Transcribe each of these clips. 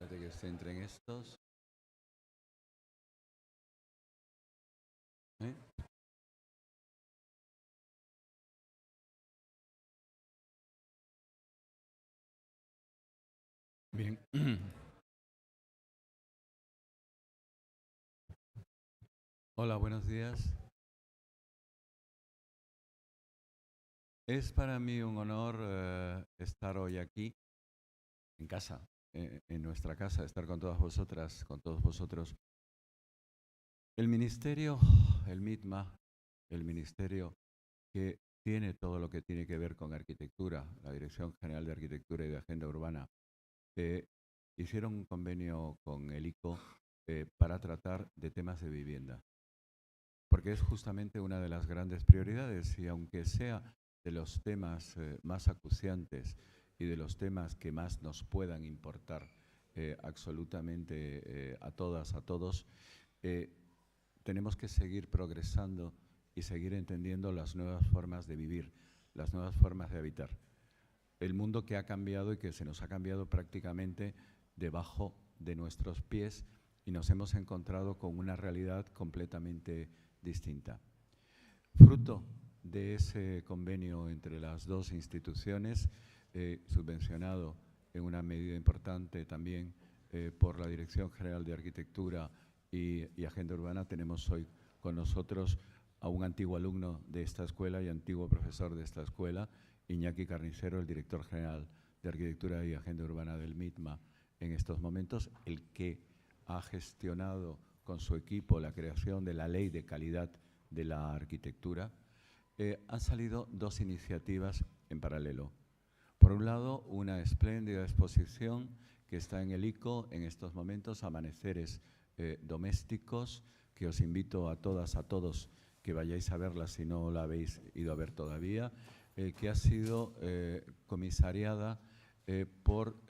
Espérate que se entren estos. ¿Eh? Bien. Hola, buenos días. Es para mí un honor estar hoy aquí, en casa, en nuestra casa, estar con todas vosotras, con todos vosotros. El ministerio, el MITMA, el ministerio que tiene todo lo que tiene que ver con arquitectura, la Dirección General de Arquitectura y de Agenda Urbana, hicieron un convenio con el ICO para tratar de temas de vivienda, porque es justamente una de las grandes prioridades y aunque sea de los temas más acuciantes y de los temas que más nos puedan importar absolutamente a todas, a todos, tenemos que seguir progresando y seguir entendiendo las nuevas formas de vivir, las nuevas formas de habitar. El mundo que ha cambiado y que se nos ha cambiado prácticamente debajo de nuestros pies y nos hemos encontrado con una realidad completamente distinta. Fruto de ese convenio entre las dos instituciones, subvencionado en una medida importante también por la Dirección General de Arquitectura y Agenda Urbana, tenemos hoy con nosotros a un antiguo alumno de esta escuela y antiguo profesor de esta escuela, Iñaki Carnicero, el director general de Arquitectura y Agenda Urbana del MITMA en estos momentos, el que ha gestionado con su equipo la creación de la Ley de Calidad de la Arquitectura. Han salido dos iniciativas en paralelo. Por un lado, una espléndida exposición que está en el ICO en estos momentos, Amaneceres Domésticos, que os invito a todas, a todos, que vayáis a verla si no la habéis ido a ver todavía, que ha sido comisariada por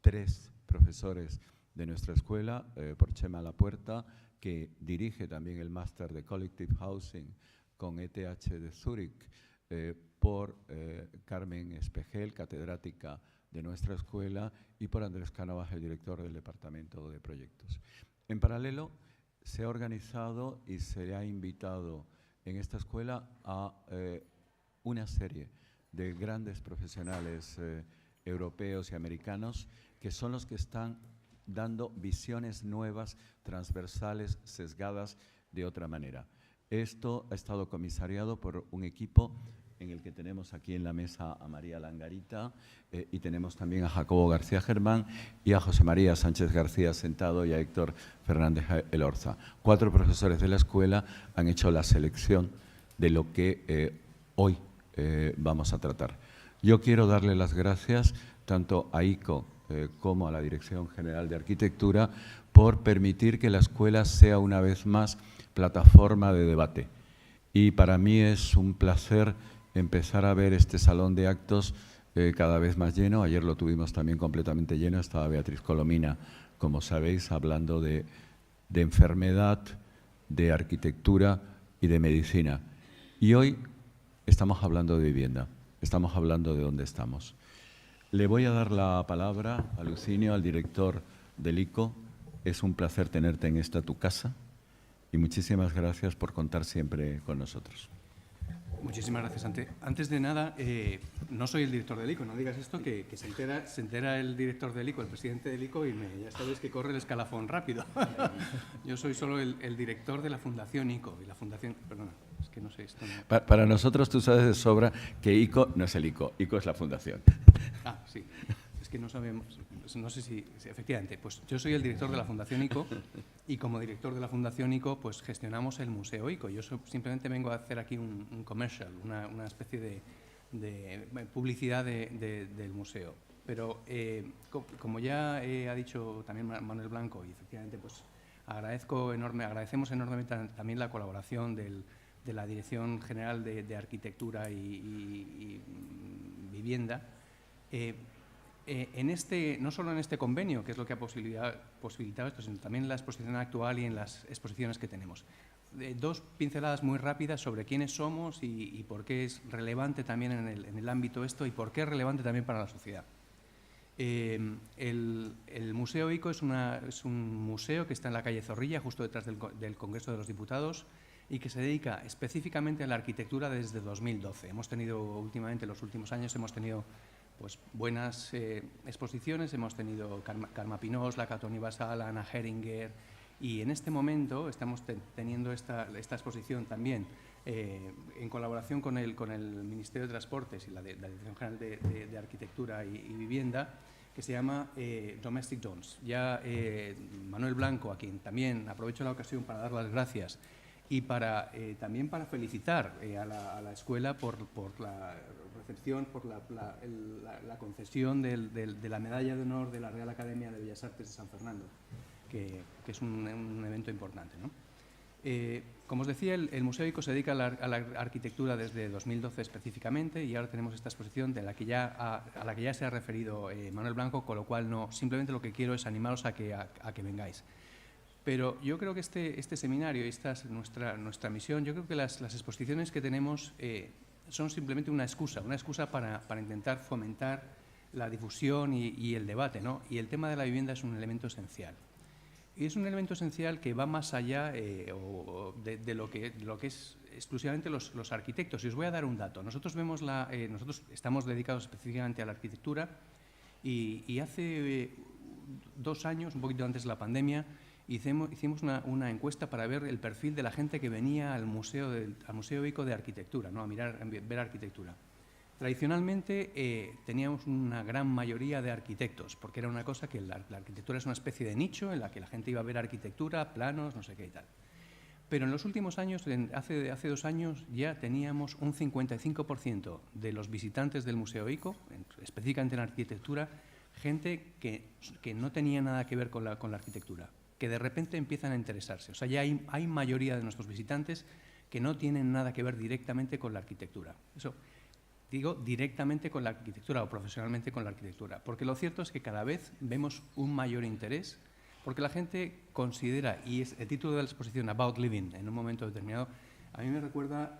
3 profesores de nuestra escuela, por Chema Lapuerta, que dirige también el máster de Collective Housing con ETH de Zúrich, por Carmen Espejel, catedrática de nuestra escuela, y por Andrés Cánovas, el director del Departamento de Proyectos. En paralelo, se ha organizado y se ha invitado en esta escuela a una serie de grandes profesionales europeos y americanos que son los que están dando visiones nuevas, transversales, sesgadas de otra manera. Esto ha estado comisariado por un equipo en el que tenemos aquí en la mesa a María Langarita y tenemos también a Jacobo García Germán y a José María Sánchez García sentado y a Héctor Fernández Elorza. 4 profesores de la escuela han hecho la selección de lo que hoy vamos a tratar. Yo quiero darle las gracias tanto a ICO como a la Dirección General de Arquitectura por permitir que la escuela sea una vez más plataforma de debate. Y para mí es un placer empezar a ver este salón de actos cada vez más lleno. Ayer lo tuvimos también completamente lleno, estaba Beatriz Colomina, como sabéis, hablando de enfermedad, de arquitectura y de medicina. Y hoy estamos hablando de vivienda, estamos hablando de dónde estamos. Le voy a dar la palabra a Lucinio, al director del ICO. Es un placer tenerte en esta tu casa y muchísimas gracias por contar siempre con nosotros. Muchísimas gracias. Antes de nada, no soy el director del ICO, no digas esto, que se entera el director del ICO, el presidente del ICO, y ya sabéis que corre el escalafón rápido. Yo soy solo el director de la Fundación ICO. Y la Fundación, perdona, es que no sé esto. No. Para nosotros tú sabes de sobra que ICO no es el ICO es la Fundación. Ah, sí. Es que no sabemos, no sé si efectivamente, pues yo soy el director de la Fundación ICO y como director de la Fundación ICO pues gestionamos el Museo ICO. Yo simplemente vengo a hacer aquí un commercial, una especie de publicidad del museo. Pero como ya ha dicho también Manuel Blanco, y efectivamente pues agradecemos enormemente también la colaboración de la Dirección General de Arquitectura y Vivienda, no solo en este convenio, que es lo que ha posibilitado esto, sino también en la exposición actual y en las exposiciones que tenemos. 2 pinceladas muy rápidas sobre quiénes somos y por qué es relevante también en el ámbito esto y por qué es relevante también para la sociedad. El Museo ICO es un museo que está en la calle Zorrilla, justo detrás del Congreso de los Diputados, y que se dedica específicamente a la arquitectura desde 2012. Hemos tenido últimamente, en los últimos años, hemos tenido pues, buenas exposiciones, hemos tenido Karma Pinós, la Catoni Basal, Ana Heringer, y en este momento estamos teniendo esta exposición también en colaboración con el Ministerio de Transportes y la Dirección General de Arquitectura y Vivienda, que se llama Domestic Zones. Ya Manuel Blanco, a quien también aprovecho la ocasión para dar las gracias y también para felicitar a la escuela por la recepción, por la concesión de la medalla de honor de la Real Academia de Bellas Artes de San Fernando, que es un evento importante, ¿no? Como os decía, el Museo ICO se dedica a la arquitectura desde 2012 específicamente, y ahora tenemos esta exposición a la que ya se ha referido Manuel Blanco, con lo cual simplemente lo que quiero es animaros a que vengáis. Pero yo creo que este seminario, y esta es nuestra misión, yo creo que las exposiciones que tenemos son simplemente una excusa para intentar fomentar la difusión y el debate, ¿no? Y el tema de la vivienda es un elemento esencial. Y es un elemento esencial que va más allá de lo que es exclusivamente los arquitectos. Y os voy a dar un dato. Nosotros estamos dedicados específicamente a la arquitectura y hace 2 años, un poquito antes de la pandemia, hicimos una encuesta para ver el perfil de la gente que venía al Museo ICO de Arquitectura, ¿no? A ver arquitectura. Tradicionalmente teníamos una gran mayoría de arquitectos, porque era una cosa que la arquitectura es una especie de nicho en la que la gente iba a ver arquitectura, planos, no sé qué y tal. Pero en los últimos años, hace 2 años, ya teníamos un 55% de los visitantes del Museo ICO, específicamente en arquitectura, gente que no tenía nada que ver con la arquitectura, que de repente empiezan a interesarse. O sea, ya hay mayoría de nuestros visitantes que no tienen nada que ver directamente con la arquitectura. Eso digo directamente con la arquitectura o profesionalmente con la arquitectura, porque lo cierto es que cada vez vemos un mayor interés, porque la gente considera, y es el título de la exposición, About Living, en un momento determinado, a mí me recuerda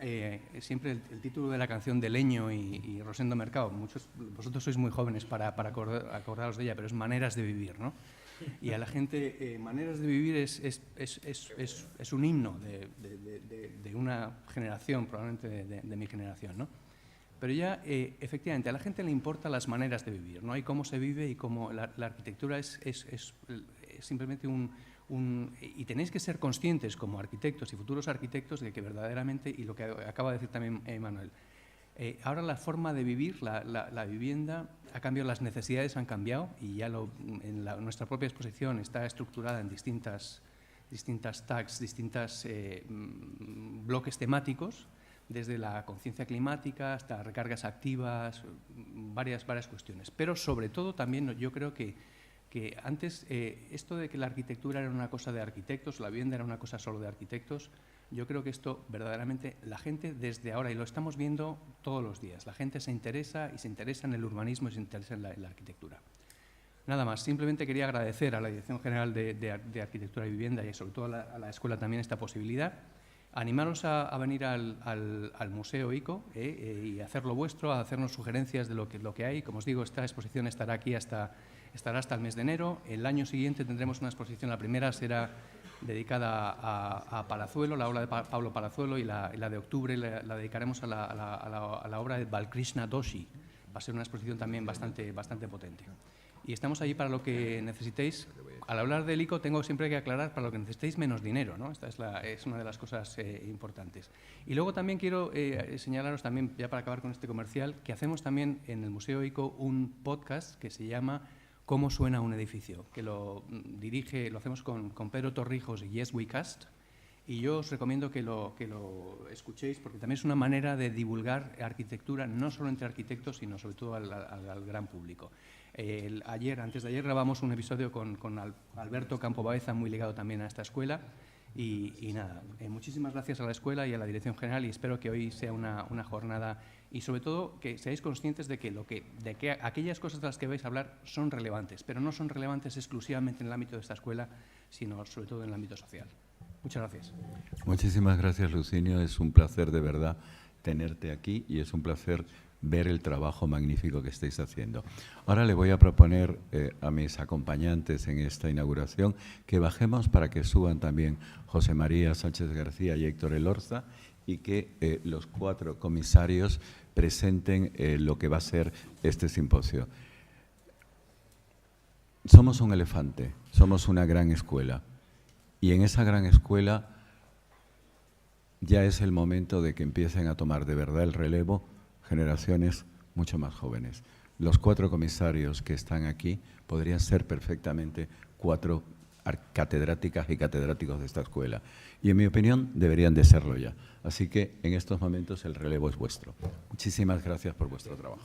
siempre el título de la canción de Leño y Rosendo Mercado. Vosotros sois muy jóvenes para acordaros de ella, pero es Maneras de Vivir, ¿no? Y a la gente, Maneras de Vivir es un himno de una generación, probablemente de mi generación, ¿no? Pero ya, efectivamente, a la gente le importan las maneras de vivir, ¿no? Y cómo se vive y cómo la arquitectura es simplemente y tenéis que ser conscientes como arquitectos y futuros arquitectos de que verdaderamente, y lo que acaba de decir también Manuel, ahora la forma de vivir, la vivienda, ha cambiado, las necesidades han cambiado, y ya nuestra propia exposición está estructurada en distintas tags, distintos bloques temáticos, desde la conciencia climática hasta recargas activas, varias cuestiones. Pero sobre todo también yo creo que antes esto de que la arquitectura era una cosa de arquitectos, la vivienda era una cosa solo de arquitectos, yo creo que esto verdaderamente la gente desde ahora, y lo estamos viendo todos los días, la gente se interesa en el urbanismo y se interesa en la arquitectura. Nada más, simplemente quería agradecer a la Dirección General de Arquitectura y Vivienda y sobre todo a la escuela también esta posibilidad. Animaros a venir al Museo ICO y hacerlo vuestro, a hacernos sugerencias de lo que hay. Como os digo, esta exposición estará aquí estará hasta el mes de enero. El año siguiente tendremos una exposición, la primera será dedicada a Palazuelo, la obra de Pablo Palazuelo, y la de octubre la dedicaremos a la obra de Balkrishna Doshi. Va a ser una exposición también bastante potente. Y estamos allí para lo que necesitéis. Al hablar del ICO tengo siempre que aclarar para lo que necesitéis menos dinero, ¿no? Esta es una de las cosas importantes. Y luego también quiero señalaros también, ya para acabar con este comercial, que hacemos también en el Museo ICO un podcast que se llama ¿Cómo suena un edificio?, que lo hacemos con Pedro Torrijos y Yes We Cast, y yo os recomiendo que lo escuchéis, porque también es una manera de divulgar arquitectura, no solo entre arquitectos, sino sobre todo al gran público. Antes de ayer grabamos un episodio con Alberto Campo Baeza, muy ligado también a esta escuela, y nada, muchísimas gracias a la escuela y a la Dirección General, y espero que hoy sea una jornada, y sobre todo que seáis conscientes de que aquellas cosas de las que vais a hablar son relevantes, pero no son relevantes exclusivamente en el ámbito de esta escuela, sino sobre todo en el ámbito social. Muchas gracias. Muchísimas gracias, Lucinio. Es un placer de verdad tenerte aquí y es un placer ver el trabajo magnífico que estáis haciendo. Ahora le voy a proponer a mis acompañantes en esta inauguración que bajemos para que suban también José María Sánchez García y Héctor Elorza y que los 4 comisarios presenten lo que va a ser este simposio. Somos un elefante, somos una gran escuela y en esa gran escuela ya es el momento de que empiecen a tomar de verdad el relevo generaciones mucho más jóvenes. Los 4 comisarios que están aquí podrían ser perfectamente 4 catedráticas y catedráticos de esta escuela. Y en mi opinión deberían de serlo ya. Así que en estos momentos el relevo es vuestro. Muchísimas gracias por vuestro trabajo.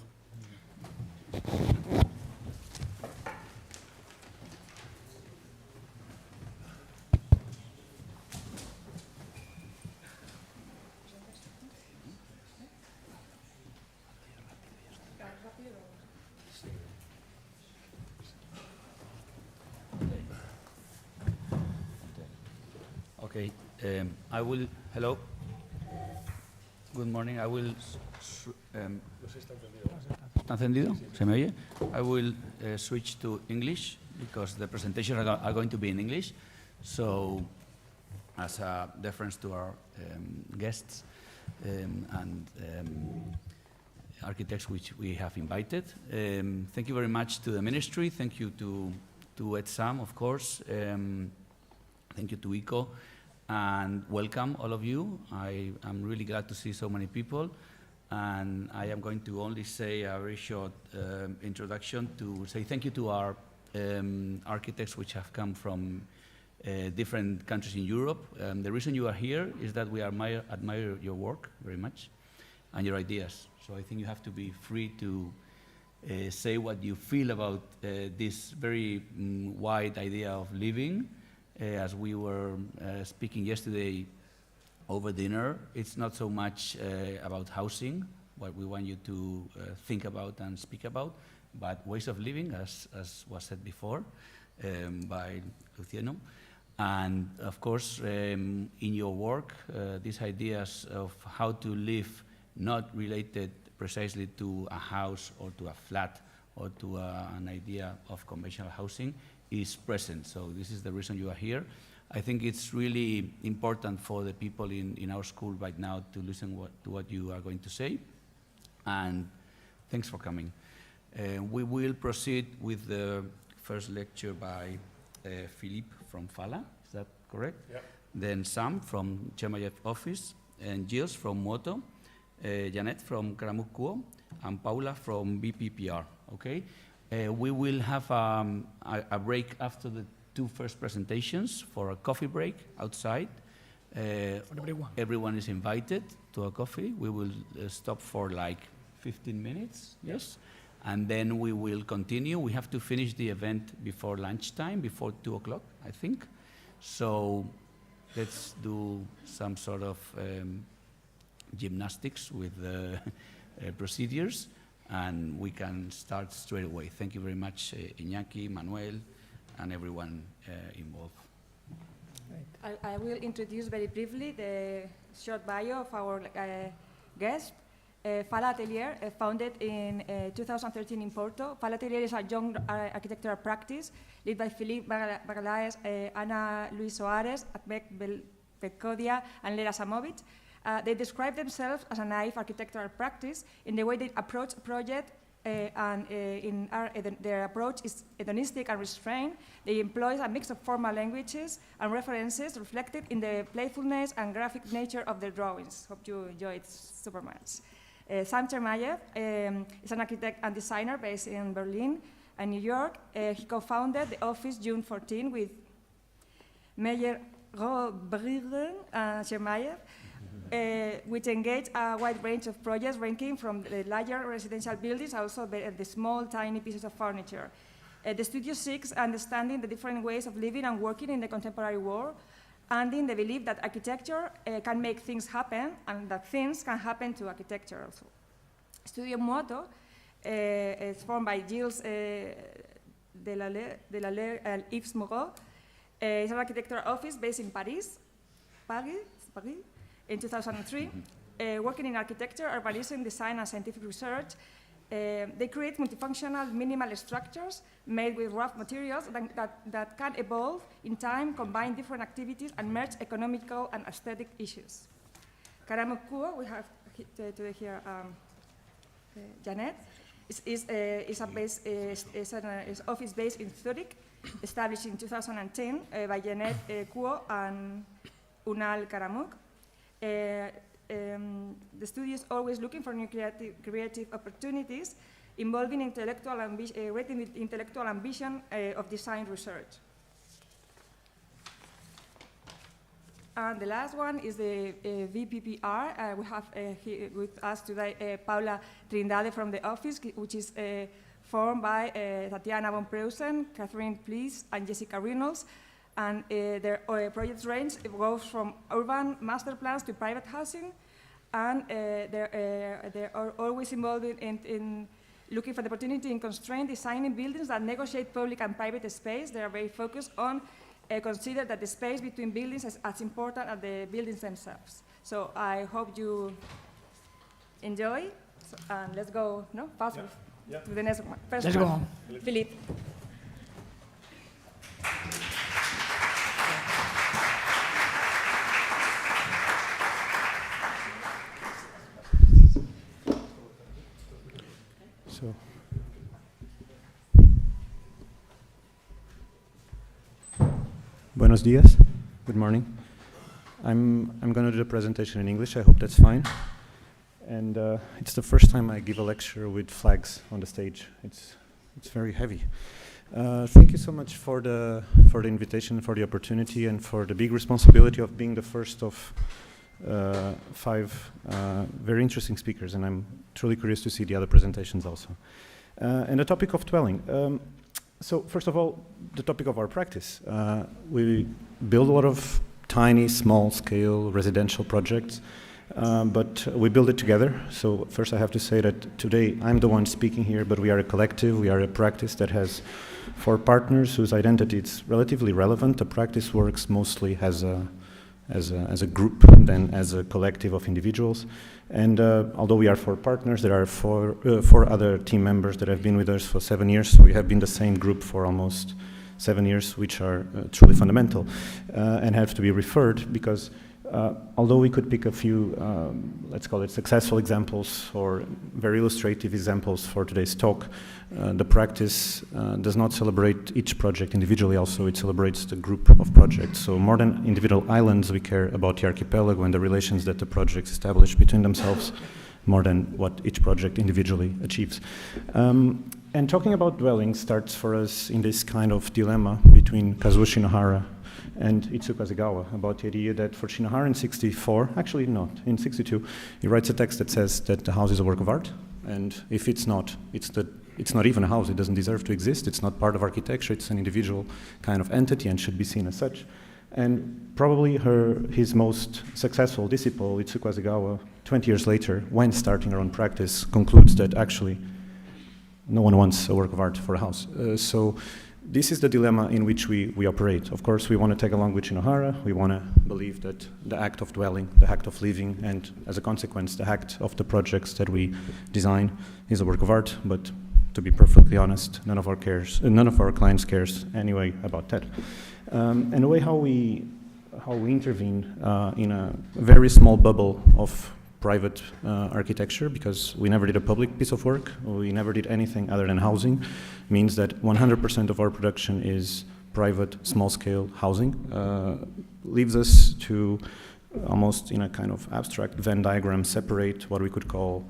Okay, hello. Good morning. ¿Está encendido? ¿Se me oye? I will switch to English because the presentations are going to be in English. So, as a deference to our guests and architects which we have invited, thank you very much to the ministry. Thank you to ETSAM, of course. Thank you to ICO. And welcome, all of you. I am really glad to see so many people. And I am going to only say a very short introduction to say thank you to our architects which have come from different countries in Europe. The reason you are here is that we admire your work very much and your ideas. So I think you have to be free to say what you feel about this very wide idea of living. As we were speaking yesterday over dinner, it's not so much about housing, what we want you to think about and speak about, but ways of living, as was said before by Luciano. And of course, in your work, these ideas of how to live not related precisely to a house or to a flat or to an idea of conventional housing is present. So this is the reason you are here. I think it's really important for the people in our school right now to listen to what you are going to say. And thanks for coming. We will proceed with the first lecture by Philippe from Fala, is that correct? Yep. Then Sam from Chemayev office, and Gilles from Moto, Janet from Karamukuo, and Paula from BPPR, okay? We will have a break after the 2 first presentations for a coffee break outside. For everyone. Everyone is invited to a coffee. We will stop for like 15 minutes, yes? And then we will continue. We have to finish the event before lunchtime, before 2 o'clock, I think. So let's do some sort of gymnastics with the procedures. And we can start straight away. Thank you very much, Iñaki, Manuel, and everyone involved. I will introduce very briefly the short bio of our guest. Fala Atelier, founded in 2013 in Porto. Fala Atelier is a young architectural practice led by Philippe Bagalaes, Ana Luis Soares, Atmek Belkodia, and Lera Samovic. They describe themselves as a naive architectural practice in the way they approach a project, and their approach is hedonistic and restrained. They employ a mix of formal languages and references reflected in the playfulness and graphic nature of their drawings. Hope you enjoy it super much. Sam Chermayev is an architect and designer based in Berlin and New York. He co-founded the office June 14 with Meyer Robriggen and Chermayev, which engage a wide range of projects ranging from the larger residential buildings, also the small, tiny pieces of furniture. The studio seeks understanding the different ways of living and working in the contemporary world, and in the belief that architecture can make things happen, and that things can happen to architecture also. Studio Moto is formed by Gilles Delalare and Yves Moreau. It's an architectural office based in Paris. In 2003, working in architecture, urbanism, design, and scientific research. They create multifunctional, minimal structures made with rough materials that can evolve in time, combine different activities, and merge economical and aesthetic issues. Karamuk Kuo, we have today here Janet, is an office based in Zurich, established in 2010 by Janet Kuo and Unal Karamuk. The studio is always looking for new creative opportunities involving intellectual ambition of design research. And the last one is the VPPR. We have here with us today Paula Trindade from the office, which is formed by Tatiana von Preusen, Catherine Please, and Jessica Reynolds. And their project range goes from urban master plans to private housing. And they are always involved in looking for the opportunity in constraint designing buildings that negotiate public and private space. They are very focused on consider that the space between buildings is as important as the buildings themselves. So I hope you enjoy. So, and let's go fast to the next one. Let's go on. Philippe. So, buenos dias. Good morning. I'm going to do the presentation in English. I hope that's fine. And it's the first time I give a lecture with flags on the stage. It's very heavy. Thank you so much for the invitation, for the opportunity, and for the big responsibility of being the first of 5 very interesting speakers, and I'm truly curious to see the other presentations also. And the topic of dwelling. So first of all, the topic of our practice. We build a lot of tiny, small-scale residential projects, but we build it together. So first I have to say that today I'm the one speaking here, but we are a collective, we are a practice that has 4 partners whose identity is relatively relevant. The practice works mostly as a group than as a collective of individuals. And although we are 4 partners, there are 4 other team members that have been with us for 7 years. So we have been the same group for almost 7 years, which are truly fundamental and have to be referred because although we could pick a few, let's call it successful examples or very illustrative examples for today's talk, the practice does not celebrate each project individually, also it celebrates the group of projects. So more than individual islands, we care about the archipelago and the relations that the projects establish between themselves, more than what each project individually achieves. And talking about dwelling starts for us in this kind of dilemma between Kazuo Shinohara and Itsuko Asegawa about the idea that for Shinohara in 64, actually not, in 62, he writes a text that says that the house is a work of art, and if it's not, it's not even a house, it doesn't deserve to exist, it's not part of architecture, it's an individual kind of entity and should be seen as such. And probably his most successful disciple, Itsuko Asegawa, 20 years later, when starting her own practice, concludes that actually no one wants a work of art for a house. So this is the dilemma in which we operate. Of course, we want to tag along with Shinohara. We want to believe that the act of dwelling, the act of living, and as a consequence, the act of the projects that we design is a work of art. But to be perfectly honest, none of our clients cares anyway about that. And the way how we intervene in a very small bubble of private architecture, because we never did a public piece of work, we never did anything other than housing, means that 100% of our production is private, small-scale housing, leaves us to almost in a kind of abstract Venn diagram separate what we could call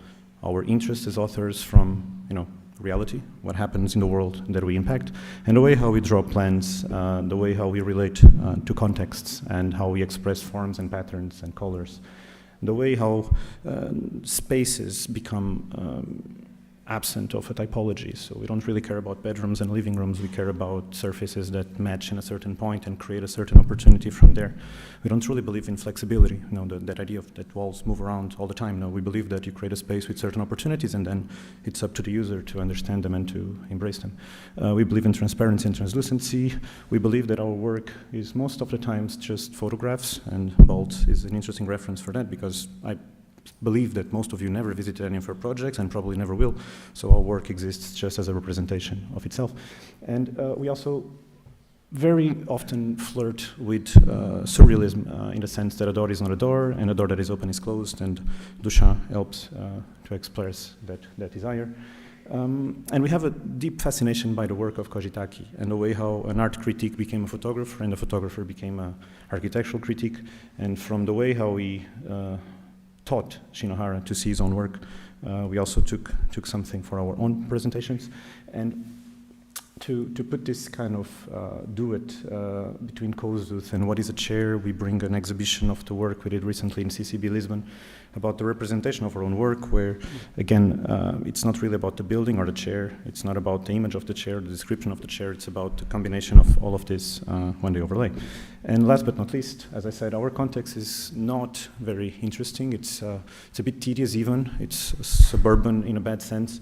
our interests as authors from, reality, what happens in the world that we impact, and the way how we draw plans, the way how we relate to contexts, and how we express forms and patterns and colors. The way how spaces become absent of a typology. So we don't really care about bedrooms and living rooms. We care about surfaces that match in a certain point and create a certain opportunity from there. We don't really believe in flexibility, that idea of that walls move around all the time. No, we believe that you create a space with certain opportunities and then it's up to the user to understand them and to embrace them. We believe in transparency and translucency. We believe that our work is most of the times just photographs, and Bolt is an interesting reference for that because I believe that most of you never visited any of our projects and probably never will, so our work exists just as a representation of itself. And we also very often flirt with surrealism in the sense that a door is not a door and a door that is open is closed, and Duchamp helps to express that desire. And we have a deep fascination by the work of Kojitaki and the way how an art critic became a photographer and the photographer became an architectural critic, and from the way how he taught Shinohara to see his own work, we also took something for our own presentations. And to put this kind of duet between Kozuth and what is a chair, we bring an exhibition of the work we did recently in CCB Lisbon about the representation of our own work, where, again, it's not really about the building or the chair, it's not about the image of the chair, the description of the chair, it's about the combination of all of this when they overlay. And last but not least, as I said, our context is not very interesting, it's a bit tedious even, it's suburban in a bad sense.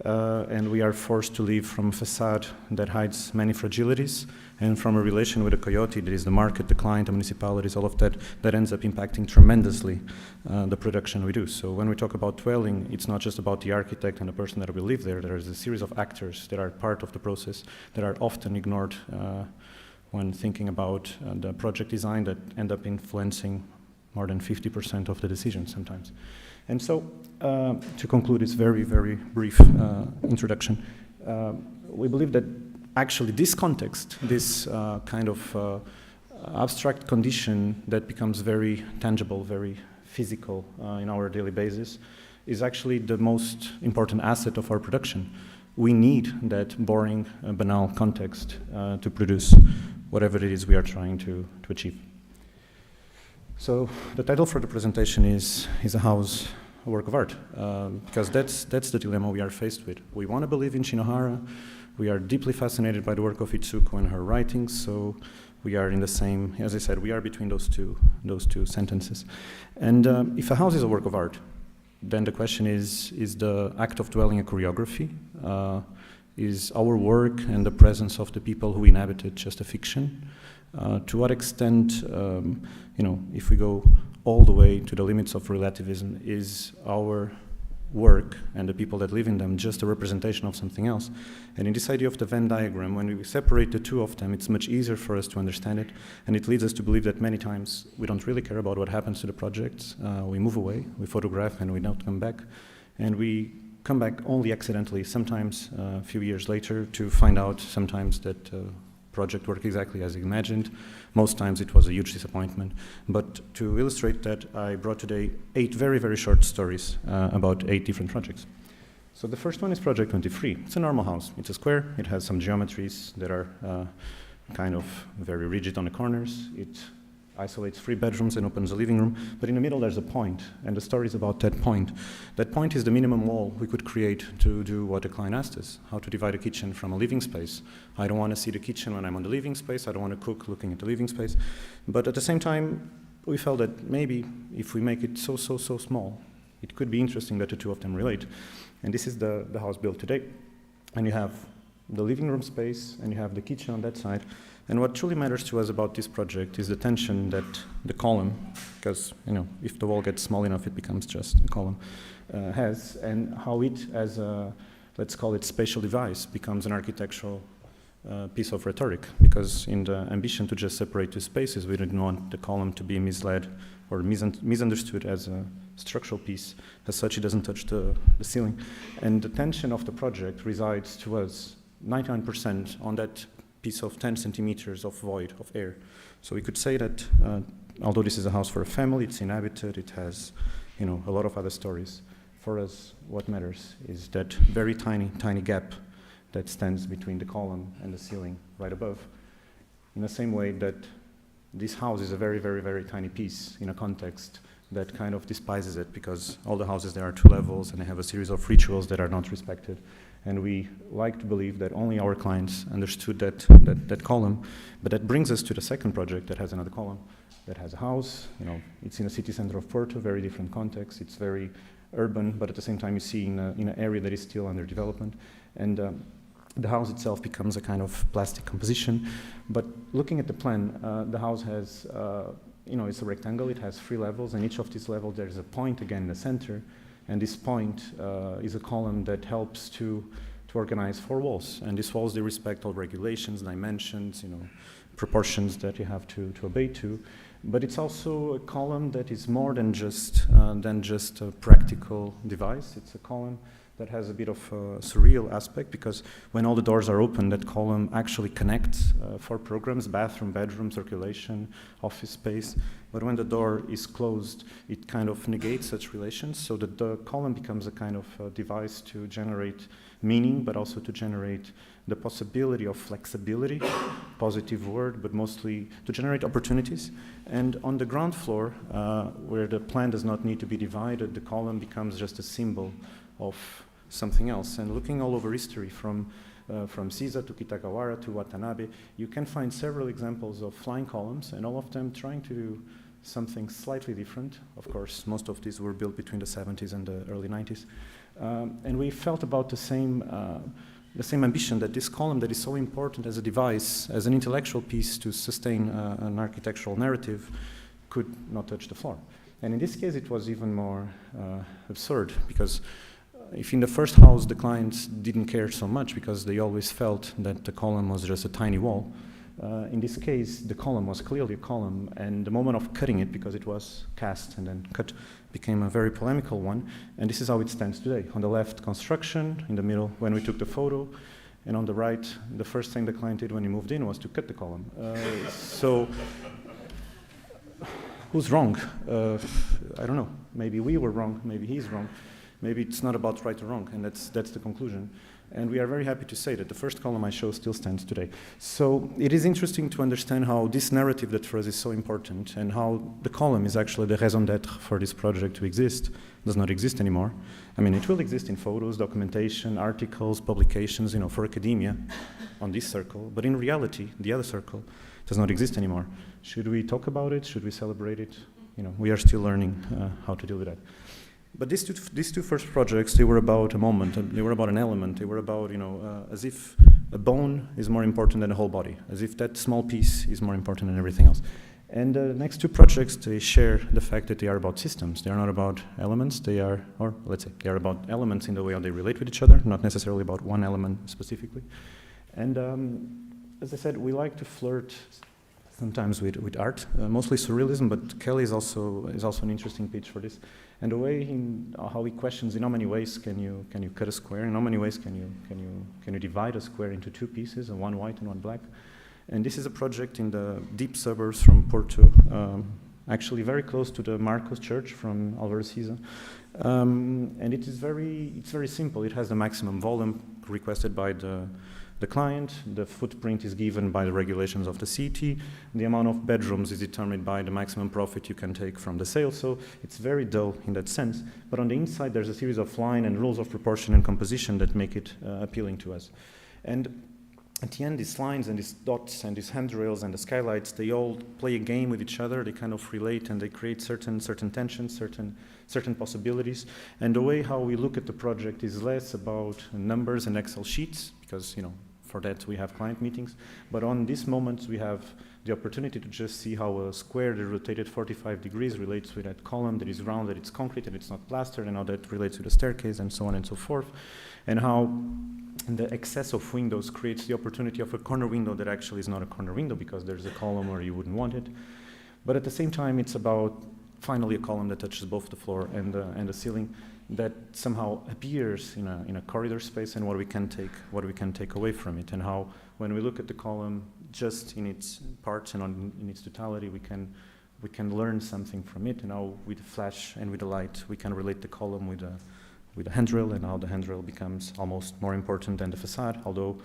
And we are forced to live from a facade that hides many fragilities, and from a relation with a coyote that is the market, the client, the municipalities, all of that, that ends up impacting tremendously the production we do. So when we talk about dwelling, it's not just about the architect and the person that will live there. There is a series of actors that are part of the process that are often ignored when thinking about the project design, that end up influencing more than 50% of the decisions sometimes. And so, to conclude this very, very brief introduction, we believe that actually this context, this kind of abstract condition that becomes very tangible, very physical in our daily basis, is actually the most important asset of our production. We need that boring, banal context to produce whatever it is we are trying to achieve. So the title for the presentation is a house, a work of art, because that's the dilemma we are faced with. We want to believe in Shinohara. We are deeply fascinated by the work of Itsuko and her writings, so we are in the same, as I said, we are between those two sentences. And if a house is a work of art, then the question is the act of dwelling a choreography? Is our work and the presence of the people who inhabit it just a fiction? To what extent, if we go all the way to the limits of relativism, is our work and the people that live in them just a representation of something else? And in this idea of the Venn diagram, when we separate the two of them, it's much easier for us to understand it, and it leads us to believe that many times we don't really care about what happens to the projects. We move away, we photograph, and we don't come back. And we come back only accidentally, sometimes a few years later, to find out sometimes that project worked exactly as imagined. Most times it was a huge disappointment. But to illustrate that, I brought today 8 very, very short stories about 8 different projects. So the first one is Project 23. It's a normal house. It's a square. It has some geometries that are kind of very rigid on the corners. It isolates 3 bedrooms and opens a living room. But in the middle there's a point, and the story is about that point. That point is the minimum wall we could create to do what the client asked us, how to divide a kitchen from a living space. I don't want to see the kitchen when I'm on the living space. I don't want to cook looking at the living space. But at the same time, we felt that maybe if we make it so small, it could be interesting that the two of them relate. And this is the house built today. And you have the living room space, and you have the kitchen on that side. And what truly matters to us about this project is the tension that the column, because if the wall gets small enough, it becomes just a column, has, and how it, as a, let's call it spatial device, becomes an architectural piece of rhetoric. Because in the ambition to just separate 2 spaces, we didn't want the column to be misled or misunderstood as a structural piece. As such, it doesn't touch the ceiling. And the tension of the project resides to us 99% on that piece of 10 centimeters of void, of air. So we could say that although this is a house for a family, it's inhabited, it has a lot of other stories. For us, what matters is that very tiny gap that stands between the column and the ceiling right above. In the same way that this house is a very, very, very tiny piece in a context that kind of despises it, because all the houses there are 2 levels and they have a series of rituals that are not respected. And we like to believe that only our clients understood that column. But that brings us to the second project that has another column, that has a house. It's in the city center of Porto, very different context. It's very urban, but at the same time you see in an area that is still under development. And the house itself becomes a kind of plastic composition. But looking at the plan, the house has it's a rectangle, it has 3 levels, and each of these levels there's a point again in the center, and this point is a column that helps to organize 4 walls. And these walls, they respect all regulations, dimensions, proportions that you have to obey to. But it's also a column that is more than just a practical device. It's a column that has a bit of a surreal aspect, because when all the doors are open, that column actually connects 4 programs: bathroom, bedroom, circulation, office space. But when the door is closed, it kind of negates such relations, so that the column becomes a kind of device to generate meaning, but also to generate the possibility of flexibility, positive word, but mostly to generate opportunities. And on the ground floor, where the plan does not need to be divided, the column becomes just a symbol of something else. And looking all over history, from Caesar to Kitagawara to Watanabe, you can find several examples of flying columns, and all of them trying to do something slightly different. Of course, most of these were built between the 70s and the early 90s. And we felt about the same ambition, that this column that is so important as a device, as an intellectual piece to sustain an architectural narrative, could not touch the floor. And in this case, it was even more absurd, because if in the first house the clients didn't care so much because they always felt that the column was just a tiny wall, in this case, the column was clearly a column, and the moment of cutting it, because it was cast and then cut, became a very polemical one. And this is how it stands today. On the left, construction; in the middle, when we took the photo; and on the right, the first thing the client did when he moved in was to cut the column. So who's wrong? I don't know. Maybe we were wrong, maybe he's wrong. Maybe it's not about right or wrong, and that's the conclusion. And we are very happy to say that the first column I show still stands today. So it is interesting to understand how this narrative that for us is so important, and how the column is actually the raison d'etre for this project to exist, does not exist anymore. I mean, it will exist in photos, documentation, articles, publications, for academia on this circle, but in reality, the other circle does not exist anymore. Should we talk about it? Should we celebrate it? We are still learning how to deal with that. But these two first projects, they were about a moment, they were about an element, they were about, as if a bone is more important than the whole body, as if that small piece is more important than everything else. And the next 2 projects, they share the fact that they are about systems. They are not about elements, they are about elements in the way how they relate with each other, not necessarily about one element specifically. And as I said, we like to flirt sometimes with art, mostly surrealism, but Kelly is also an interesting pitch for this. And the way how he questions, in how many ways can you cut a square? In how many ways can you divide a square into 2 pieces, one white and one black? And this is a project in the deep suburbs from Porto, actually very close to the Marcos Church from Alvarez-Siza. And it's very simple. It has the maximum volume requested by the client. The footprint is given by the regulations of the city. The amount of bedrooms is determined by the maximum profit you can take from the sale. So it's very dull in that sense. But on the inside, there's a series of line and rules of proportion and composition that make it appealing to us. And at the end, these lines and these dots and these handrails and the skylights, they all play a game with each other. They kind of relate, and they create certain tensions, certain possibilities. And the way how we look at the project is less about numbers and Excel sheets, because for that we have client meetings. But on this moment, we have the opportunity to just see how a square that rotated 45 degrees relates with that column that is round, that it's concrete, and it's not plastered, and how that relates to the staircase, and so on and so forth. And how the excess of windows creates the opportunity of a corner window that actually is not a corner window, because there's a column where you wouldn't want it. But at the same time, it's about finally a column that touches both the floor and the ceiling, that somehow appears in a corridor space, and what we can take away from it, and how when we look at the column just in its parts and in its totality, we can learn something from it, and how with the flash and with the light we can relate the column with the handrail, and how the handrail becomes almost more important than the facade, although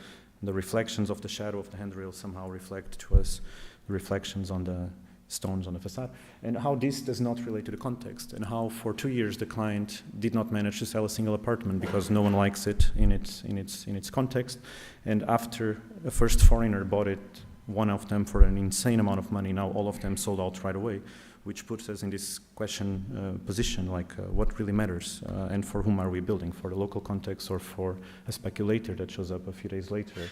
the reflections of the shadow of the handrail somehow reflect to us the reflections on the stones on the facade, and how this does not relate to the context, and how for 2 years the client did not manage to sell a single apartment because no one likes it in its context. And after a first foreigner bought it, one of them for an insane amount of money, now all of them sold out right away, which puts us in this position, like what really matters, and for whom are we building, for the local context or for a speculator that shows up a few days later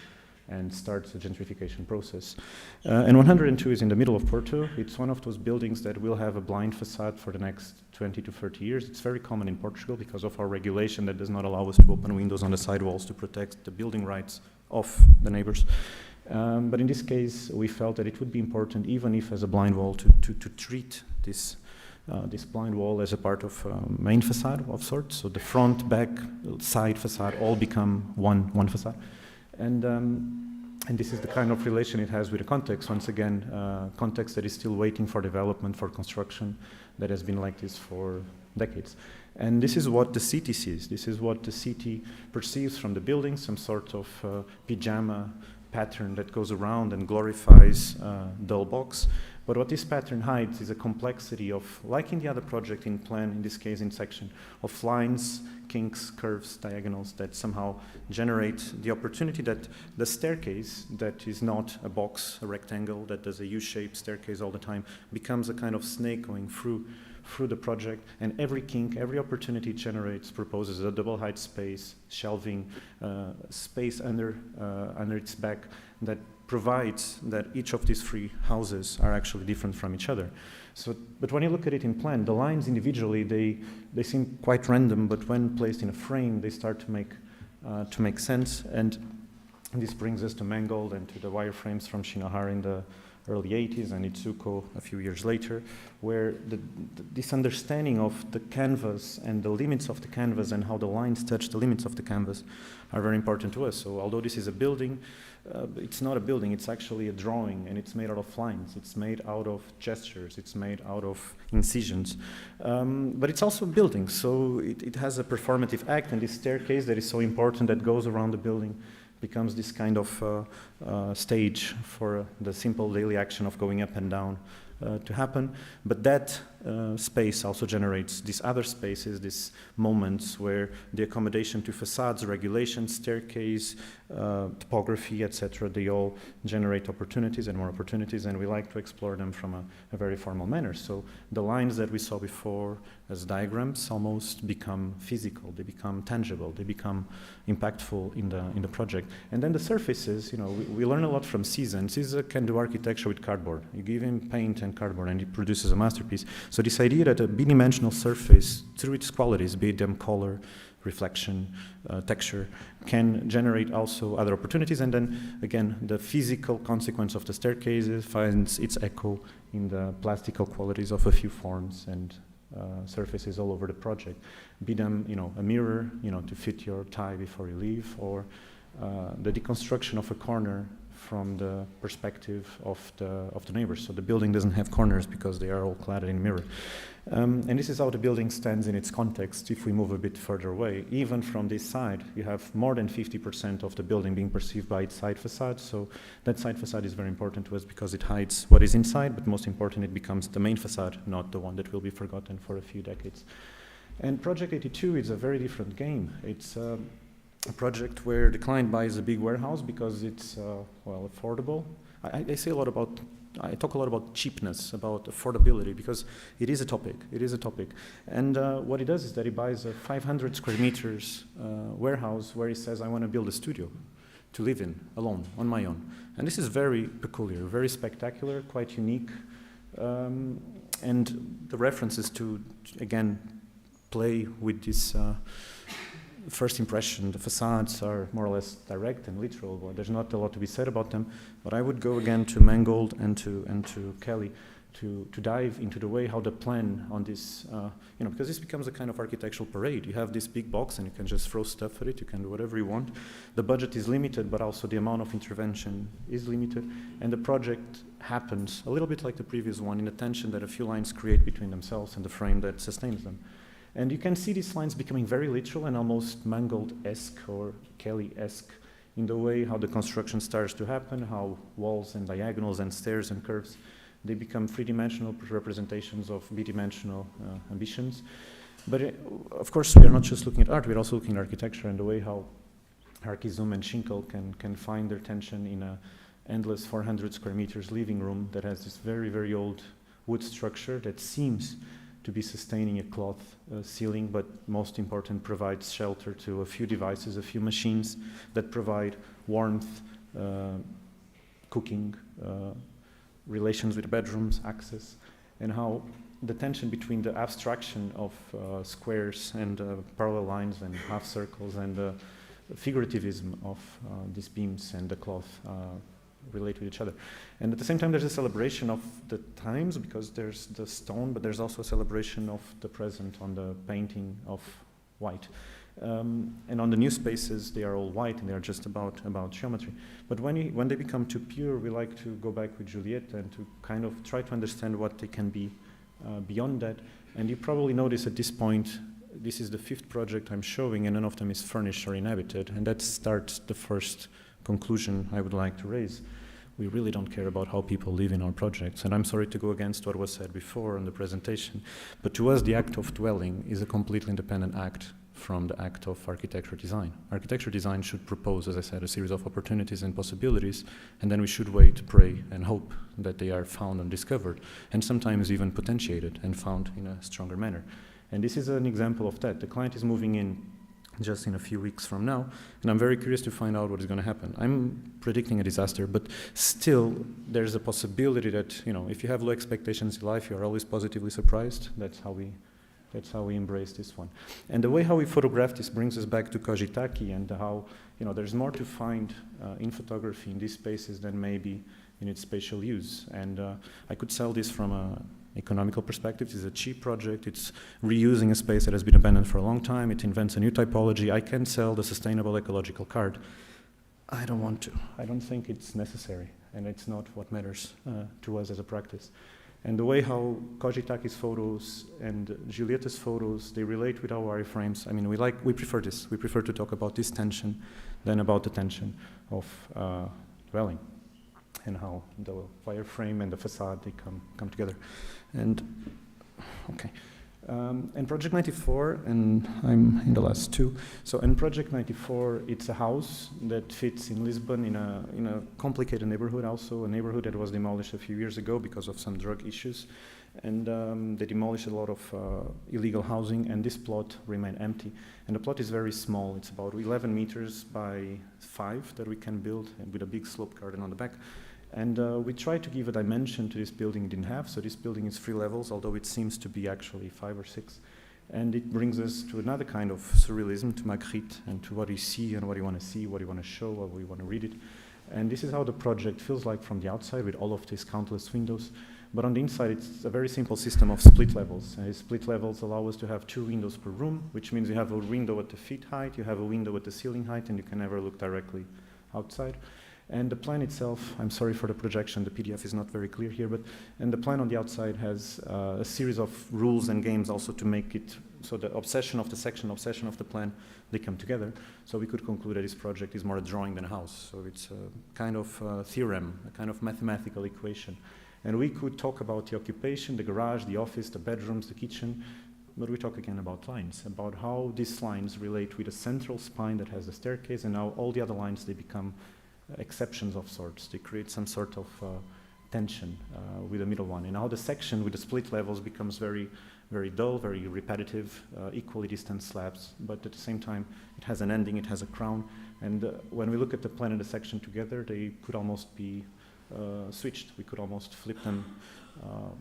and starts the gentrification process. And 102 is in the middle of Porto. It's one of those buildings that will have a blind facade for the next 20 to 30 years. It's very common in Portugal because of our regulation that does not allow us to open windows on the sidewalls to protect the building rights of the neighbors. But in this case, we felt that it would be important, even if as a blind wall, to treat this blind wall as a part of main facade of sorts. So the front, back, side facade all become one facade. And this is the kind of relation it has with the context. Once again, context that is still waiting for development, for construction, that has been like this for decades. And this is what the city sees. This is what the city perceives from the building, some sort of pyjama pattern that goes around and glorifies dull box. But what this pattern hides is a complexity of, like in the other project in plan, in this case in section, of lines, kinks, curves, diagonals that somehow generate the opportunity that the staircase, that is not a box, a rectangle, that does a U-shaped staircase all the time, becomes a kind of snake going through the project, and every kink, every opportunity generates, proposes a double height space, shelving, space under its back that provides that each of these three houses are actually different from each other. So, but when you look at it in plan, the lines individually, they seem quite random, but when placed in a frame, they start to make sense. And this brings us to Mangold and to the wireframes from Shinohara in the early 80s and Itsuko a few years later, where this understanding of the canvas and the limits of the canvas and how the lines touch the limits of the canvas are very important to us. So although this is a building, it's not a building, it's actually a drawing, and it's made out of lines, it's made out of gestures, it's made out of incisions. But it's also a building, so it has a performative act, and this staircase that is so important that goes around the building becomes this kind of stage for the simple daily action of going up and down to happen. But that space also generates these other spaces, these moments where the accommodation to facades, regulations, staircase, topography, etc., they all generate opportunities and more opportunities, and we like to explore them from a very formal manner. So the lines that we saw before as diagrams almost become physical, they become tangible, they become impactful in the project. And then the surfaces, you know, we learn a lot from Caesar, and Caesar can do architecture with cardboard. You give him paint and cardboard and he produces a masterpiece. So this idea that a bidimensional surface, through its qualities, be them color, reflection, texture, can generate also other opportunities. And then, again, the physical consequence of the staircases finds its echo in the plastical qualities of a few forms and surfaces all over the project. Be them, you know, a mirror, you know, to fit your tie before you leave, or the deconstruction of a corner from the perspective of the neighbors. So the building doesn't have corners because they are all clad in mirror. And this is how the building stands in its context. If we move a bit further away, even from this side, you have more than 50% of the building being perceived by its side facade. So that side facade is very important to us because it hides what is inside, but most important, it becomes the main facade, not the one that will be forgotten for a few decades. And Project 82 is a very different game. It's a project where the client buys a big warehouse because it's, well, affordable. I talk a lot about cheapness, about affordability, because it is a topic. It is a topic. And what he does is that he buys a 500 square meters warehouse where he says, I want to build a studio to live in, alone, on my own. And this is very peculiar, very spectacular, quite unique. And the references to, again, play with this first impression, the facades are more or less direct and literal. Well, there's not a lot to be said about them, but I would go again to Mangold and to Kelly to dive into the way how the plan on this, you know, because this becomes a kind of architectural parade. You have this big box and you can just throw stuff at it, you can do whatever you want. The budget is limited, but also the amount of intervention is limited, and the project happens a little bit like the previous one in the tension that a few lines create between themselves and the frame that sustains them. And you can see these lines becoming very literal and almost Mangold-esque or Kelly-esque in the way how the construction starts to happen, how walls and diagonals and stairs and curves, they become three-dimensional representations of bidimensional ambitions. But of course, we are not just looking at art, we're also looking at architecture and the way how Archizum and Schinkel can find their tension in an endless 400 square meters living room that has this very, very old wood structure that seems to be sustaining a cloth ceiling, but most important, provides shelter to a few devices, a few machines that provide warmth, cooking, relations with bedrooms, access, and how the tension between the abstraction of squares and parallel lines and half circles and the figurativism of these beams and the cloth relate with each other. And at the same time, there's a celebration of the times, because there's the stone, but there's also a celebration of the present on the painting of white. And on the new spaces, they are all white, and they are just about geometry. But when they become too pure, we like to go back with Juliette and to kind of try to understand what they can be beyond that. And you probably notice at this point, this is the 5th project I'm showing, and none of them is furnished or inhabited. And that starts the first conclusion I would like to raise. We really don't care about how people live in our projects. And I'm sorry to go against what was said before in the presentation, but to us, the act of dwelling is a completely independent act from the act of architecture design. Architecture design should propose, as I said, a series of opportunities and possibilities, and then we should wait, pray, and hope that they are found and discovered, and sometimes even potentiated and found in a stronger manner. And this is an example of that. The client is moving in just in a few weeks from now, and I'm very curious to find out what is going to happen. I'm predicting a disaster, but still there's a possibility that, you know, if you have low expectations in life, you're always positively surprised. That's how we embrace this one. And the way how we photograph this brings us back to Kojitaki and how, you know, there's more to find in photography in these spaces than maybe in its spatial use. And I could sell this from a economical perspective. It's a cheap project. It's reusing a space that has been abandoned for a long time. It invents a new typology. I can sell the sustainable ecological card. I don't want to. I don't think it's necessary, and it's not what matters to us as a practice. And the way how Kojitaki's photos and Juliette's photos, they relate with our wireframes. I mean, we prefer this. We prefer to talk about this tension than about the tension of dwelling, and how the wireframe and the facade, they come together. And, okay. And Project 94, and I'm in the last 2. So in Project 94, it's a house that fits in Lisbon in a complicated neighborhood, also a neighborhood that was demolished a few years ago because of some drug issues. And they demolished a lot of illegal housing, and this plot remained empty. And the plot is very small. It's about 11 meters by 5 that we can build, and with a big slope garden on the back. And we tried to give a dimension to this building it didn't have. So this building is 3 levels, although it seems to be actually 5 or 6. And it brings us to another kind of surrealism, to Magritte, and to what you see and what you want to see, what you want to show, what you want to read it. And this is how the project feels like from the outside, with all of these countless windows. But on the inside, it's a very simple system of split levels. And these split levels allow us to have 2 windows per room, which means you have a window at the feet height, you have a window at the ceiling height, and you can never look directly outside. And the plan itself, I'm sorry for the projection, the PDF is not very clear here, and the plan on the outside has a series of rules and games also to make it so the obsession of the section, obsession of the plan, they come together. So we could conclude that this project is more a drawing than a house. So it's a kind of theorem, a kind of mathematical equation. And we could talk about the occupation, the garage, the office, the bedrooms, the kitchen, but we talk again about lines, about how these lines relate with a central spine that has a staircase, and now all the other lines, they become exceptions of sorts. They create some sort of tension with the middle one. And how the section with the split levels becomes very, very dull, very repetitive, equally distant slabs, but at the same time, it has an ending, it has a crown. And when we look at the plan and the section together, they could almost be switched. We could almost flip them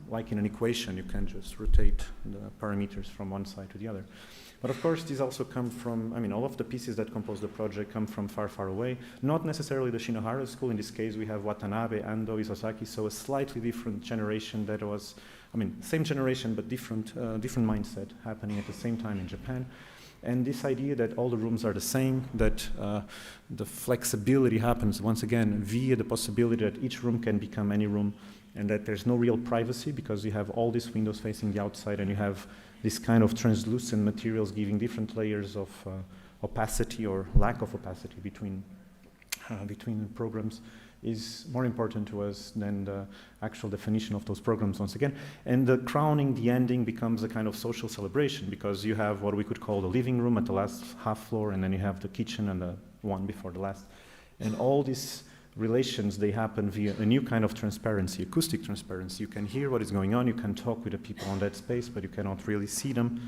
like in an equation. You can just rotate the parameters from one side to the other. But of course, these also come from, I mean, all of the pieces that compose the project come from far, far away. Not necessarily the Shinohara school. In this case, we have Watanabe, Ando, Isozaki, so a slightly different generation that was, I mean, same generation, but different mindset happening at the same time in Japan. And this idea that all the rooms are the same, that the flexibility happens, once again, via the possibility that each room can become any room, and that there's no real privacy because you have all these windows facing the outside, and you have this kind of translucent materials giving different layers of opacity or lack of opacity between programs is more important to us than the actual definition of those programs once again. And the crowning, the ending becomes a kind of social celebration because you have what we could call the living room at the last half floor, and then you have the kitchen and the one before the last. And all these relations, they happen via a new kind of transparency, acoustic transparency. You can hear what is going on, you can talk with the people on that space, but you cannot really see them.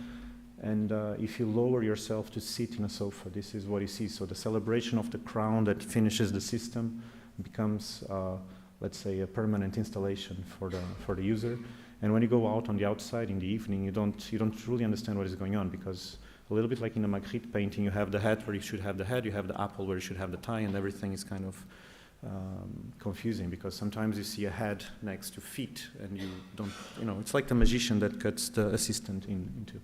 And if you lower yourself to sit in a sofa, this is what you see. So the celebration of the crown that finishes the system becomes, let's say, a permanent installation for the user. And when you go out on the outside in the evening, you don't truly understand what is going on, because a little bit like in a Magritte painting, you have the head where you should have the head, you have the apple where you should have the tie, and everything is kind of confusing, because sometimes you see a head next to feet, and you don't, it's like the magician that cuts the assistant into.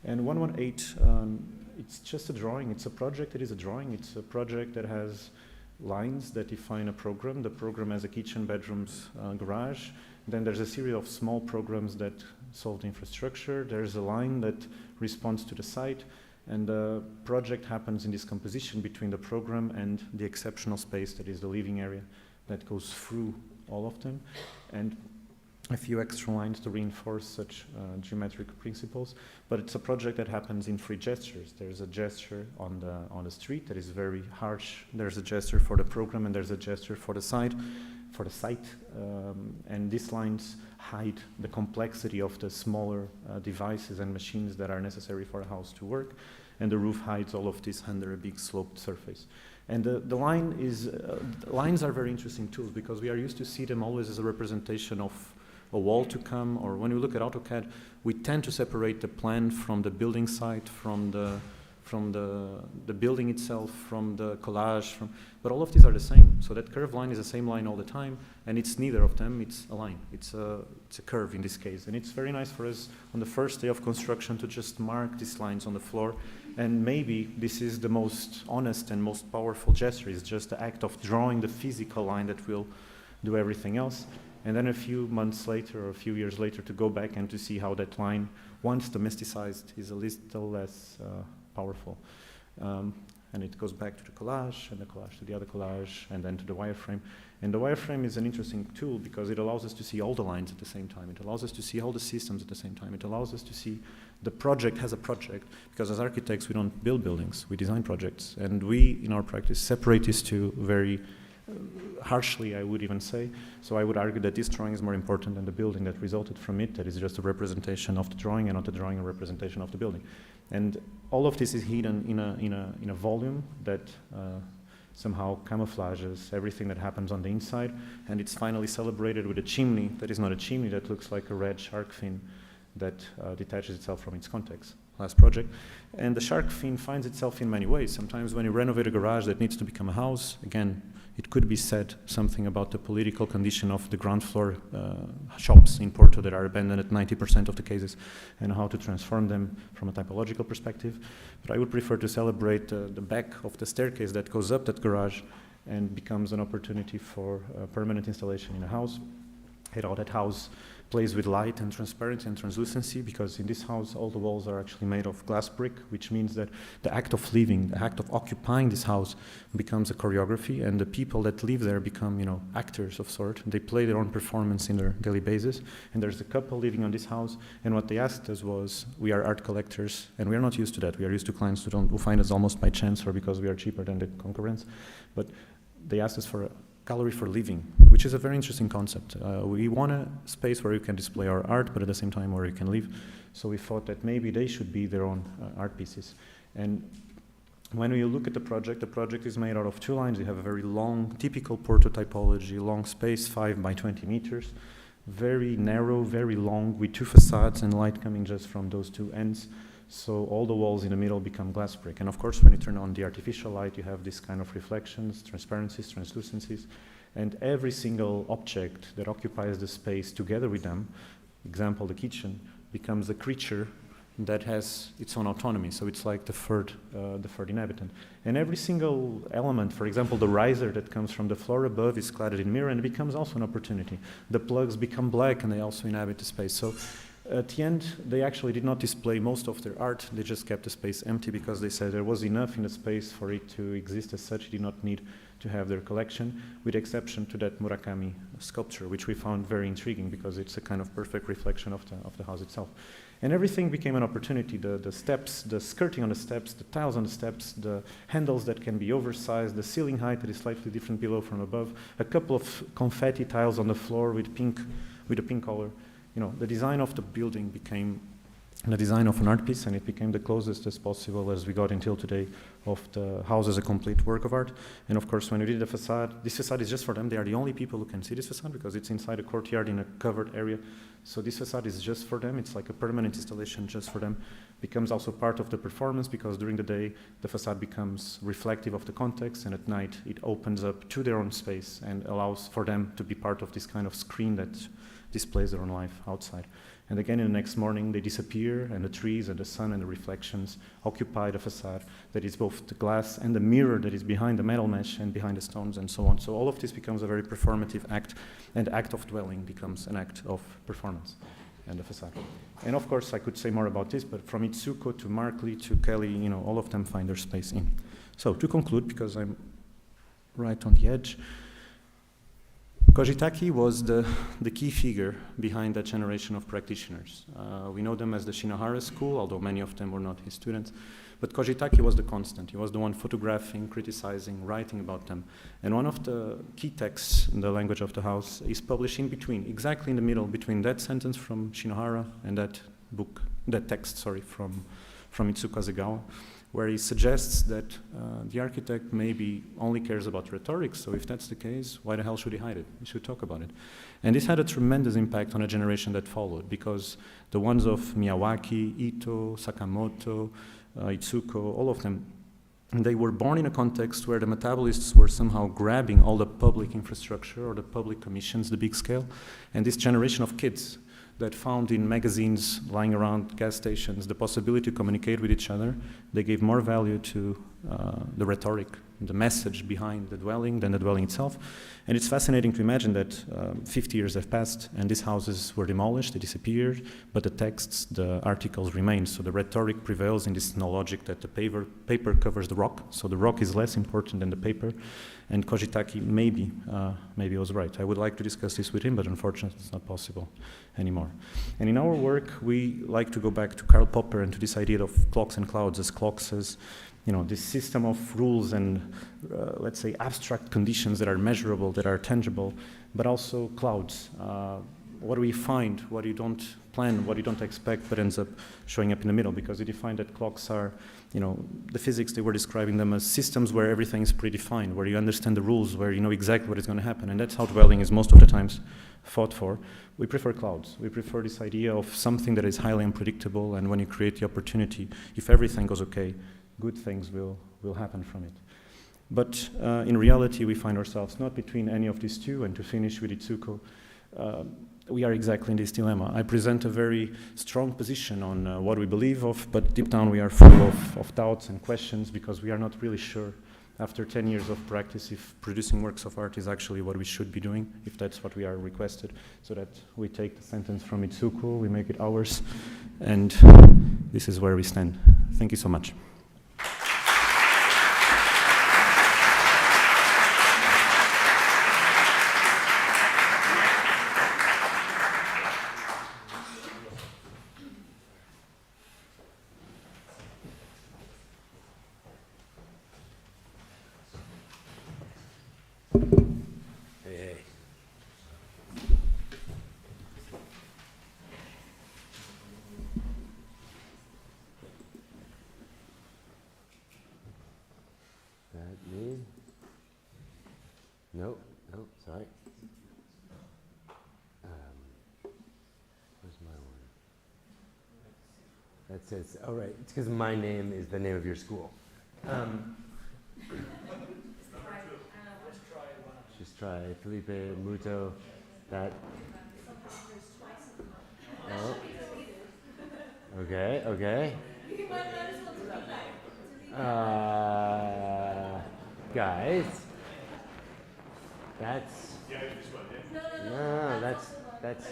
And 118, it's just a drawing. It's a project. It is a drawing. It's a project that has lines that define a program. The program has a kitchen, bedrooms, garage. Then there's a series of small programs that solve the infrastructure. There's a line that responds to the site. And the project happens in this composition between the program and the exceptional space that is the living area that goes through all of them. And a few extra lines to reinforce such geometric principles. But it's a project that happens in 3 gestures. There's a gesture on the street that is very harsh. There's a gesture for the program, and there's a gesture for the site. And these lines hide the complexity of the smaller devices and machines that are necessary for a house to work. And the roof hides all of this under a big sloped surface. And the line is, lines are very interesting tools, because we are used to see them always as a representation of a wall to come, or when you look at AutoCAD, we tend to separate the plan from the building site, from the building itself, from the collage, but all of these are the same. So that curved line is the same line all the time, and it's neither of them, it's a line. It's a curve in this case. And it's very nice for us on the first day of construction to just mark these lines on the floor. And maybe this is the most honest and most powerful gesture. It's just the act of drawing the physical line that will do everything else. And then a few months later or a few years later to go back and to see how that line, once domesticized, is a little less powerful. And it goes back to the collage, and the collage to the other collage, and then to the wireframe. And the wireframe is an interesting tool because it allows us to see all the lines at the same time. It allows us to see all the systems at the same time. It allows us to see the project has a project, because as architects we don't build buildings, we design projects. And we, in our practice, separate these two very harshly, I would even say. So I would argue that this drawing is more important than the building that resulted from it. That is just a representation of the drawing, and not the drawing a representation of the building. And all of this is hidden in a volume that somehow camouflages everything that happens on the inside, and it's finally celebrated with a chimney that is not a chimney, that looks like a red shark fin that detaches itself from its context. Last project. And the shark fin finds itself in many ways. Sometimes when you renovate a garage that needs to become a house, again, it could be said something about the political condition of the ground floor shops in Porto that are abandoned at 90% of the cases, and how to transform them from a typological perspective. But I would prefer to celebrate the back of the staircase that goes up that garage and becomes an opportunity for permanent installation in a house. And how that house plays with light and transparency and translucency, because in this house all the walls are actually made of glass brick, which means that the act of living, the act of occupying this house becomes a choreography, and the people that live there become, actors of sort. They play their own performance in their daily basis. And there's a couple living on this house, and what they asked us was, we are art collectors, and we are not used to that. We are used to clients who find us almost by chance or because we are cheaper than the concurrents. But they asked us for a gallery for living, which is a very interesting concept. We want a space where you can display our art, but at the same time where you can live. So we thought that maybe they should be their own art pieces. And when you look at the project is made out of 2 lines. You have a very long, typical Porto typology, long space, 5 by 20 meters, very narrow, very long, with 2 facades and light coming just from those 2 ends. So all the walls in the middle become glass brick. And of course, when you turn on the artificial light, you have this kind of reflections, transparencies, translucencies. And every single object that occupies the space together with them, example, the kitchen, becomes a creature that has its own autonomy. So it's like the third inhabitant. And every single element, for example, the riser that comes from the floor above is cladded in mirror, and it becomes also an opportunity. The plugs become black, and they also inhabit the space. So at the end, they actually did not display most of their art. They just kept the space empty because they said there was enough in the space for it to exist as such. They did not need to have their collection, with exception to that Murakami sculpture, which we found very intriguing because it's a kind of perfect reflection of the house itself. And everything became an opportunity. The steps, the skirting on the steps, the tiles on the steps, the handles that can be oversized, the ceiling height that is slightly different below from above, a couple of confetti tiles on the floor with a pink color. The design of the building became the design of an art piece, and it became the closest as possible as we got until today of the house as a complete work of art. And of course, when we did the facade, this facade is just for them. They are the only people who can see this facade because it's inside a courtyard in a covered area. So this facade is just for them. It's like a permanent installation just for them. Becomes also part of the performance because during the day, the facade becomes reflective of the context, and at night, it opens up to their own space and allows for them to be part of this kind of screen that displays their own life outside. And again, in the next morning, they disappear, and the trees and the sun and the reflections occupy the facade that is both the glass and the mirror that is behind the metal mesh and behind the stones and so on. So all of this becomes a very performative act, and the act of dwelling becomes an act of performance and the facade. And of course, I could say more about this, but from Itsuko to Markley to Kelly, you know, all of them find their space in. So to conclude, because I'm right on the edge, Kojitaki was the key figure behind that generation of practitioners. We know them as the Shinohara school, although many of them were not his students. But Kojitaki was the constant. He was the one photographing, criticizing, writing about them. And one of the key texts in the language of the house is published in between, exactly in the middle, between that sentence from Shinohara and that book, that text, sorry, from Itsuko Azegawa, where he suggests that the architect maybe only cares about rhetoric, so if that's the case, why the hell should he hide it? He should talk about it. And this had a tremendous impact on a generation that followed, because the ones of Miyawaki, Ito, Sakamoto, Itsuko, all of them, they were born in a context where the metabolists were somehow grabbing all the public infrastructure or the public commissions, the big scale, and this generation of kids that found in magazines lying around gas stations the possibility to communicate with each other, they gave more value to the rhetoric, the message behind the dwelling than the dwelling itself. And it's fascinating to imagine that 50 years have passed and these houses were demolished, they disappeared, but the texts, the articles remain. So the rhetoric prevails in this logic that the paper covers the rock, so the rock is less important than the paper. And Kojitaki maybe was right. I would like to discuss this with him, but unfortunately it's not possible anymore. And in our work, we like to go back to Karl Popper and to this idea of clocks and clouds, as clocks as, you know, this system of rules and, let's say, abstract conditions that are measurable, that are tangible, but also clouds. What do we find? What you don't plan, what you don't expect, but ends up showing up in the middle, because you define that clocks are, you know, the physics, they were describing them as systems where everything is predefined, where you understand the rules, where you know exactly what is going to happen, and that's how dwelling is most of the times fought for. We prefer clouds. We prefer this idea of something that is highly unpredictable, and when you create the opportunity, if everything goes okay, good things will happen from it. But in reality, we find ourselves not between any of these two, and to finish with Itsuko, we are exactly in this dilemma. I present a very strong position on what we believe of, but deep down we are full of doubts and questions, because we are not really sure, after 10 years of practice, if producing works of art is actually what we should be doing, if that's what we are requested, so that we take the sentence from Itsuko, we make it ours, and this is where we stand. Thank you so much. No, sorry. Where's my one? That says, oh right, it's because my name is the name of your school. Just try Felipe Muto. That. Oh. Okay. Guys. That's. No, that's.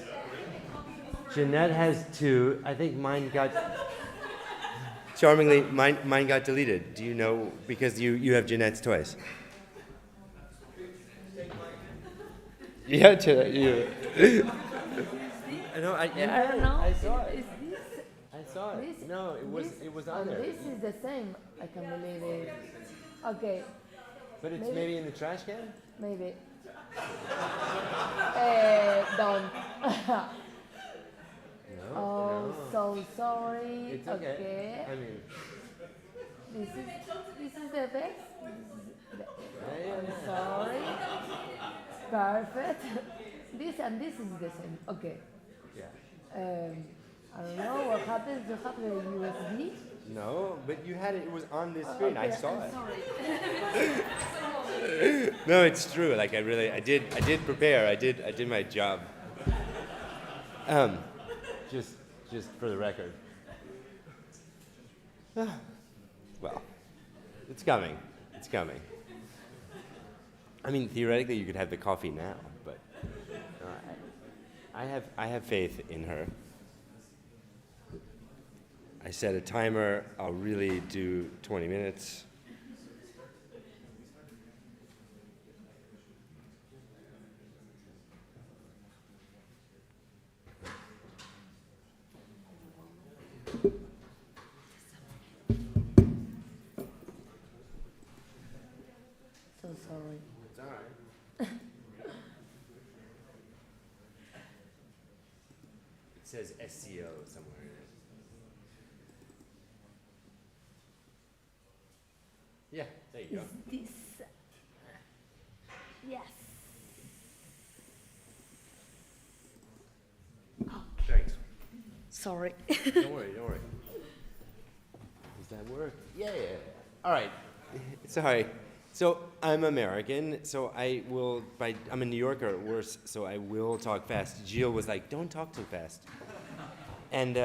Jeanette has 2. I think mine got. Charmingly, mine got deleted. Do you know? Because you have Jeanette's twice. Yeah, you. I know. I don't know. I saw it. Is this? I saw it. This, No, it was on there. This is the same. I can believe it. Okay. But it's maybe in the trash can? Maybe. Don't. No. so sorry. It's okay. Okay. I mean, This is the best. I'm sorry. Perfect. This and this is the same. Okay. yeah. I don't know what happens. You have the USB. No, but you had it. It was on this screen. I Okay, saw I'm it. sorry. No, it's true. Like I did prepare. I did my job. Just for the record. Well, it's coming. It's coming. I mean, theoretically, you could have the coffee now, but I have faith in her. I set a timer. I'll really do 20 minutes. So sorry. It's all right. It says SEO somewhere in it. Yeah, there you go. Is this? Yes. Thanks. Sorry. Don't worry, don't worry. Does that work? Yeah. All right. Sorry. So I'm American, so I'm a New Yorker at worst, so I will talk fast. Gilles was like, don't talk too fast. And,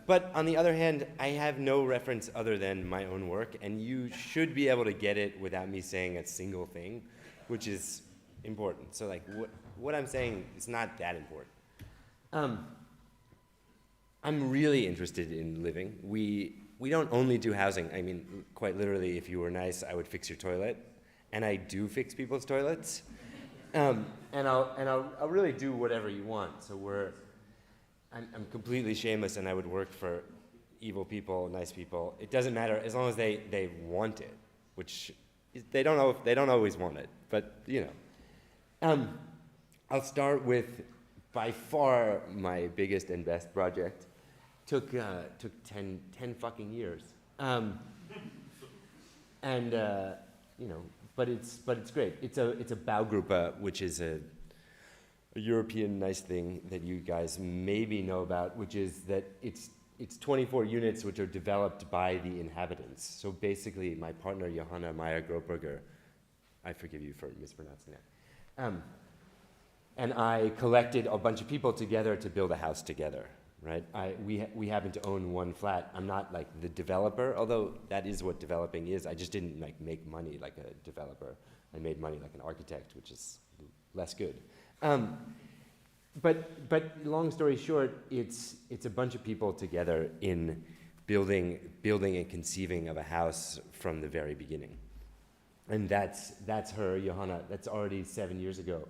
but on the other hand, I have no reference other than my own work, and you should be able to get it without me saying a single thing, which is important. So like, what I'm saying is not that important. I'm really interested in living. We don't only do housing. I mean, quite literally, if you were nice, I would fix your toilet, and I do fix people's toilets, and I'll really do whatever you want. So I'm completely shameless, and I would work for evil people, nice people. It doesn't matter as long as they want it, which they don't always want it, but you know. I'll start with by far my biggest and best project. Took 10 fucking years, you know, but it's great. It's a Baugruppe, which is a European nice thing that you guys maybe know about, which is that it's 24 units which are developed by the inhabitants. So basically, my partner Johanna Meyer-Groberger, I forgive you for mispronouncing that, and I collected a bunch of people together to build a house together. Right? We happen to own one flat. I'm not like the developer, although that is what developing is. I just didn't like make money like a developer. I made money like an architect, which is less good. But long story short, it's a bunch of people together in building and conceiving of a house from the very beginning. And that's her, Johanna. That's already 7 years ago.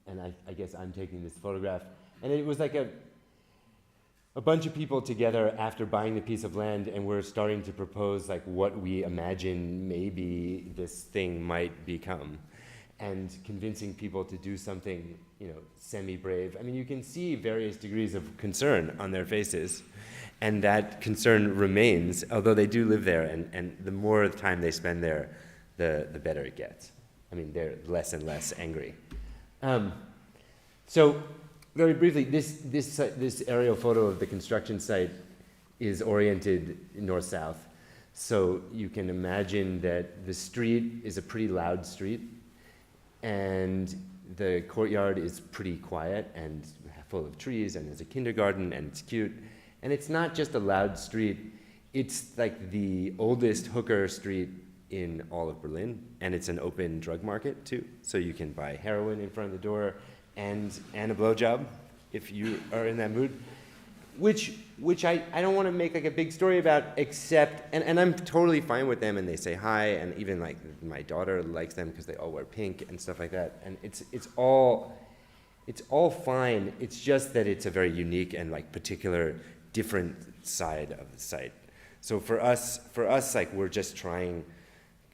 And I guess I'm taking this photograph. And it was like a bunch of people together after buying the piece of land, and we're starting to propose like what we imagine maybe this thing might become, and convincing people to do something, you know, semi-brave. I mean, you can see various degrees of concern on their faces, and that concern remains, although they do live there, and the more time they spend there, the better it gets. I mean, they're less and less angry. So, very briefly, this aerial photo of the construction site is oriented north-south. So you can imagine that the street is a pretty loud street, and the courtyard is pretty quiet and full of trees, and there's a kindergarten, and it's cute. And it's not just a loud street, it's like the oldest hooker street in all of Berlin, and it's an open drug market too. So you can buy heroin in front of the door, and a blowjob, if you are in that mood, which I don't want to make like a big story about, except, and I'm totally fine with them, and they say hi, and even like my daughter likes them because they all wear pink and stuff like that, and it's all fine. It's just that it's a very unique and like particular different side of the site. So for us, like we're just trying.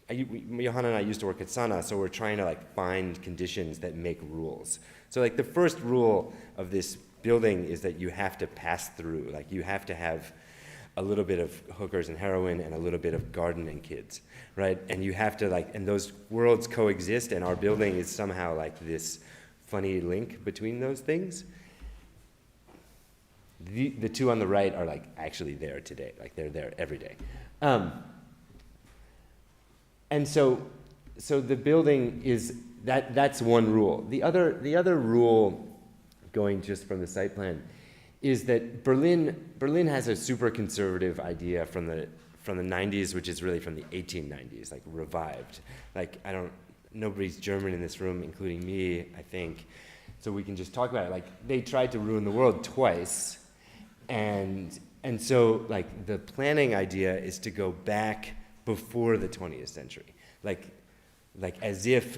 Johanna and I used to work at Sana, so we're trying to like find conditions that make rules. So like the first rule of this building is that you have to pass through. Like you have to have a little bit of hookers and heroin and a little bit of garden and kids, right? And you have to like, and those worlds coexist, and our building is somehow like this funny link between those things. The two on the right are like actually there today, like they're there every day. And so the building is, that's one rule. The other rule, going just from the site plan, is that Berlin has a super conservative idea from the 90s, which is really from the 1890s, like revived. Like nobody's German in this room, including me, I think, so we can just talk about it. Like they tried to ruin the world twice, and so like the planning idea is to go back before the 20th century, like as if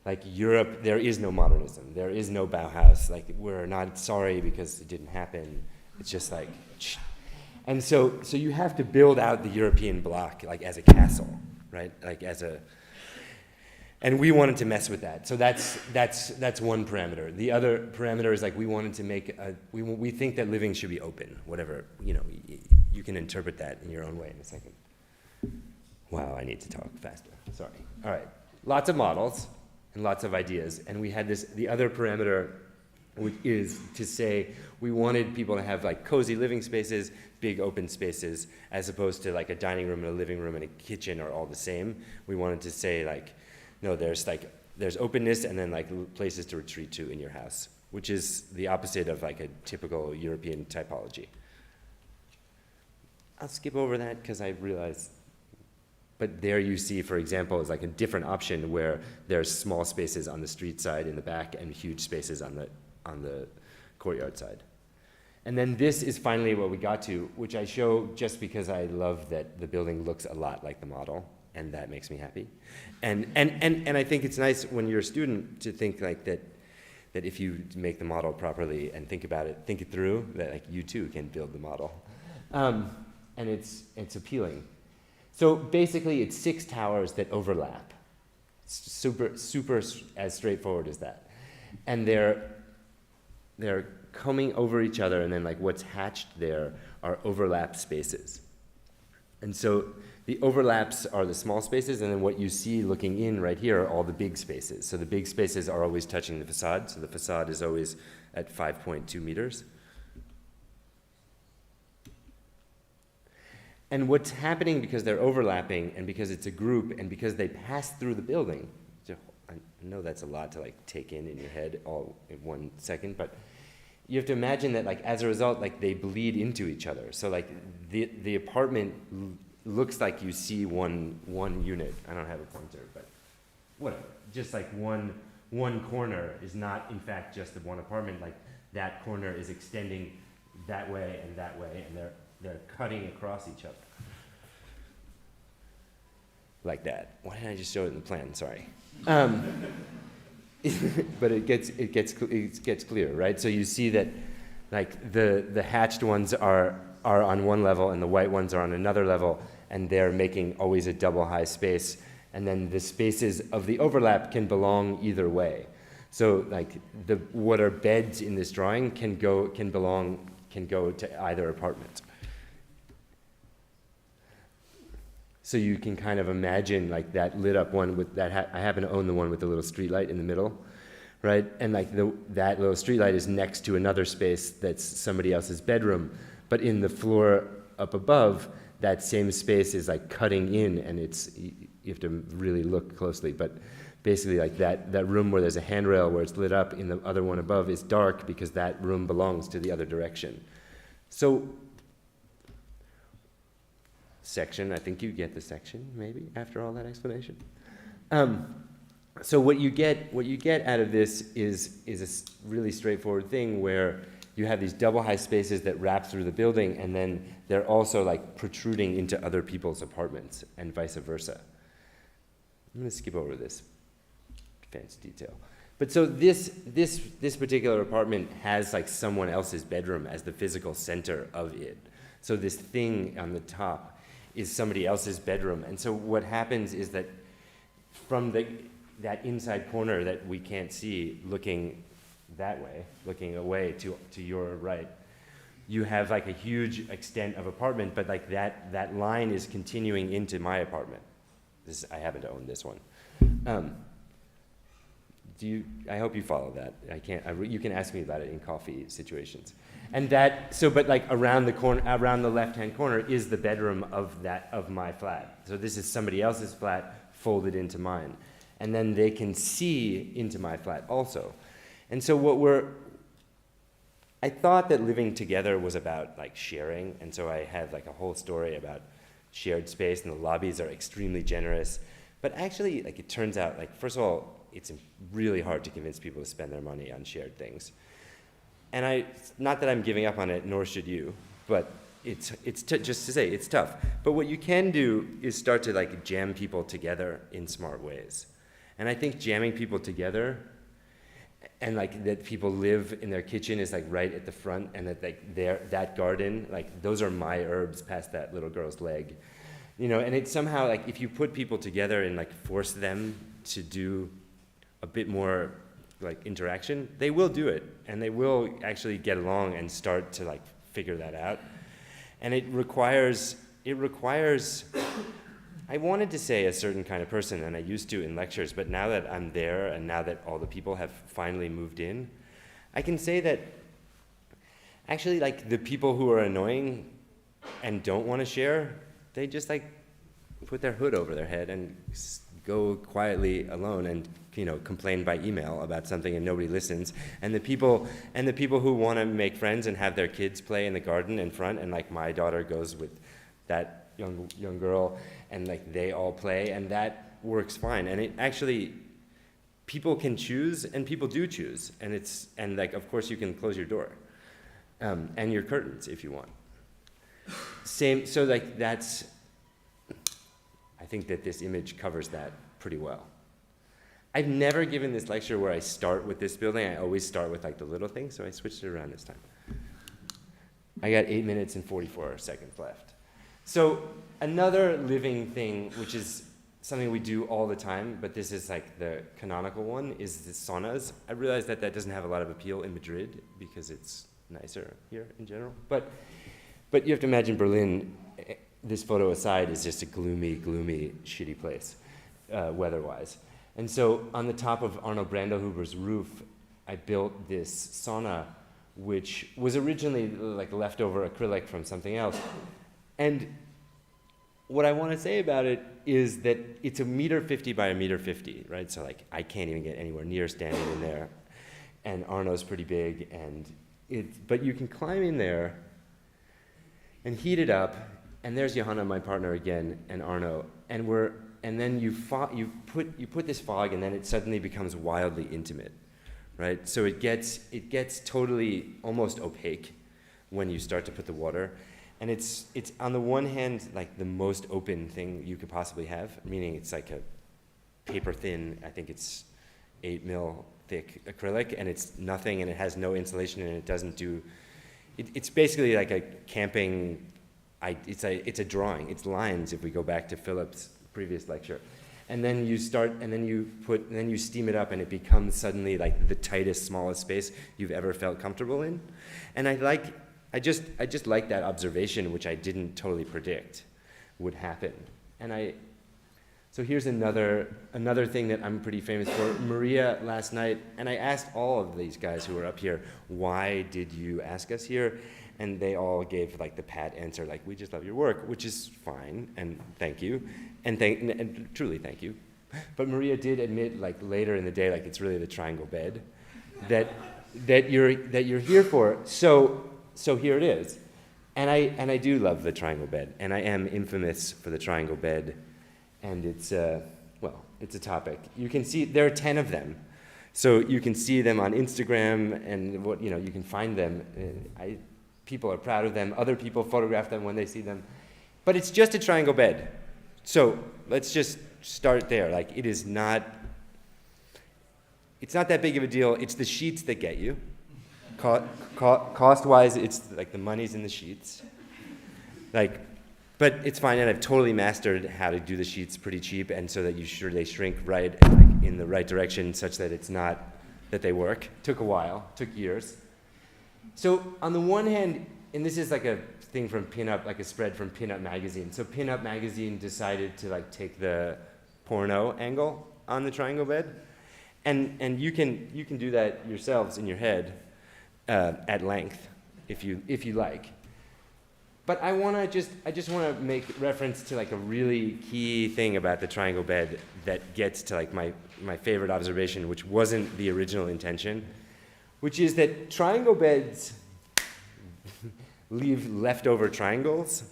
like Europe, there is no modernism, there is no Bauhaus, like we're not sorry because it didn't happen, it's just like, and so you have to build out the European bloc like as a castle, right? Like and we wanted to mess with that. So that's one parameter. The other parameter is like we wanted to make we think that living should be open, whatever, you can interpret that in your own way in a second. Wow, I need to talk faster, sorry. All right, lots of models and lots of ideas. And we had the other parameter, which is to say we wanted people to have like cozy living spaces, big open spaces, as opposed to like a dining room and a living room and a kitchen are all the same. We wanted to say like, no, there's openness and then like places to retreat to in your house, which is the opposite of like a typical European typology. I'll skip over that because I realize, but there you see, for example, is like a different option where there's small spaces on the street side in the back and huge spaces on the courtyard side. And then this is finally what we got to, which I show just because I love that the building looks a lot like the model, and that makes me happy. And I think it's nice when you're a student to think like that if you make the model properly and think about it, think it through, that like you too can build the model. And it's appealing. So basically it's 6 towers that overlap. Super as straightforward as that. And they're coming over each other, and then like what's hatched there are overlap spaces. And so the overlaps are the small spaces, and then what you see looking in right here are all the big spaces. So the big spaces are always touching the facade, so the facade is always at 5.2 meters. And what's happening because they're overlapping and because it's a group and because they pass through the building, so I know that's a lot to like take in your head all in 1 second, but you have to imagine that like as a result, like they bleed into each other. So like the apartment looks like you see one unit. I don't have a pointer, but whatever. Just like one corner is not in fact just the one apartment. Like that corner is extending that way, and they're cutting across each other. Like that. Why didn't I just show it in the plan? Sorry. But it gets clear, right? So you see that like the hatched ones are on one level and the white ones are on another level, and they're making always a double high space, and then the spaces of the overlap can belong either way. So like what are beds in this drawing can go to either apartment. So you can kind of imagine like that lit up one with that. I happen to own the one with the little street light in the middle, right? And like that little street light is next to another space that's somebody else's bedroom, but in the floor up above, that same space is like cutting in, and you have to really look closely. But basically, like that room where there's a handrail where it's lit up, in the other one above is dark because that room belongs to the other direction. So. Section, I think you get the section, maybe, after all that explanation. So what you get out of this is a really straightforward thing where you have these double high spaces that wrap through the building, and then they're also like protruding into other people's apartments and vice versa. I'm gonna skip over this fancy detail. But so this particular apartment has like someone else's bedroom as the physical center of it. So this thing on the top is somebody else's bedroom. And so what happens is that from that inside corner that we can't see looking that way, looking away to your right, you have like a huge extent of apartment, but like that line is continuing into my apartment. I happen to own this one. I hope you follow that. You can ask me about it in coffee situations. And but like around the left-hand corner is the bedroom of my flat. So this is somebody else's flat folded into mine. And then they can see into my flat also. And so I thought that living together was about like sharing. And so I had like a whole story about shared space, and the lobbies are extremely generous. But actually, like, it turns out, like, first of all, it's really hard to convince people to spend their money on shared things. And not that I'm giving up on it, nor should you, but just to say, it's tough. But what you can do is start to like jam people together in smart ways. And I think jamming people together, and like that people live in their kitchen is like right at the front, and that like that garden, like those are my herbs past that little girl's leg. You know, and it's somehow like if you put people together and like force them to do a bit more like interaction, they will do it, and they will actually get along and start to like figure that out. And it requires I wanted to say a certain kind of person, and I used to in lectures, but now that I'm there and now that all the people have finally moved in, I can say that actually like the people who are annoying and don't want to share, they just like put their hood over their head and go quietly alone and, you know, complain by email about something and nobody listens. And the people who want to make friends and have their kids play in the garden in front, and like my daughter goes with that young girl, and like they all play, and that works fine. And it actually, people can choose, and people do choose, and like of course you can close your door and your curtains if you want. So like that's, I think that this image covers that pretty well. I've never given this lecture where I start with this building. I always start with like the little things, so I switched it around this time. I got 8 minutes and 44 seconds left. So another living thing, which is something we do all the time, but this is like the canonical one, is the saunas. I realize that doesn't have a lot of appeal in Madrid because it's nicer here in general. But you have to imagine Berlin, this photo aside, is just a gloomy, gloomy, shitty place, weather-wise. And so on the top of Arno Brandlhuber's roof, I built this sauna, which was originally like leftover acrylic from something else. And what I want to say about it is that it's 1.50 meters by 1.50 meters, right? So like I can't even get anywhere near standing in there. And Arno's pretty big, but you can climb in there and heat it up. And there's Johanna, my partner again, and Arno, and then you put this fog, and then it suddenly becomes wildly intimate, right? So it gets totally almost opaque when you start to put the water, and it's on the one hand like the most open thing you could possibly have, meaning it's like a paper thin, I think it's 8 mil thick acrylic, and it's nothing, and it has no insulation, and it doesn't do. It's basically like a camping. It's a drawing. It's lines. If we go back to Philip's previous lecture, and then you steam it up, and it becomes suddenly like the tightest, smallest space you've ever felt comfortable in. And I just like that observation, which I didn't totally predict would happen. So here's another thing that I'm pretty famous for. Maria last night, and I asked all of these guys who were up here, why did you ask us here? And they all gave like the pat answer, like, we just love your work, which is fine, and thank you, and truly thank you. But Maria did admit, like later in the day, like it's really the triangle bed that you're here for. So here it is, and I do love the triangle bed, and I am infamous for the triangle bed, and it's a topic. You can see there are 10 of them, so you can see them on Instagram, and you can find them. People are proud of them. Other people photograph them when they see them. But it's just a triangle bed. So let's just start there. Like it's not that big of a deal. It's the sheets that get you. Cost-wise, it's like the money's in the sheets. But it's fine, and I've totally mastered how to do the sheets pretty cheap, and so that they shrink right in the right direction, such that it's not that they work. Took a while, took years. So on the one hand, and this is like a thing from Pinup, like a spread from Pinup magazine. So Pinup magazine decided to like take the porno angle on the triangle bed, and you can do that yourselves in your head at length if you like. But I just want to make reference to like a really key thing about the triangle bed that gets to like my favorite observation, which wasn't the original intention, which is that triangle beds leave leftover triangles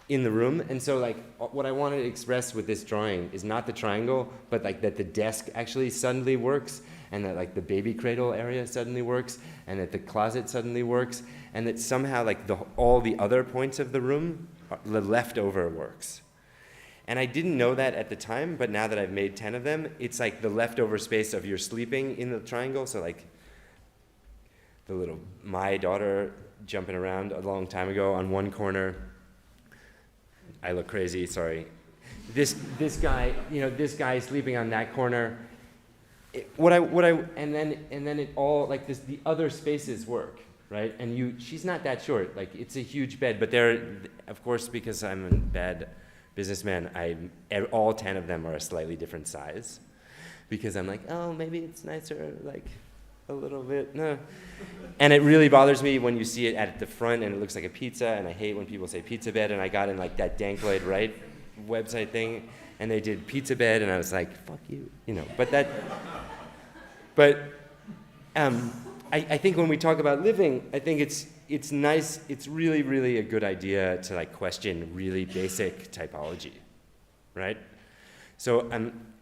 in the room. And so like what I wanted to express with this drawing is not the triangle, but like that the desk actually suddenly works, and that like the baby cradle area suddenly works, and that the closet suddenly works, and that somehow like all the other points of the room, the leftover works. And I didn't know that at the time, but now that I've made 10 of them, it's like the leftover space of your sleeping in the triangle. So like the little, my daughter jumping around a long time ago on one corner. I look crazy, sorry. This guy, this guy sleeping on that corner. And then it all, like this, the other spaces work, right? And she's not that short, like it's a huge bed, but of course, because I'm a bad businessman, all 10 of them are a slightly different size, because I'm like, oh, maybe it's nicer, like a little bit, no. And it really bothers me when you see it at the front and it looks like a pizza, and I hate when people say pizza bed, and I got in like that Dank Lloyd Wright website thing, and they did pizza bed, and I was like, fuck you, But I think when we talk about living, I think it's nice, it's really, really a good idea to like question really basic typology, right? So,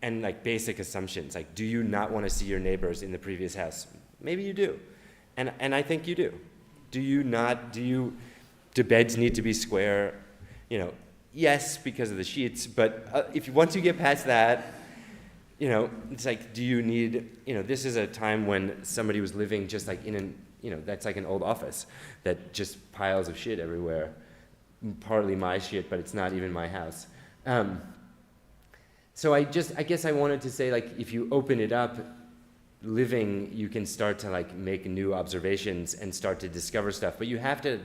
and like basic assumptions, like do you not want to see your neighbors in the previous house? Maybe you do, and I think you do. Do beds need to be square? Yes, because of the sheets, but once you get past that, it's like, do you need, this is a time when somebody was living just like that's like an old office that just piles of shit everywhere, partly my shit, but it's not even my house. So I guess I wanted to say, like, if you open it up, living, you can start to like make new observations and start to discover stuff, but you have to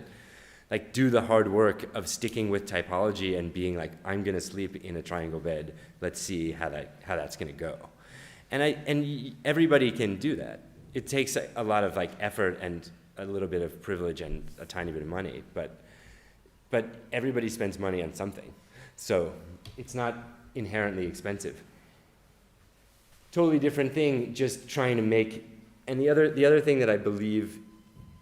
like do the hard work of sticking with typology and being like, I'm gonna sleep in a triangle bed. Let's see how that's gonna go. And everybody can do that. It takes a lot of like effort and a little bit of privilege and a tiny bit of money, but everybody spends money on something. So it's not inherently expensive. Totally different thing, just trying to make, and the other thing that I believe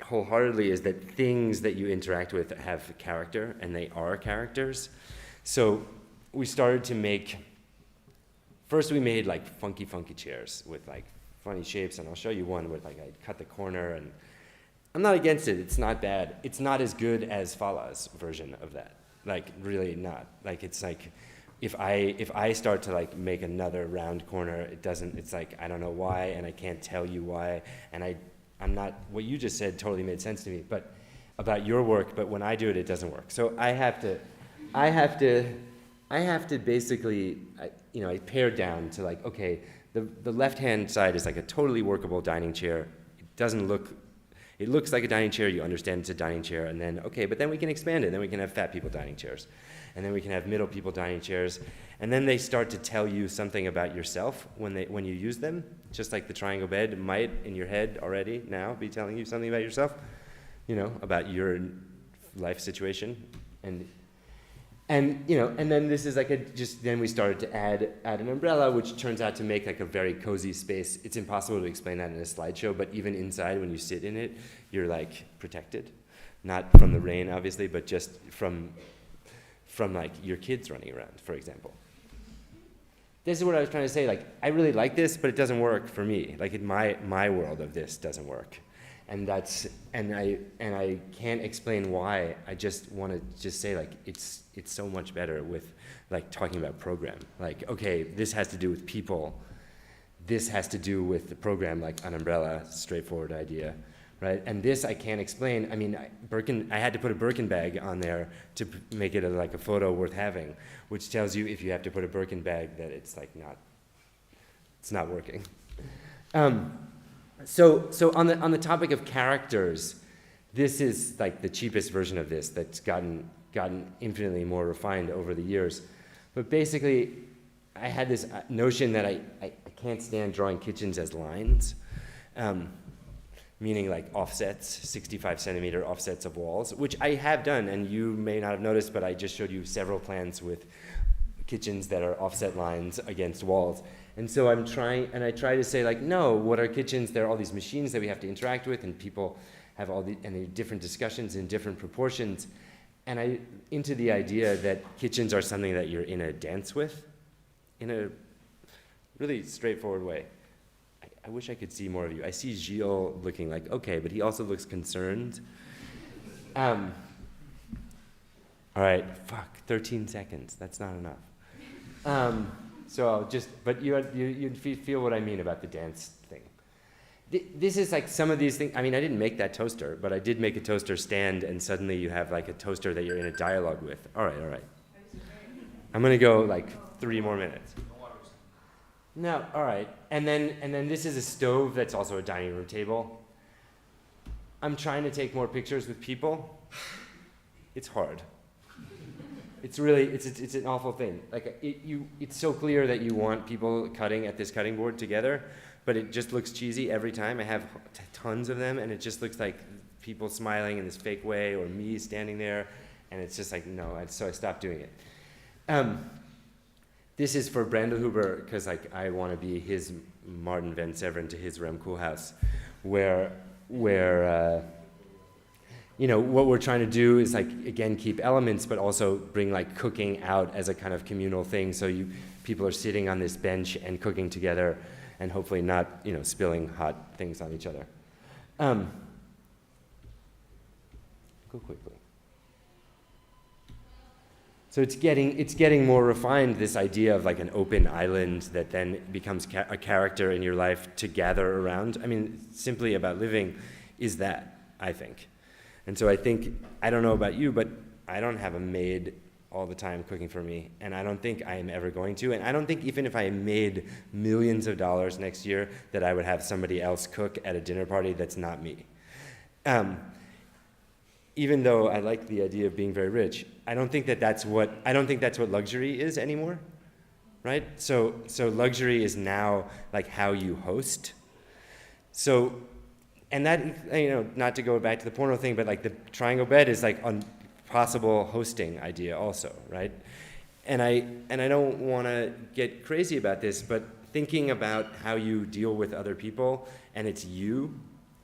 wholeheartedly is that things that you interact with have character, and they are characters. So we started to make, first we made like funky chairs with like funny shapes, and I'll show you one where like I cut the corner, and I'm not against it, it's not bad. It's not as good as Fala's version of that, like really not. Like it's like, if I start to like make another round corner, it's like, I don't know why, and I can't tell you why, and I'm not, what you just said totally made sense to me, but about your work, but when I do it, it doesn't work. So I have to basically, I pare down to like, okay, the left-hand side is like a totally workable dining chair. It looks like a dining chair, you understand it's a dining chair, and then, okay, but then we can expand it, then we can have fat people dining chairs, and then we can have middle people dining chairs, and then they start to tell you something about yourself when you use them, just like the triangle bed might in your head already now be telling you something about yourself, about your life situation, and then this is like then we started to add an umbrella, which turns out to make like a very cozy space. It's impossible to explain that in a slideshow, but even inside when you sit in it, you're like protected. Not from the rain, obviously, but just from like your kids running around, for example. This is what I was trying to say, like, I really like this, but it doesn't work for me. Like in my world of this doesn't work. And I can't explain why. I just want to just say like it's so much better with like talking about program. Like, okay, this has to do with people. This has to do with the program, like an umbrella, straightforward idea, right? And this I can't explain. I mean, I had to put a Birkin bag on there to make it like a photo worth having, which tells you if you have to put a Birkin bag that it's like it's not working. So on the topic of characters, this is like the cheapest version of this that's gotten infinitely more refined over the years. But basically, I had this notion that I can't stand drawing kitchens as lines, meaning like offsets, 65 centimeter offsets of walls, which I have done, and you may not have noticed, but I just showed you several plans with kitchens that are offset lines against walls. And so I try to say like, no, what are kitchens? There are all these machines that we have to interact with, and people have and different discussions in different proportions. And into the idea that kitchens are something that you're in a dance with, in a really straightforward way. I wish I could see more of you. I see Gilles looking like, okay, but he also looks concerned. All right, 13 seconds, that's not enough. So I'll just, but you'd feel what I mean about the dance thing. This is like some of these things. I mean, I didn't make that toaster, but I did make a toaster stand, and suddenly you have like a toaster that you're in a dialogue with. All right. I'm gonna go like 3 more minutes. No, all right. And then this is a stove that's also a dining room table. I'm trying to take more pictures with people. It's hard. It's really, it's an awful thing. Like it's so clear that you want people cutting at this cutting board together, but it just looks cheesy every time. I have tons of them, and it just looks like people smiling in this fake way, or me standing there, and it's just like, no, so I stopped doing it. This is for Brandelhuber, because like I want to be his Martin Van Severen to his Rem Koolhaas, where you know, what we're trying to do is like, again, keep elements, but also bring like cooking out as a kind of communal thing. So people are sitting on this bench and cooking together, and hopefully not, you know, spilling hot things on each other. Go quickly. So it's getting more refined, this idea of like an open island that then becomes a character in your life to gather around. I mean, simply about living is that, I think. And so I think, I don't know about you, but I don't have a maid all the time cooking for me, and I don't think I am ever going to, and I don't think even if I made millions of dollars next year that I would have somebody else cook at a dinner party that's not me. Even though I like the idea of being very rich, I don't think that's what luxury is anymore, right? So luxury is now like how you host. So, and that, you know, not to go back to the porno thing, but like the triangle bed is like a possible hosting idea also, right? And I don't want to get crazy about this, but thinking about how you deal with other people, and it's you.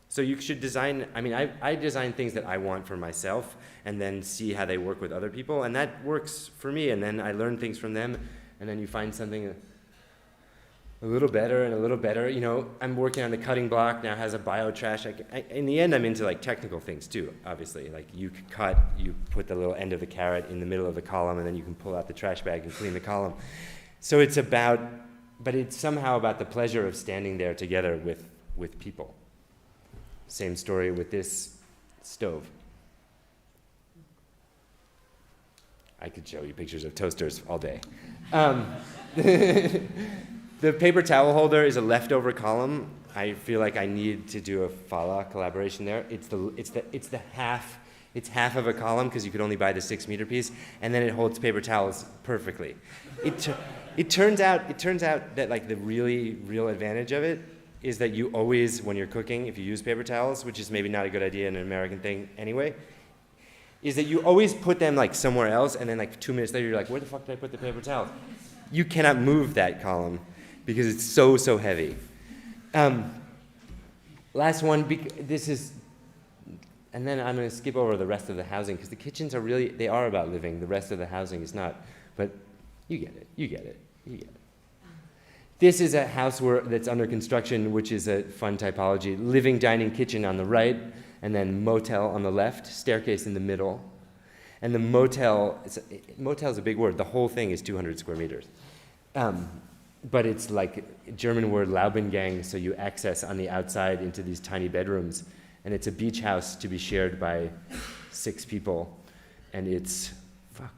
So you should design, I mean, I design things that I want for myself, and then see how they work with other people, and that works for me, and then I learn things from them, and then you find something a little better and a little better. You know, I'm working on the cutting block now, has a biotrash. In the end, I'm into like technical things too, obviously. Like you cut, you put the little end of the carrot in the middle of the column, and then you can pull out the trash bag and clean the column. So it's about, but it's somehow about the pleasure of standing there together with people. Same story with this stove. I could show you pictures of toasters all day. The paper towel holder is a leftover column. I feel like I need to do a Fala collaboration there. It's half of a column because you could only buy the 6-meter piece, and then it holds paper towels perfectly. It turns out that like the real advantage of it is that you always, when you're cooking, if you use paper towels, which is maybe not a good idea in an American thing anyway, is that you always put them like somewhere else, and then like 2 minutes later you're like, where the fuck did I put the paper towels? You cannot move that column because it's so heavy. Last one, this is, and then I'm going to skip over the rest of the housing because the kitchens they are about living. The rest of the housing is not, but you get it. This is a house that's under construction, which is a fun typology. Living, dining, kitchen on the right, and then motel on the left, staircase in the middle. And the motel is a big word. The whole thing is 200 square meters. But it's like a German word, Laubengang, so you access on the outside into these tiny bedrooms. And it's a beach house to be shared by 6 people. And it's,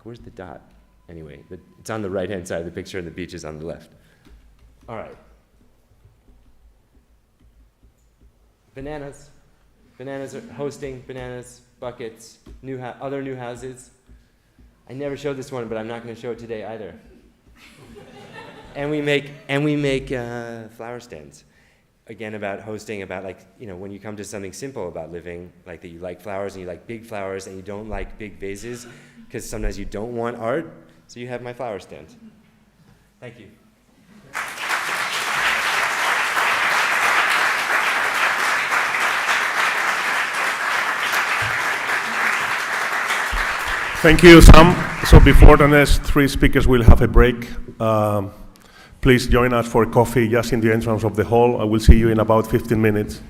where's the dot? Anyway, it's on the right-hand side of the picture, and the beach is on the left. All right. bananas. Bananas are hosting, bananas, buckets, other new houses. I never showed this one, but I'm not going to show it today either. and we make flower stands. Again, about hosting, about when you come to something simple about living, like that you like flowers and you like big flowers and you don't like big vases, because sometimes you don't want art, so you have my flower stand. Thank you. Thank you, Sam. So before the next three speakers will have a break, please join us for coffee just in the entrance of the hall. I will see you in about 15 minutes.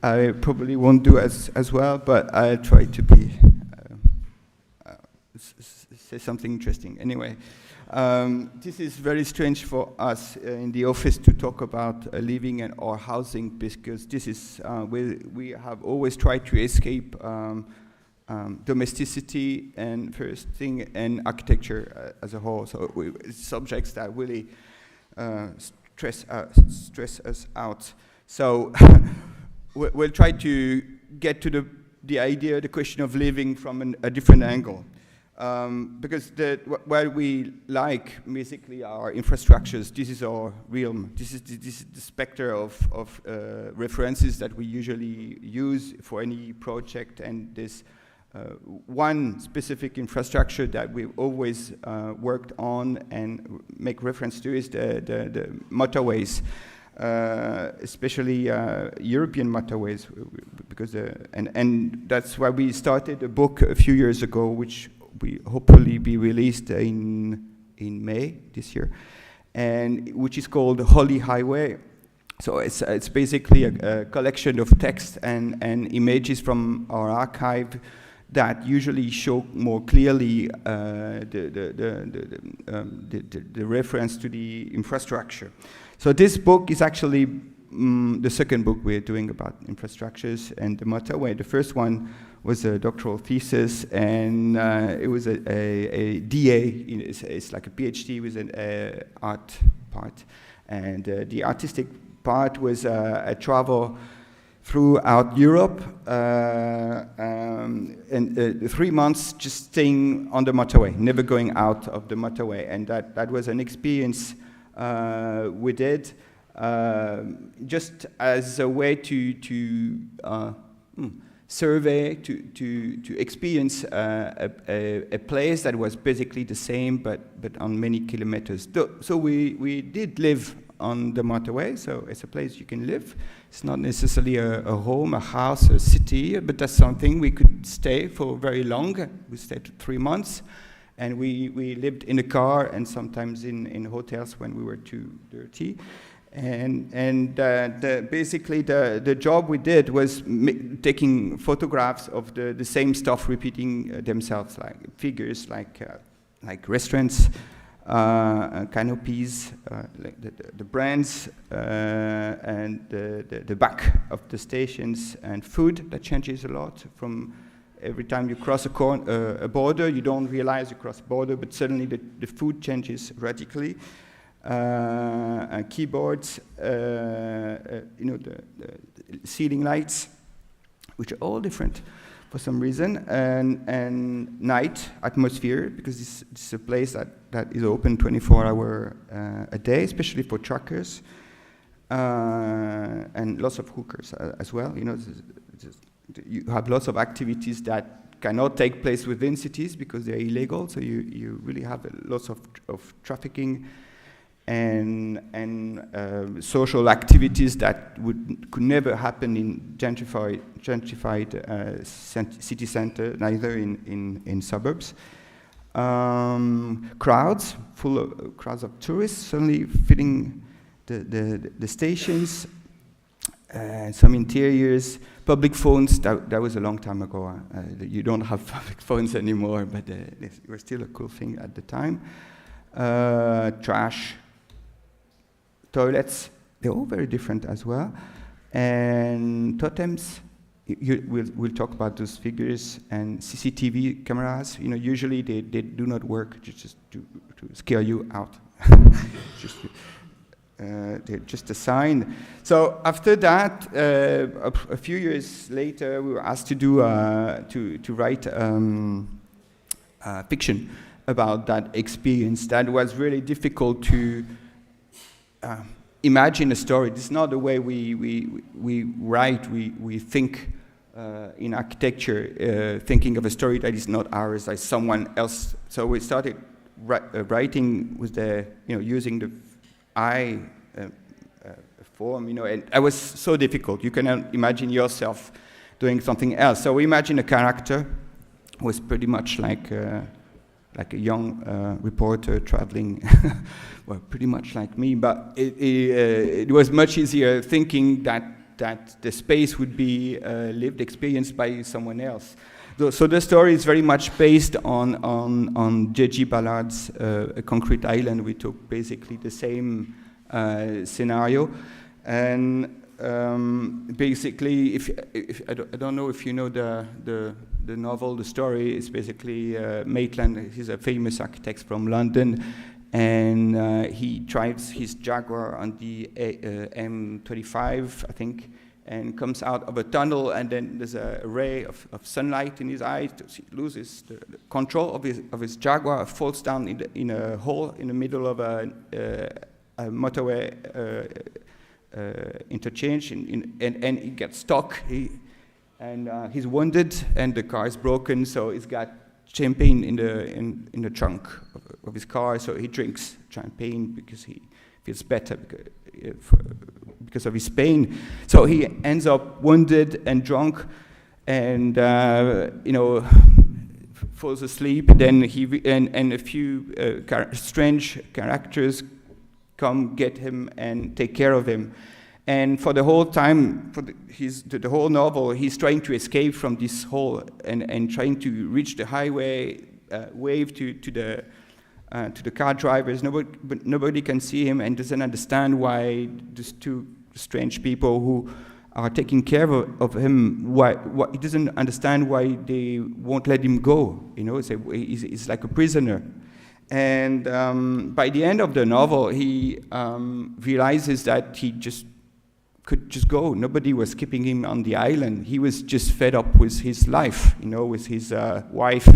I probably won't do as well, but I'll try to be say something interesting. Anyway, this is very strange for us in the office to talk about living and or housing, because this is we have always tried to escape domesticity and first thing and architecture as a whole. So subjects that really stress us out. So we'll try to get to the idea, the question of living from a different angle. Because while we like basically our infrastructures, this is our realm. This is the specter of references that we usually use for any project, and this one specific infrastructure that we've always worked on and make reference to is the motorways, especially European motorways, because and that's why we started a book a few years ago, which we hopefully be released in May this year, and which is called Holy Highway. So it's basically a collection of text and images from our archive that usually show more clearly the reference to the infrastructure. So this book is actually the second book we're doing about infrastructures and the motorway. The first one was a doctoral thesis, and it was a DA. It's like a PhD with an art part, and the artistic part was a travel throughout Europe, and 3 months just staying on the motorway, never going out of the motorway, and that was an experience we did just as a way to survey, to experience a place that was basically the same, but on many kilometers. So we did live on the motorway, so it's a place you can live. It's not necessarily a home, a house, a city, but that's something we could stay for very long. We stayed 3 months, and we lived in a car and sometimes in hotels when we were too dirty. And basically the job we did was taking photographs of the same stuff repeating themselves, like figures, like restaurants, canopies, like the brands, and the back of the stations, and food that changes a lot. From every time you cross a border, you don't realize you cross a border, but suddenly the food changes radically. Keyboards, the ceiling lights, which are all different for some reason, and night atmosphere, because this is a place that is open 24 hours a day, especially for truckers, and lots of hookers as well. You have lots of activities that cannot take place within cities because they're illegal, so you really have lots of trafficking and social activities that could never happen in gentrified city center, neither in suburbs. Crowds, crowds of tourists suddenly filling the stations, some interiors, public phones. That was a long time ago. You don't have public phones anymore, but they were still a cool thing at the time. Trash. Toilets, they're all very different as well. And totems, we'll talk about those figures, and CCTV cameras. Usually they do not work just to scare you out. They're just a sign. So after that, a few years later, we were asked to do to write fiction about that experience. That was really difficult to imagine a story. This is not the way we write. We think in architecture, thinking of a story that is not ours, as someone else. So we started writing with using the I form, and it was so difficult. You cannot imagine yourself doing something else. So we imagine a character was pretty much like a young reporter traveling, well, pretty much like me, but it was much easier thinking that that the space would be lived, experienced by someone else. So the story is very much based on J.G. Ballard's A Concrete Island. We took basically the same scenario, and basically, if I don't know if you know the novel, the story is basically Maitland. He's a famous architect from London, and he drives his Jaguar on the M25, I think, and comes out of a tunnel, and then there's a ray of sunlight in his eyes. He loses the control of his Jaguar, falls down in a hole in the middle of a motorway interchange, and he gets stuck. He's wounded, and the car is broken, so he's got champagne in the trunk of his car. So he drinks champagne because he feels better because of his pain. So he ends up wounded and drunk, and falls asleep. Then and a few strange characters come get him and take care of him. And for the whole time, for the whole novel, he's trying to escape from this hole and trying to reach the highway, wave to the car drivers. But nobody can see him and doesn't understand why these two strange people who are taking care of him, he doesn't understand why they won't let him go. He's like a prisoner. And by the end of the novel, he realizes that he could just go. Nobody was keeping him on the island. He was just fed up with his life, with his wife,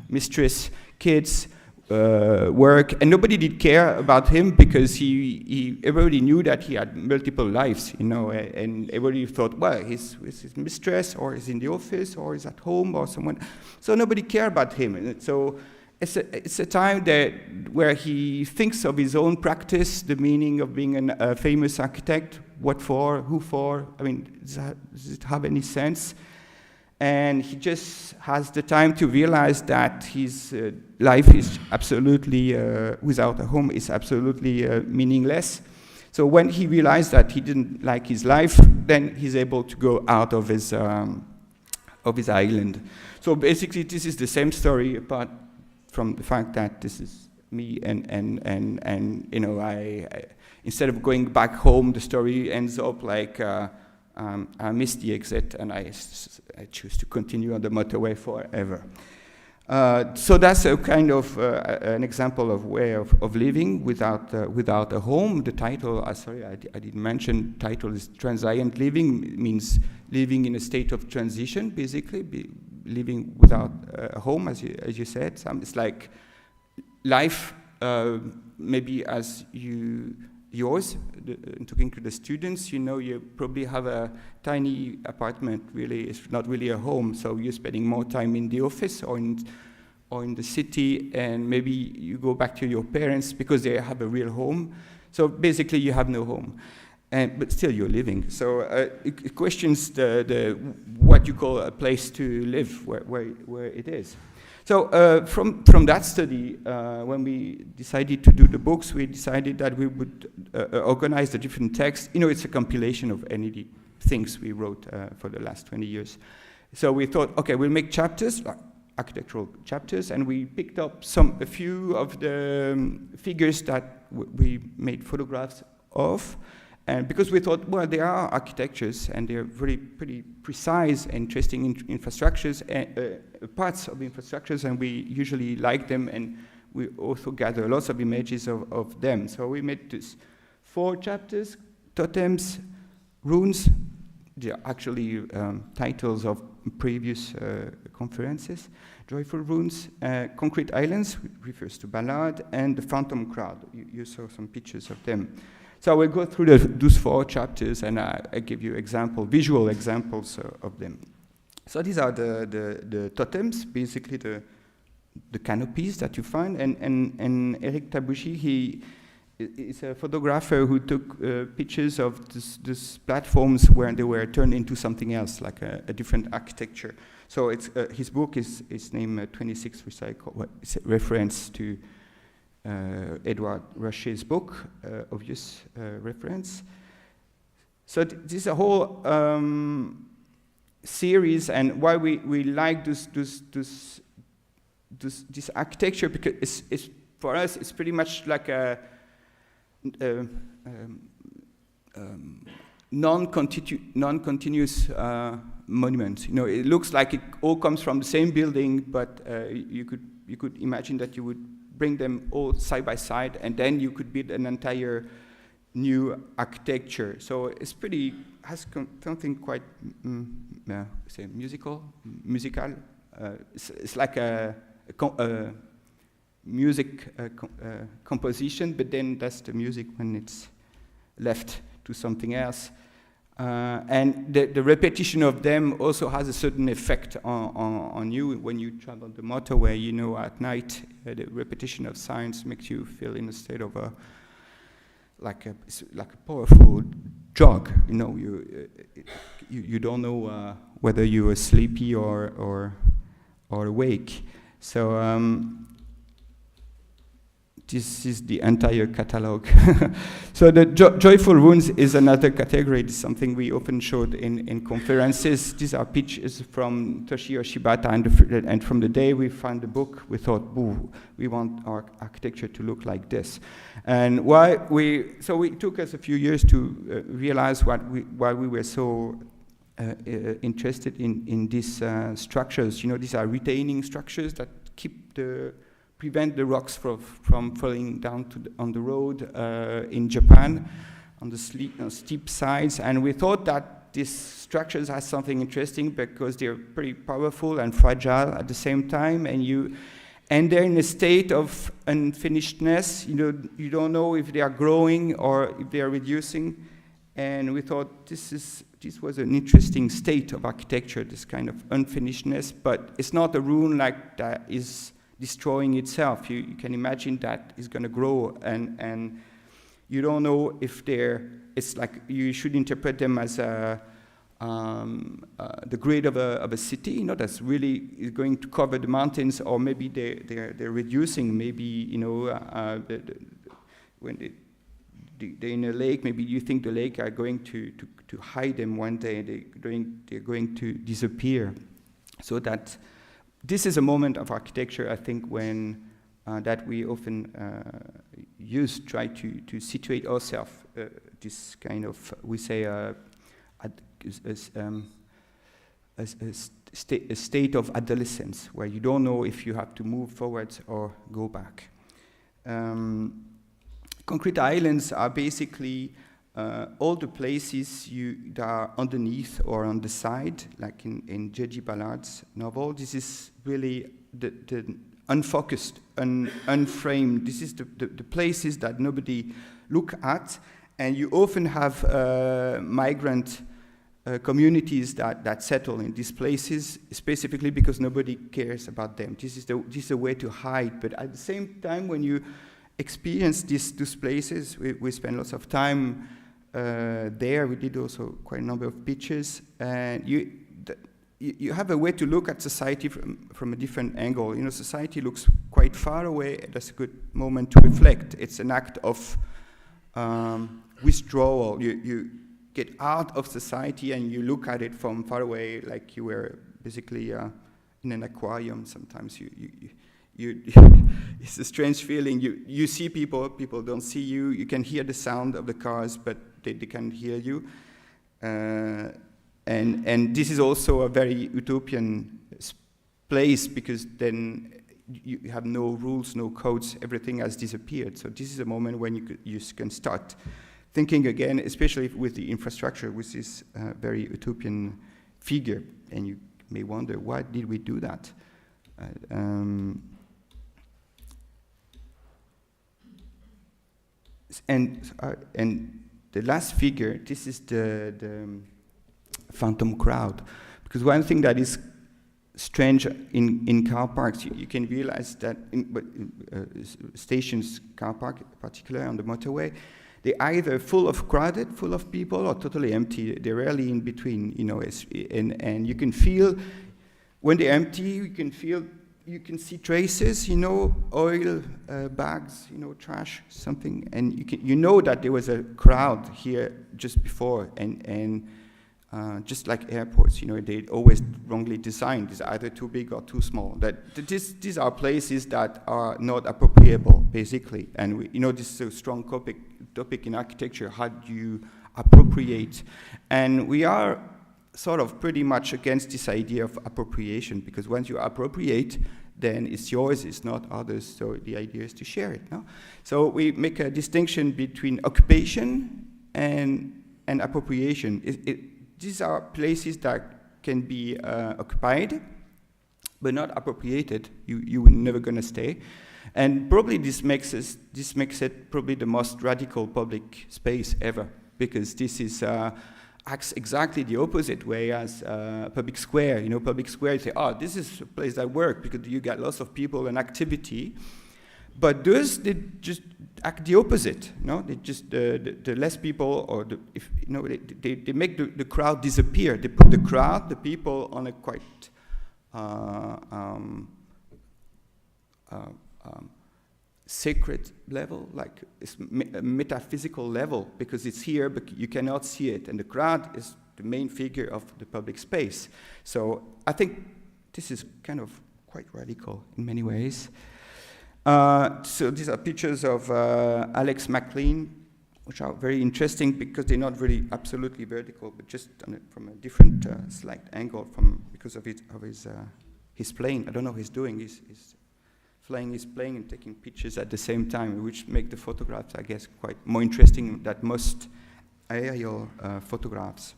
mistress, kids, work, and nobody did care about him because everybody knew that he had multiple lives, and everybody thought, well, he's with his mistress, or he's in the office, or he's at home, or someone. So nobody cared about him. And so it's a time where he thinks of his own practice, the meaning of being a famous architect, what for, who for, does it have any sense? And he just has the time to realize that his life is absolutely, without a home, is absolutely meaningless. So when he realized that he didn't like his life, then he's able to go out of his island. So basically, this is the same story, apart from the fact that this is me, and I instead of going back home, the story ends up like I missed the exit, and I choose to continue on the motorway forever. So that's a kind of an example of way of living without a home. The title, sorry, I didn't mention. Title is transient living. It means living in a state of transition, basically, living without a home, as you said. It's like life, maybe as yours. Talking to the students, you probably have a tiny apartment. Really, it's not really a home. So you're spending more time in the office or in the city, and maybe you go back to your parents because they have a real home. So basically, you have no home, but still you're living. So it questions the what you call a place to live, where it is. So from that study, when we decided to do the books, we decided that we would organize the different texts. It's a compilation of any things we wrote for the last 20 years. So we thought, okay, we'll make chapters, like architectural chapters, and we picked up a few of the figures that we made photographs of. And because we thought, well, there are architectures, and they're pretty precise, interesting infrastructures, parts of infrastructures, and we usually like them, and we also gather lots of images of them. So we made these 4 chapters: totems, runes. They are actually titles of previous conferences. Joyful runes, concrete islands, refers to Ballard, and the phantom crowd. You saw some pictures of them. So I will go through those 4 chapters, and I give you visual examples of them. So these are the totems, basically the canopies that you find. And Eric Tabuchi, he is a photographer who took pictures of these platforms where they were turned into something else, like a different architecture. So his book is named 26 Recycle. Well, it's a reference to Edward Rush's book, obvious reference. So this is a whole series, and why we like this architecture, because it's for us it's pretty much like a non-continuous monument. You know, it looks like it all comes from the same building, but you could imagine that you would bring them all side by side, and then you could build an entire new architecture. So it's has something quite say musical. It's like a music composition, but then that's the music when it's left to something else. And the repetition of them also has a certain effect on you when you travel the motorway. You know, at night, the repetition of signs makes you feel in a state of like a powerful drug. You know, you don't know whether you are sleepy or awake. So this is the entire catalog. So the joyful wounds is another category. It's something we often showed in conferences. These are pictures from Toshio Shibata, and from the day we found the book, we thought, ooh, we want our architecture to look like this. And so it took us a few years to realize why we were so interested in these structures. You know, these are retaining structures that prevent the rocks from falling down on the road in Japan, on the steep sides. And we thought that these structures have something interesting because they're pretty powerful and fragile at the same time, and they're in a state of unfinishedness. You know, you don't know if they are growing or if they are reducing. And we thought this was an interesting state of architecture, this kind of unfinishedness, but it's not a ruin like that is destroying itself. You can imagine that it's going to grow, and you don't know if it's like you should interpret them as the grade of a city, you know, that's really is going to cover the mountains, or maybe they're reducing. Maybe, you know, when they're in a lake, maybe you think the lake are going to hide them one day. They're going to disappear. So that this is a moment of architecture, I think, when that we often try to situate ourselves. This kind of, we say, a state of adolescence, where you don't know if you have to move forwards or go back. Concrete islands are basically all the places that are underneath or on the side, like in J.G. Ballard's novel. This is really the unfocused, unframed. This is the places that nobody look at, and you often have migrant communities that settle in these places, specifically because nobody cares about them. This is a way to hide, but at the same time, when you experience these places, we spend lots of time there. We did also quite a number of pictures, and you have a way to look at society from a different angle. You know, society looks quite far away. That's a good moment to reflect. It's an act of withdrawal. You get out of society and you look at it from far away, like you were basically in an aquarium. Sometimes it's a strange feeling. You see people don't see you. You can hear the sound of the cars, but they can't hear you. And this is also a very utopian place, because then you have no rules, no codes, everything has disappeared. So this is a moment when you can start thinking again, especially with the infrastructure, with this very utopian figure. And you may wonder, why did we do that? And the last figure, this is the phantom crowd. Because one thing that is strange in car parks, you can realize that in stations, car park, particularly on the motorway, they're either crowded, full of people, or totally empty. They're rarely in between, you know. And you can feel, when they're empty, you can see traces, you know, oil bags, you know, trash, something, and you know that there was a crowd here just before, and just like airports, you know, they always wrongly designed. It's either too big or too small. These are places that are not appropriable, basically. And you know, this is a strong topic in architecture. How do you appropriate? And we are sort of pretty much against this idea of appropriation, because once you appropriate, then it's yours, it's not others. So the idea is to share it. No? So we make a distinction between occupation and appropriation. These are places that can be occupied, but not appropriated. You were never going to stay, and probably this makes it probably the most radical public space ever, because this is acts exactly the opposite way as public square. You know, public square, you say, oh, this is a place that works because you get lots of people and activity. But those, they just act the opposite. No, they just the less people, or they make the crowd disappear. They put the people on a quite sacred level, like it's a metaphysical level, because it's here, but you cannot see it, and the crowd is the main figure of the public space. So I think this is kind of quite radical in many ways. So these are pictures of Alex McLean, which are very interesting because they're not really absolutely vertical, but just from a different slight angle because of his plane. I don't know what he's doing. He's flying his plane and taking pictures at the same time, which make the photographs, I guess, quite more interesting than most aerial photographs.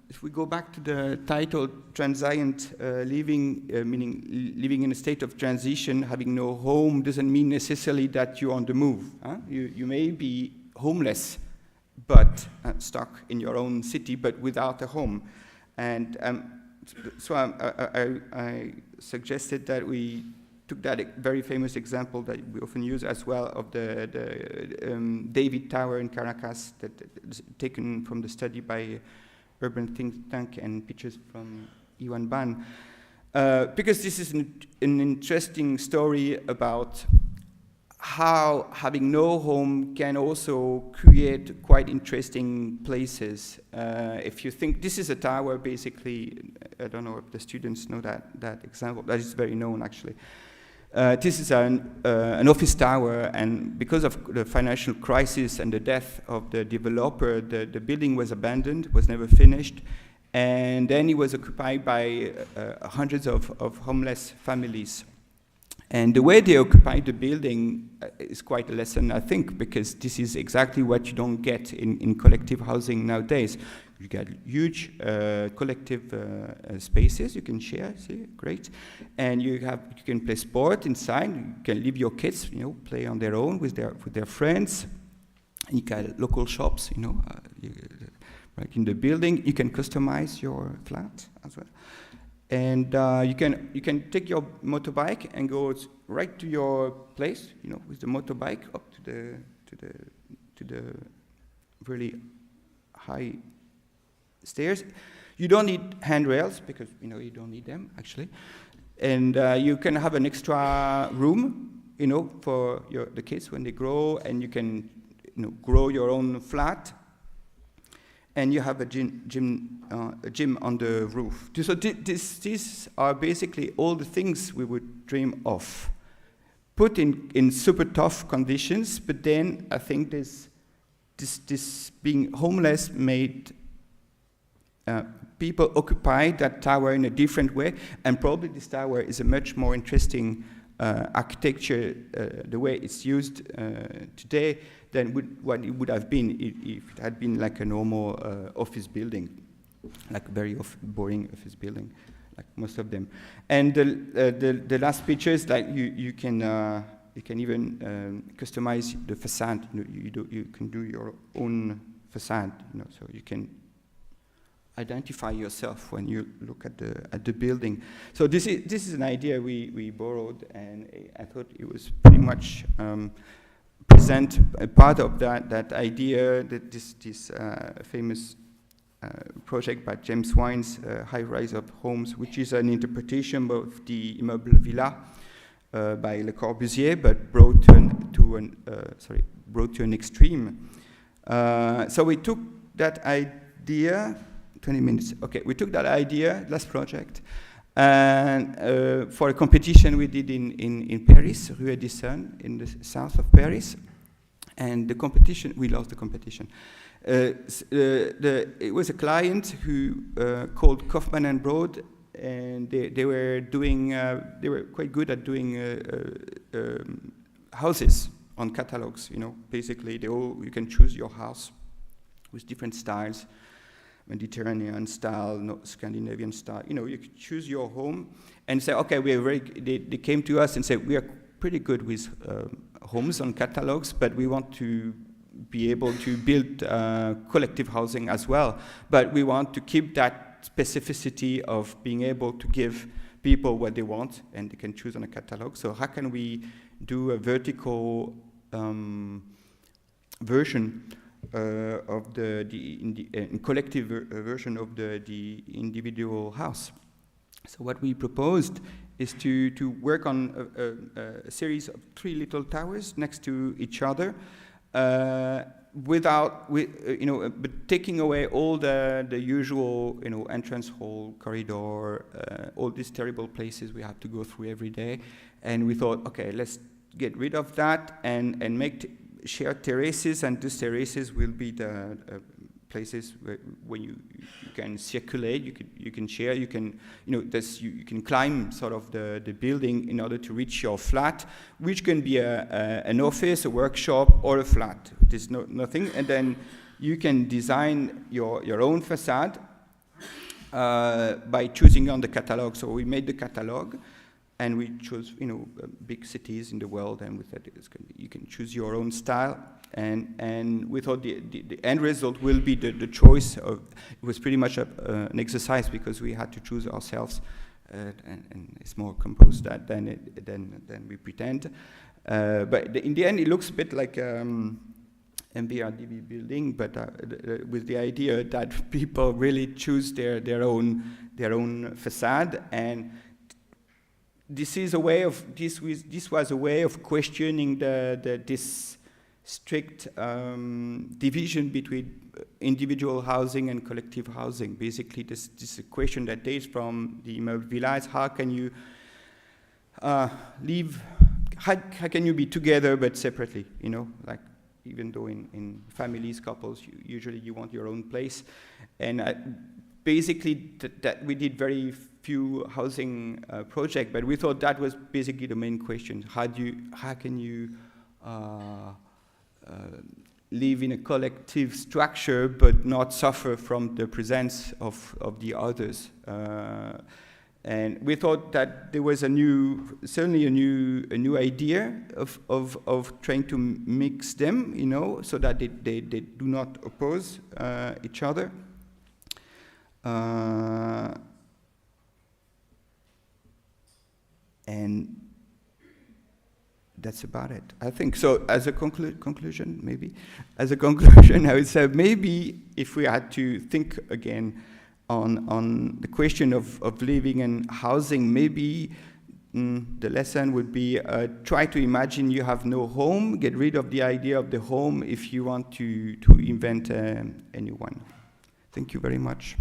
If we go back to the title, transient living, meaning living in a state of transition, having no home, doesn't mean necessarily that you're on the move. Huh? You may be homeless, but stuck in your own city, but without a home. And so I suggested that we took that very famous example that we often use as well of the David Tower in Caracas, that taken from the study by Urban Think Tank and pictures from Iwan Ban, because this is an interesting story about how having no home can also create quite interesting places. If you think, this is a tower basically, I don't know if the students know that example, that is very known actually. This is an office tower, and because of the financial crisis and the death of the developer, the building was abandoned, was never finished, and then it was occupied by hundreds of homeless families. And the way they occupied the building is quite a lesson, I think, because this is exactly what you don't get in collective housing nowadays. You get huge collective spaces you can share, see, great. And you can play sport inside, you can leave your kids, play on their own with their friends. And you got local shops, right in the building. You can customize your flat as well. And you can take your motorbike and go right to your place, with the motorbike up to the really high stairs. You don't need handrails because you don't need them actually, and you can have an extra room, for the kids when they grow, and you can grow your own flat. And you have a gym on the roof. So these are basically all the things we would dream of, put in super tough conditions. But then I think this being homeless made people occupy that tower in a different way, and probably this tower is a much more interesting architecture, the way it's used today, than what it would have been if it had been like a normal office building, like a very boring office building, like most of them. And the last pictures, like you can even customize the facade. You can do your own facade, so you can identify yourself when you look at the building. So this is an idea we borrowed, and I thought it was pretty much a part of that idea, that this famous project by James Wine's high-rise of homes, which is an interpretation of the immeuble villa by Le Corbusier, but brought to an extreme. So we took that idea. 20 minutes. Okay, we took that idea, last project, and for a competition we did in Paris, Rue Edison, in the south of Paris. And the competition, we lost the competition. It was a client who called Kaufman and Broad, and they were quite good at doing houses on catalogs. You know, basically you can choose your house with different styles. Mediterranean style, Scandinavian style. You know, you could choose your home and say, okay, they came to us and said, we are pretty good with homes on catalogs, but we want to be able to build collective housing as well. But we want to keep that specificity of being able to give people what they want and they can choose on a catalog. So how can we do a vertical version of the collective version of the individual house? So what we proposed is to work on a series of 3 little towers next to each other, but taking away all the usual, entrance hall, corridor, all these terrible places we have to go through every day. And we thought, okay, let's get rid of that and make shared terraces, and these terraces will be the places where you can circulate, you can share, you can climb sort of the building in order to reach your flat, which can be an office, a workshop, or a flat. There's nothing, and then you can design your own facade by choosing on the catalog. So we made the catalog. And we chose, big cities in the world, and with that, you can choose your own style. And we thought the end result will be the choice of. It was pretty much an exercise because we had to choose ourselves, and it's more composed than we pretend. But in the end, it looks a bit like MBRDB building, but with the idea that people really choose their own facade. And this was a way of questioning this strict division between individual housing and collective housing. Basically, this is a question that dates from the immeuble villas. How can you live? How can you be together but separately? Like even though in families, couples, usually you want your own place, and basically that we did very few housing projects, but we thought that was basically the main question. How can you live in a collective structure but not suffer from the presence of the others? And we thought that there was certainly a new idea of trying to mix them, so that they do not oppose each other. And that's about it, I think. So as a conclusion, I would say maybe if we had to think again on the question of living and housing, maybe the lesson would be try to imagine you have no home, get rid of the idea of the home if you want to invent a new one. Thank you very much.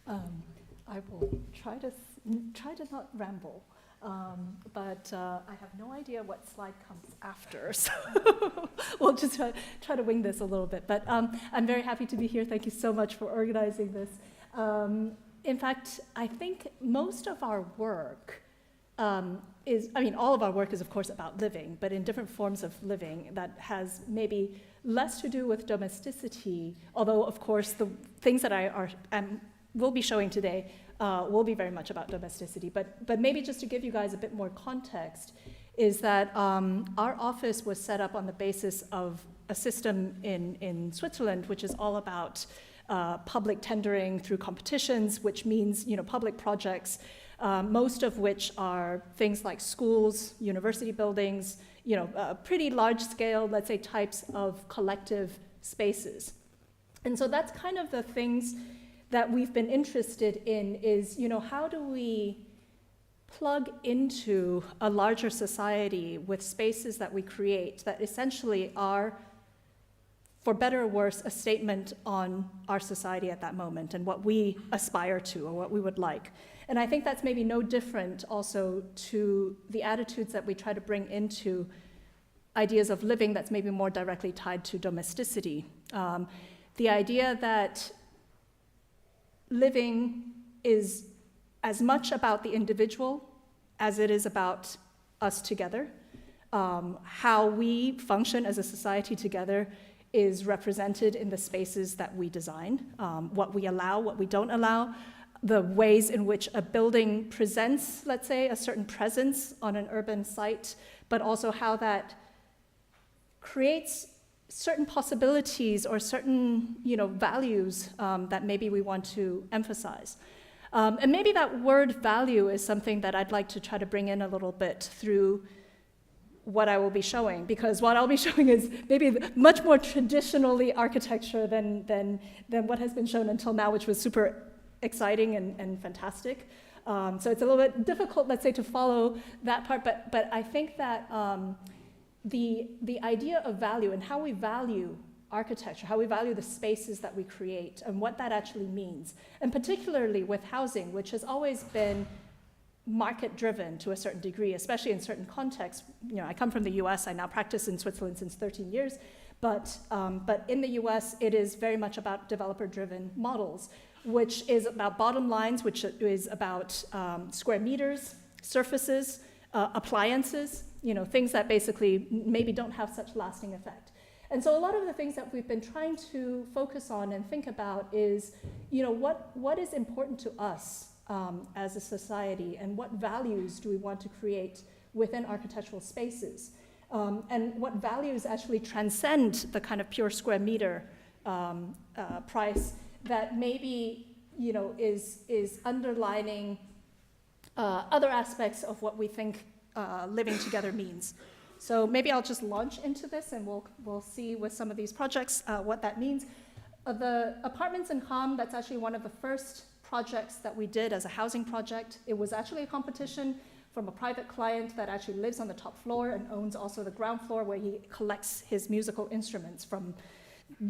I will try to not ramble, but I have no idea what slide comes after, so we'll just try to wing this a little bit. But I'm very happy to be here. Thank you so much for organizing this. In fact, I think most of our work all of our work is, of course, about living, but in different forms of living that has maybe less to do with domesticity, although, of course, the things that I will be showing today will be very much about domesticity. But maybe just to give you guys a bit more context, is that our office was set up on the basis of a system in Switzerland, which is all about public tendering through competitions, which means public projects, most of which are things like schools, university buildings, pretty large scale, let's say, types of collective spaces. And so that's kind of the things that we've been interested in is, how do we plug into a larger society with spaces that we create that essentially are, for better or worse, a statement on our society at that moment and what we aspire to or what we would like. And I think that's maybe no different also to the attitudes that we try to bring into ideas of living that's maybe more directly tied to domesticity. The idea that living is as much about the individual as it is about us together. How we function as a society together is represented in the spaces that we design, what we allow, what we don't allow, the ways in which a building presents, let's say, a certain presence on an urban site, but also how that creates certain possibilities or certain, values that maybe we want to emphasize. And maybe that word value is something that I'd like to try to bring in a little bit through what I will be showing, because what I'll be showing is maybe much more traditionally architecture than what has been shown until now, which was super exciting and fantastic. So it's a little bit difficult, let's say, to follow that part, but I think that the idea of value and how we value architecture, how we value the spaces that we create and what that actually means, and particularly with housing, which has always been market-driven to a certain degree, especially in certain contexts. I come from the US, I now practice in Switzerland since 13 years, but in the US, it is very much about developer-driven models, which is about bottom lines, which is about square meters, surfaces, appliances, things that basically maybe don't have such lasting effect. And so a lot of the things that we've been trying to focus on and think about is, what is important to us as a society, and what values do we want to create within architectural spaces, and what values actually transcend the kind of pure square meter price that maybe is underlining other aspects of what we think living together means. So maybe I'll just launch into this, and we'll see with some of these projects what that means. The Apartments in Calm, that's actually one of the first projects that we did as a housing project. It was actually a competition from a private client that actually lives on the top floor and owns also the ground floor, where he collects his musical instruments from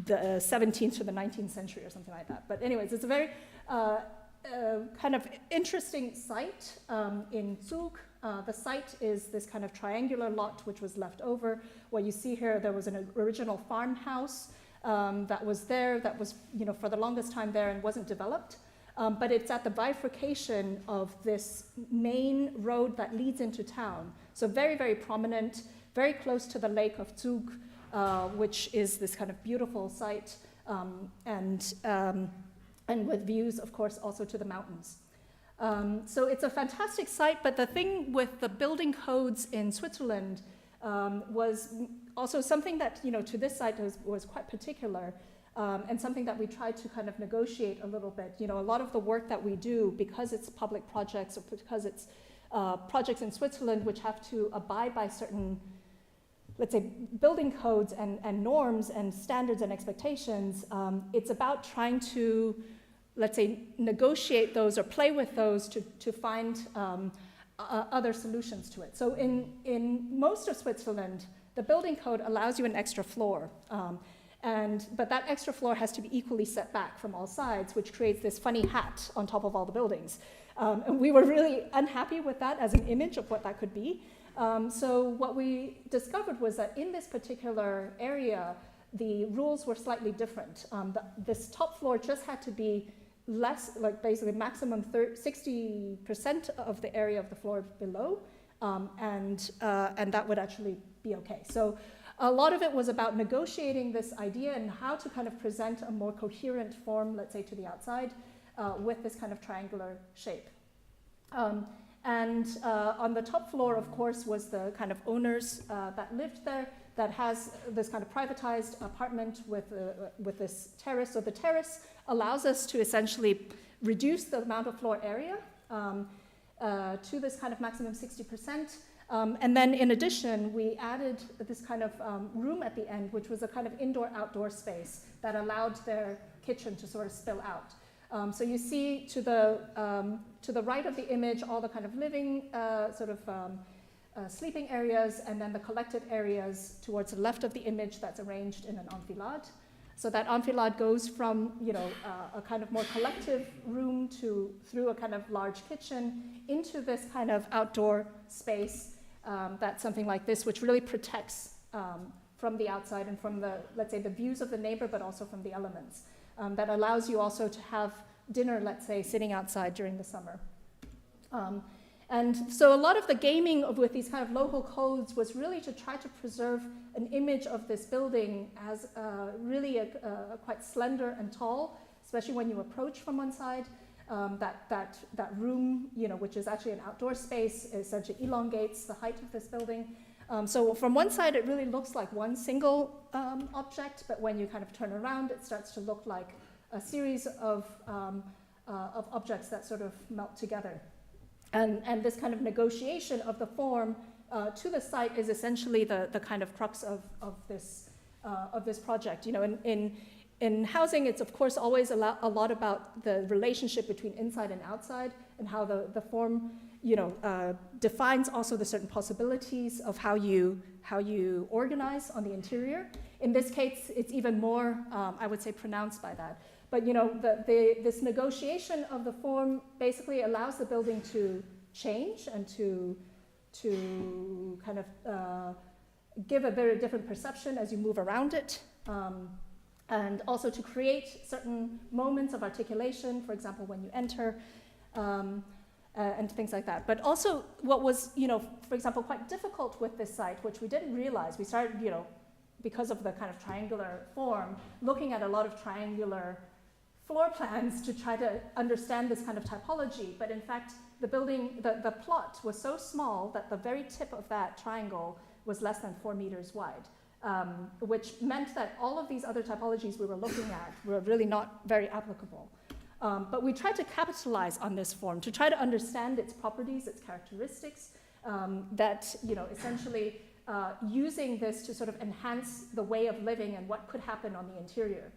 the 17th to the 19th century or something like that. But anyways, it's a very kind of interesting site in Zug. The site is this kind of triangular lot which was left over. What you see here, there was an original farmhouse that was there, that was for the longest time there and wasn't developed. But it's at the bifurcation of this main road that leads into town. So very, very prominent, very close to the lake of Zug, which is this kind of beautiful site, and with views, of course, also to the mountains. So it's a fantastic site, but the thing with the building codes in Switzerland was also something that, to this site was quite particular, and something that we tried to kind of negotiate a little bit. A lot of the work that we do, because it's public projects or because it's projects in Switzerland which have to abide by certain, let's say, building codes and norms and standards and expectations, it's about trying to, let's say, negotiate those or play with those to find other solutions to it. So in most of Switzerland, the building code allows you an extra floor. But that extra floor has to be equally set back from all sides, which creates this funny hat on top of all the buildings. And we were really unhappy with that as an image of what that could be. So what we discovered was that in this particular area, the rules were slightly different. This top floor just had to be less, like basically maximum 60% of the area of the floor below, and that would actually be okay. So a lot of it was about negotiating this idea and how to kind of present a more coherent form, let's say, to the outside with this kind of triangular shape. And on the top floor, of course, was the kind of owners that lived there, that has this kind of privatized apartment with this terrace. So the terrace allows us to essentially reduce the amount of floor area to this kind of maximum 60%. And then in addition, we added this kind of room at the end, which was a kind of indoor-outdoor space that allowed their kitchen to sort of spill out. So you see to the right of the image, all the kind of living sleeping areas, and then the collected areas towards the left of the image that's arranged in an enfilade. So that enfilade goes from, a kind of more collective room through a kind of large kitchen into this kind of outdoor space that's something like this, which really protects from the outside and from the, let's say, the views of the neighbor, but also from the elements. That allows you also to have dinner, let's say, sitting outside during the summer. And so a lot of the gaming with these kind of local codes was really to try to preserve an image of this building as really a quite slender and tall, especially when you approach from one side. That room, which is actually an outdoor space, essentially elongates the height of this building. So from one side, it really looks like one single object, but when you kind of turn around, it starts to look like a series of objects that sort of melt together. And this kind of negotiation of the form to the site is essentially the kind of crux of this project. In housing, it's of course always a lot about the relationship between inside and outside, and how the form defines also the certain possibilities of how you organize on the interior. In this case, it's even more, I would say, pronounced by that. But this negotiation of the form basically allows the building to change and to kind of give a very different perception as you move around it. And also to create certain moments of articulation, for example, when you enter, and things like that. But also what was, for example, quite difficult with this site, which we didn't realize, we started, because of the kind of triangular form, looking at a lot of triangular floor plans to try to understand this kind of typology. But in fact, the building, the plot was so small that the very tip of that triangle was less than 4 meters wide. Which meant that all of these other typologies we were looking at were really not very applicable. But we tried to capitalize on this form to try to understand its properties, its characteristics, essentially using this to sort of enhance the way of living and what could happen on the interior.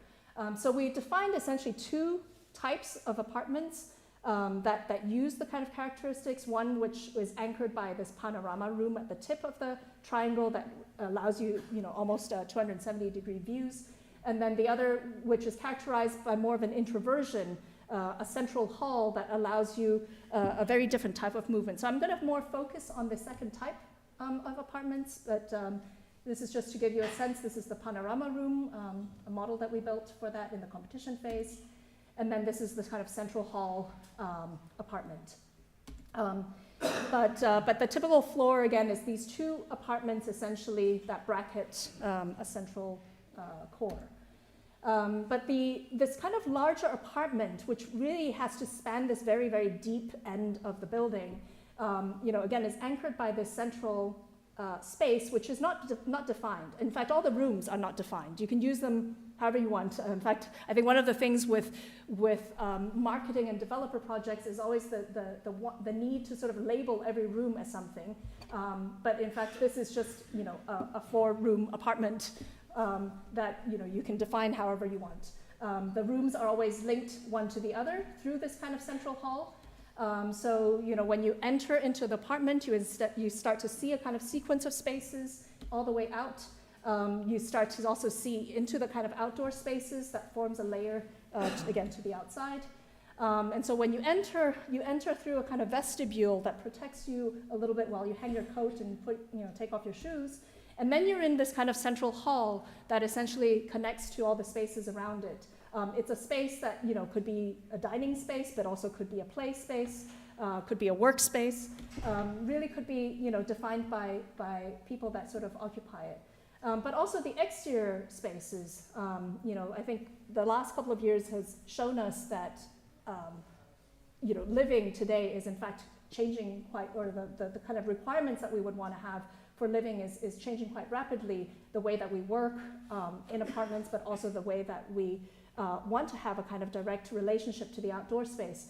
So we defined essentially 2 types of apartments that use the kind of characteristics, one which is anchored by this panorama room at the tip of the triangle that allows you, almost 270-degree views, and then the other which is characterized by more of an introversion, a central hall that allows you a very different type of movement. So I'm going to more focus on the second type of apartments, but this is just to give you a sense. This is the panorama room, a model that we built for that in the competition phase. And then this is this kind of central hall apartment. But the typical floor, again, is these 2 apartments essentially that bracket a central core. But this kind of larger apartment, which really has to span this very, very deep end of the building, again, is anchored by this central space, which is not defined. In fact, all the rooms are not defined. You can use them however you want. In fact, I think one of the things with marketing and developer projects is always the need to sort of label every room as something. But in fact, this is just a 4-room apartment that you can define however you want. The rooms are always linked one to the other through this kind of central hall. So when you enter into the apartment, you start to see a kind of sequence of spaces all the way out. you start to also see into the kind of outdoor spaces that forms a layer, again, to the outside. And so when you enter through a kind of vestibule that protects you a little bit while you hang your coat and take off your shoes. And then you're in this kind of central hall that essentially connects to all the spaces around it. It's a space that could be a dining space, but also could be a play space, could be a workspace, really could be defined by people that sort of occupy it. But also the exterior spaces, I think the last couple of years has shown us that living today is in fact changing or the kind of requirements that we would want to have for living is changing quite rapidly. The way that we work in apartments, but also the way that we want to have a kind of direct relationship to the outdoor space.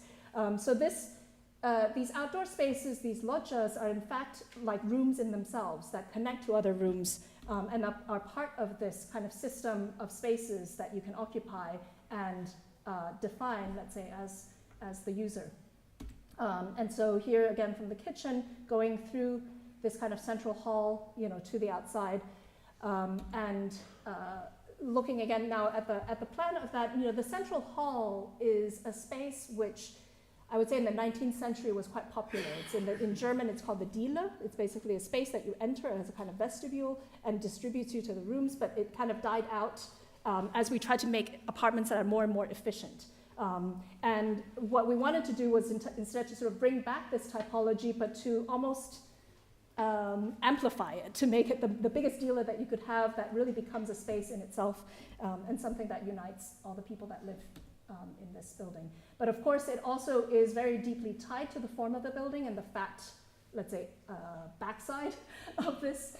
So these outdoor spaces, these loggias, are in fact like rooms in themselves that connect to other rooms and are part of this kind of system of spaces that you can occupy and define, let's say, as the user. And so here again from the kitchen, going through this kind of central hall, to the outside, and looking again now at the plan of that, the central hall is a space which I would say in the 19th century was quite popular. It's in German, it's called the Diele. It's basically a space that you enter as a kind of vestibule and distributes you to the rooms, but it kind of died out as we tried to make apartments that are more and more efficient. And what we wanted to do was instead to sort of bring back this typology, but to almost amplify it, to make it the biggest dealer that you could have that really becomes a space in itself and something that unites all the people that live in this building. But of course, it also is very deeply tied to the form of the building and the fat, let's say, backside of this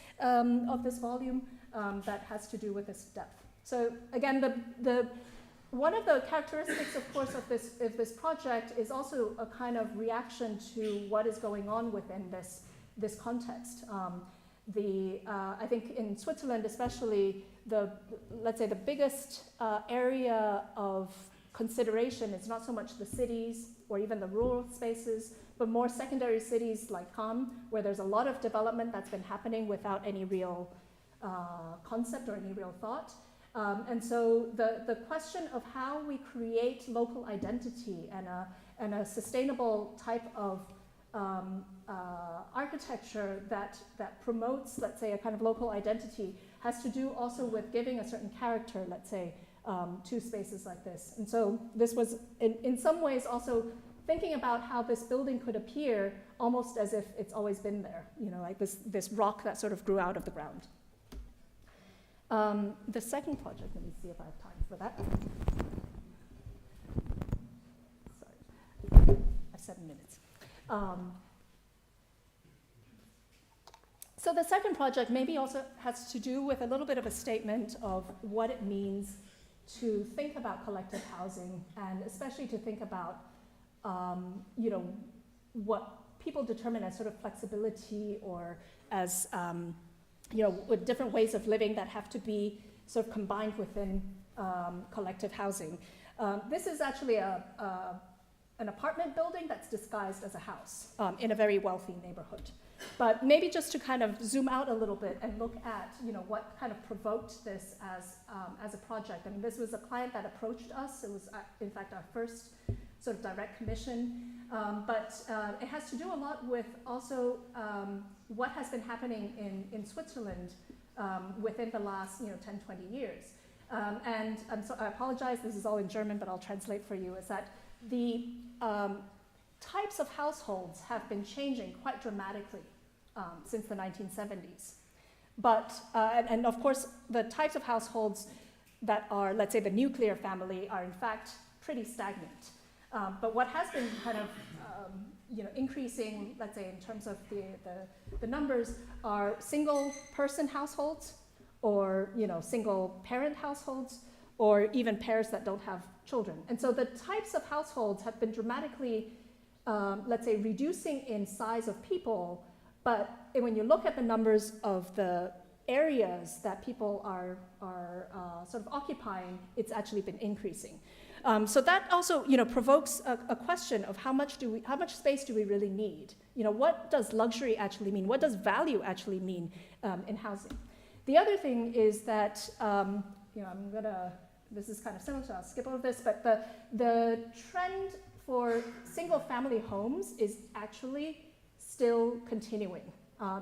volume that has to do with this depth. So again, one of the characteristics, of course, of this project is also a kind of reaction to what is going on within this context. I think in Switzerland, especially, let's say the biggest area of consideration is not so much the cities or even the rural spaces, but more secondary cities like Cannes, where there's a lot of development that's been happening without any real concept or any real thought. And so the question of how we create local identity and a sustainable type of architecture that promotes, let's say, a kind of local identity has to do also with giving a certain character, let's say, to spaces like this. And so this was, in some ways, also thinking about how this building could appear almost as if it's always been there, like this rock that sort of grew out of the ground. The second project, let me see if I have time for that. Sorry, I have 7 minutes. So the second project maybe also has to do with a little bit of a statement of what it means to think about collective housing, and especially to think about, what people determine as sort of flexibility or as, with different ways of living that have to be sort of combined within collective housing. This is actually an apartment building that's disguised as a house in a very wealthy neighborhood. But maybe just to kind of zoom out a little bit and look at, what kind of provoked this as a project. I mean, this was a client that approached us. It was, in fact, our first sort of direct commission. But it has to do a lot with also what has been happening in Switzerland within the last 10, 20 years. And I apologize, this is all in German, but I'll translate for you, is that the types of households have been changing quite dramatically since the 1970s. But, and of course, the types of households that are, let's say, the nuclear family are in fact pretty stagnant. But what has been kind of increasing, let's say, in terms of the numbers, are single-person households, or single-parent households, or even pairs that don't have children. And so the types of households have been dramatically, let's say, reducing in size of people, but when you look at the numbers of the areas that people are sort of occupying, it's actually been increasing. So that also, provokes a question of how much space do we really need? What does luxury actually mean? What does value actually mean in housing? The other thing is that, this is kind of similar, so I'll skip over this, but the trend for single family homes is actually still continuing,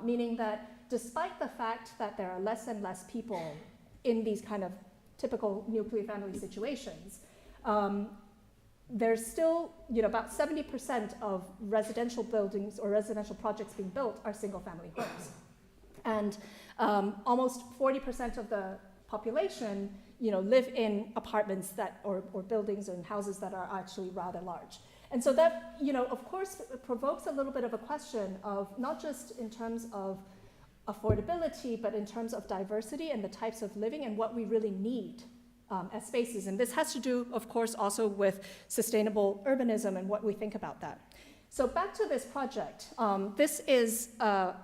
meaning that despite the fact that there are less and less people in these kind of typical nuclear family situations, there's still, about 70% of residential buildings or residential projects being built are single family homes. And almost 40% of the population, live in apartments that, or buildings and houses that are actually rather large. And so that, of course, provokes a little bit of a question of not just in terms of affordability, but in terms of diversity and the types of living and what we really need as spaces. And this has to do, of course, also with sustainable urbanism and what we think about that. So back to this project. This is a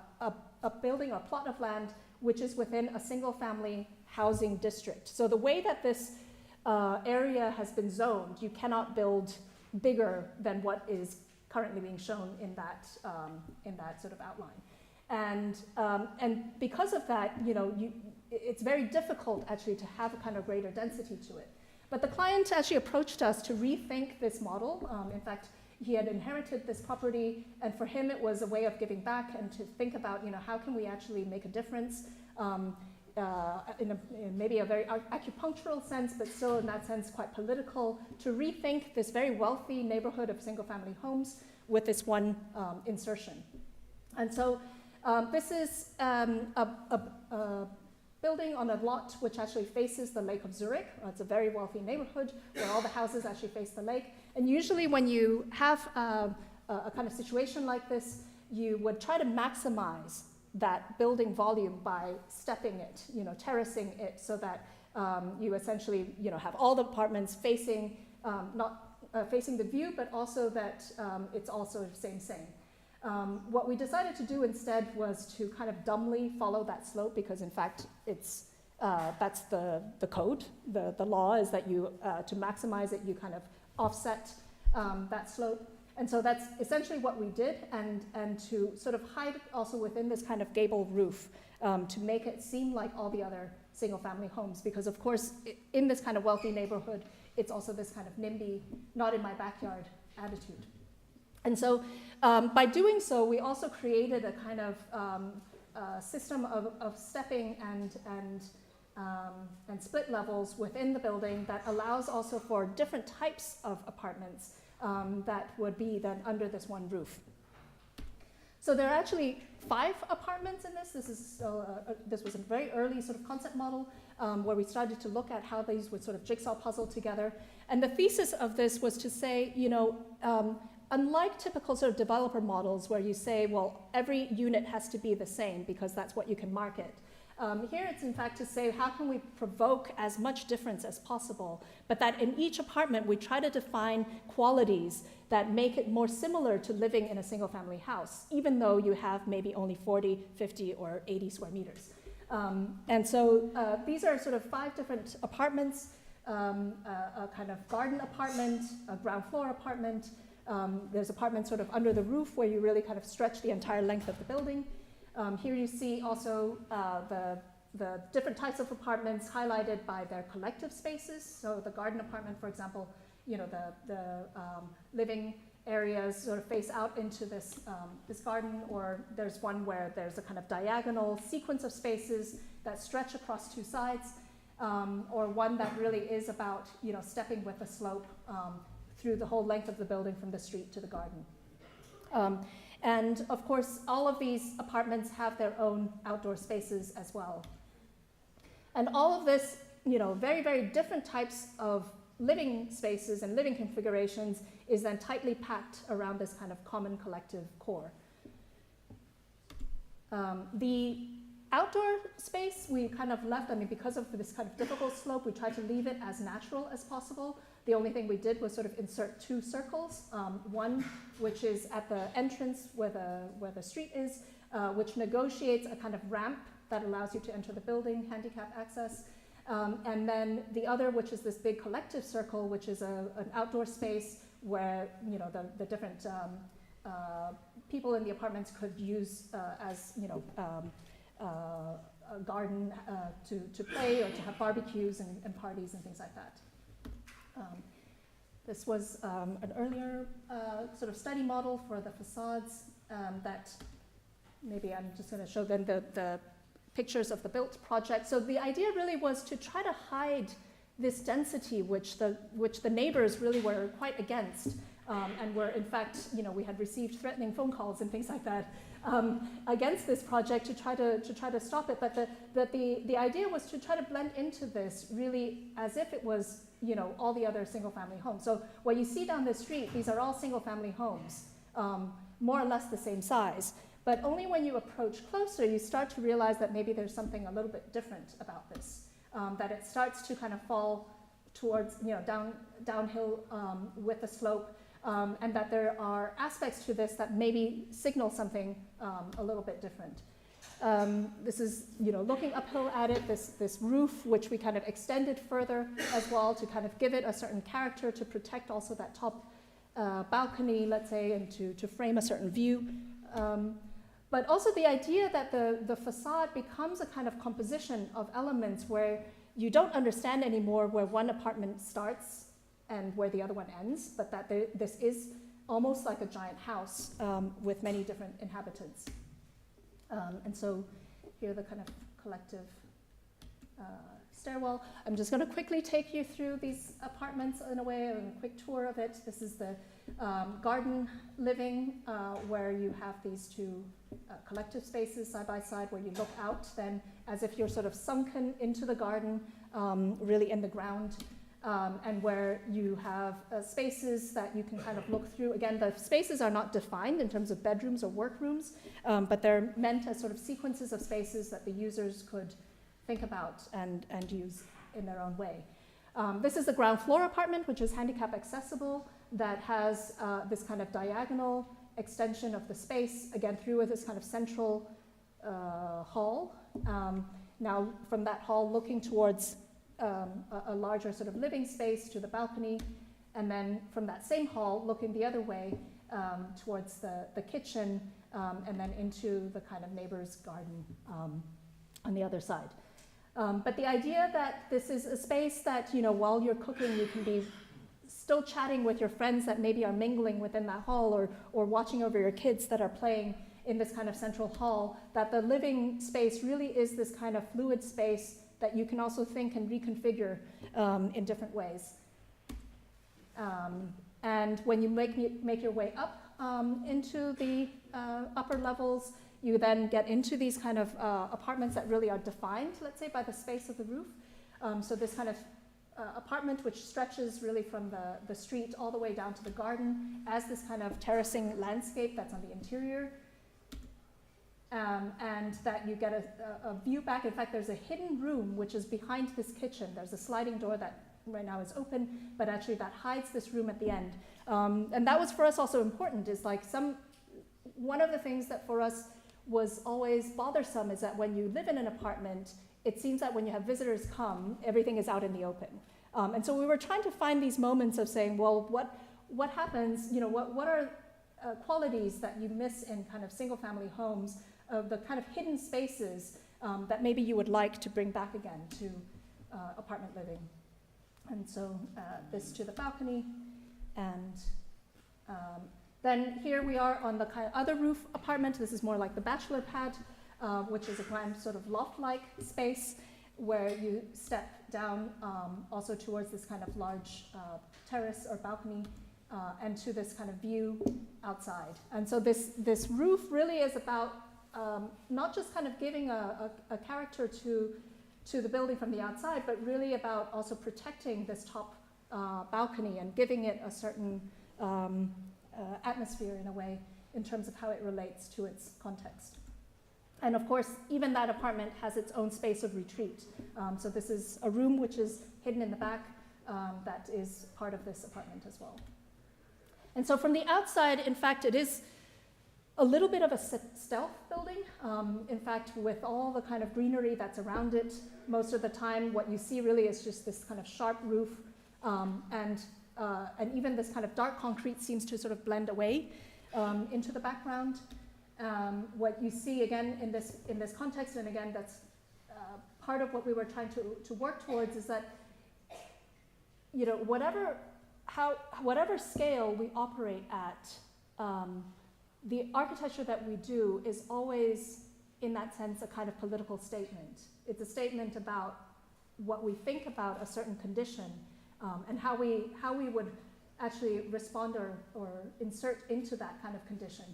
building or plot of land which is within a single family housing district. So the way that this area has been zoned, you cannot build bigger than what is currently being shown in that sort of outline. And because of that, it's very difficult actually to have a kind of greater density to it. But the client actually approached us to rethink this model. In fact, he had inherited this property, and for him it was a way of giving back and to think about, how can we actually make a difference in maybe a very acupunctural sense, but still in that sense quite political, to rethink this very wealthy neighborhood of single-family homes with this one insertion. And so this is a building on a lot which actually faces the Lake of Zurich. It's a very wealthy neighborhood where all the houses actually face the lake. And usually when you have a kind of situation like this, you would try to maximize that building volume by stepping it, terracing it, so that you essentially, have all the apartments facing, not facing the view, but also that it's also same. What we decided to do instead was to kind of dumbly follow that slope, because in fact it's that's the code. The law is that you to maximize it, you kind of offset that slope. And so that's essentially what we did, and to sort of hide it also within this kind of gable roof, to make it seem like all the other single-family homes, because of course in this kind of wealthy neighborhood, it's also this kind of NIMBY, not in my backyard attitude. And so by doing so, we also created a kind of system of stepping and split levels within the building that allows also for different types of apartments that would be then under this one roof. So there are actually 5 apartments in this. This was a very early sort of concept model where we started to look at how these would sort of jigsaw puzzle together. And the thesis of this was to say, unlike typical sort of developer models where you say, well, every unit has to be the same because that's what you can market. Here it's in fact to say, how can we provoke as much difference as possible, but that in each apartment we try to define qualities that make it more similar to living in a single family house, even though you have maybe only 40, 50, or 80 square meters. And so these are sort of 5 different apartments, a kind of garden apartment, a ground floor apartment. There's apartments sort of under the roof where you really kind of stretch the entire length of the building. Here you see also the different types of apartments highlighted by their collective spaces. So the garden apartment, for example, the living areas sort of face out into this garden, or there's one where there's a kind of diagonal sequence of spaces that stretch across 2 sides, or one that really is about stepping with a slope through the whole length of the building from the street to the garden. And of course, all of these apartments have their own outdoor spaces as well. And all of this, very, very different types of living spaces and living configurations is then tightly packed around this kind of common collective core. The outdoor space we kind of left, because of this kind of difficult slope, we tried to leave it as natural as possible. The only thing we did was sort of insert 2 circles, one which is at the entrance where the street is, which negotiates a kind of ramp that allows you to enter the building, handicap access, and then the other, which is this big collective circle, which is an outdoor space where the different a garden to play or to have barbecues and parties and things like that. This was an earlier sort of study model for the facades that maybe I'm just going to show them the pictures of the built project. So the idea really was to try to hide this density which the neighbors really were quite against, and were in fact, we had received threatening phone calls and things like that against this project to try to stop it. But the idea was to try to blend into this really as if it was all the other single-family homes. So what you see down the street, these are all single-family homes, more or less the same size. But only when you approach closer, you start to realize that maybe there's something a little bit different about this. That it starts to kind of fall towards, downhill with a slope, and that there are aspects to this that maybe signal something a little bit different. This is, looking uphill at it, this roof, which we kind of extended further as well to kind of give it a certain character to protect also that top balcony, let's say, and to frame a certain view. But also the idea that the facade becomes a kind of composition of elements where you don't understand anymore where one apartment starts and where the other one ends, but that this is almost like a giant house with many different inhabitants. And so here the kind of collective stairwell. I'm just going to quickly take you through these apartments in a way, a quick tour of it. This is the garden living, where you have these two collective spaces side by side, where you look out then as if you're sort of sunken into the garden, really in the ground, and where you have spaces that you can kind of look through. Again, the spaces are not defined in terms of bedrooms or workrooms, but they're meant as sort of sequences of spaces that the users could think about and use in their own way. This is the ground floor apartment, which is handicap accessible, that has this kind of diagonal extension of the space, again through with this kind of central hall. Now from that hall looking towards a larger sort of living space to the balcony, and then from that same hall looking the other way towards the kitchen, and then into the kind of neighbor's garden on the other side. But the idea that this is a space that, while you're cooking, you can be still chatting with your friends that maybe are mingling within that hall, or watching over your kids that are playing in this kind of central hall, that the living space really is this kind of fluid space that you can also think and reconfigure in different ways. And when you make your way up into the upper levels, you then get into these kind of apartments that really are defined, let's say, by the space of the roof. So this kind of apartment which stretches really from the street all the way down to the garden as this kind of terracing landscape that's on the interior. And that you get a view back. In fact, there's a hidden room which is behind this kitchen. There's a sliding door that right now is open, but actually that hides this room at the end. And that was for us also important, is like one of the things that for us was always bothersome is that when you live in an apartment, it seems that when you have visitors come, everything is out in the open. And so we were trying to find these moments of saying, well, what happens, what are qualities that you miss in kind of single family homes, of the kind of hidden spaces that maybe you would like to bring back again to apartment living. And so this to the balcony, and then here we are on the kind of other roof apartment. This is more like the bachelor pad, which is a grand sort of loft-like space where you step down also towards this kind of large terrace or balcony and to this kind of view outside. And so this roof really is about not just kind of giving a character to the building from the outside, but really about also protecting this top balcony and giving it a certain atmosphere in a way in terms of how it relates to its context. And of course, even that apartment has its own space of retreat. So this is a room which is hidden in the back that is part of this apartment as well. And so from the outside, in fact, it is a little bit of a stealth building. In fact, with all the kind of greenery that's around it, most of the time what you see really is just this kind of sharp roof, and even this kind of dark concrete seems to sort of blend away into the background. What you see again in this context, and again that's part of what we were trying to work towards is that, you know, whatever scale we operate at, the architecture that we do is always, in that sense, a kind of political statement. It's a statement about what we think about a certain condition, and how we would actually respond or insert into that kind of condition.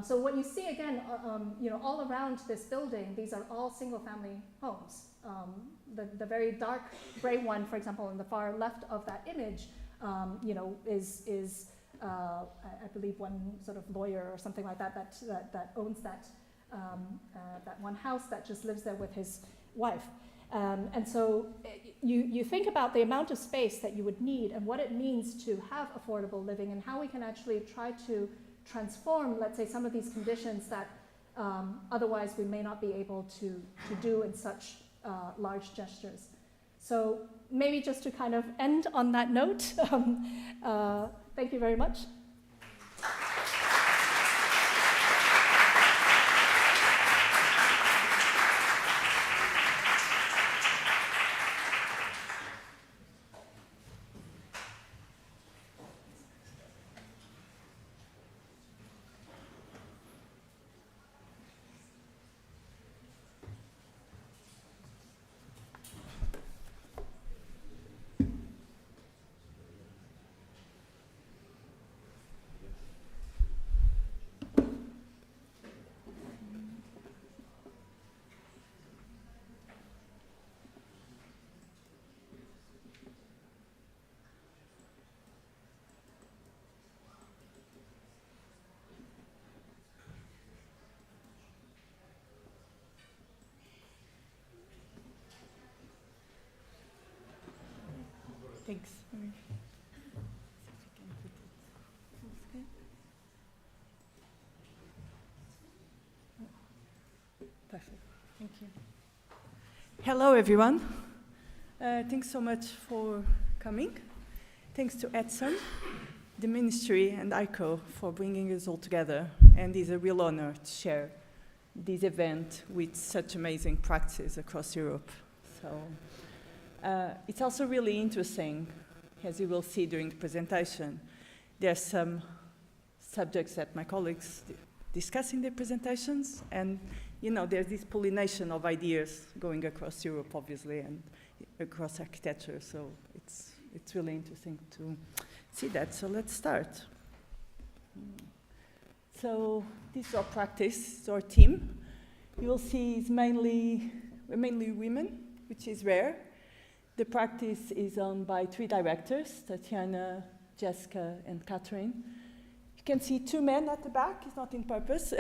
So what you see again, you know, all around this building, these are all single-family homes. The very dark gray one, for example, on the far left of that image, you know, is I believe one sort of lawyer or something like that owns that one house that just lives there with his wife. And so you think about the amount of space that you would need and what it means to have affordable living and how we can actually try to transform, let's say, some of these conditions that otherwise we may not be able to do in such large gestures. So maybe just to kind of end on that note, thank you very much. Thanks. Perfect. Thank you. Hello, everyone. Thanks so much for coming. Thanks to ETSAM, the Ministry, and ICO for bringing us all together. And it's a real honor to share this event with such amazing practices across Europe. So. It's also really interesting, as you will see during the presentation. There are some subjects that my colleagues discuss in their presentations, and you know, there's this pollination of ideas going across Europe, obviously, and across architecture. So it's really interesting to see that. So let's start. So this is our practice, it's our team. You will see we're mainly women, which is rare. The practice is owned by 3 directors, Tatiana, Jessica, and Catherine. You can see 2 men at the back, it's not in purpose.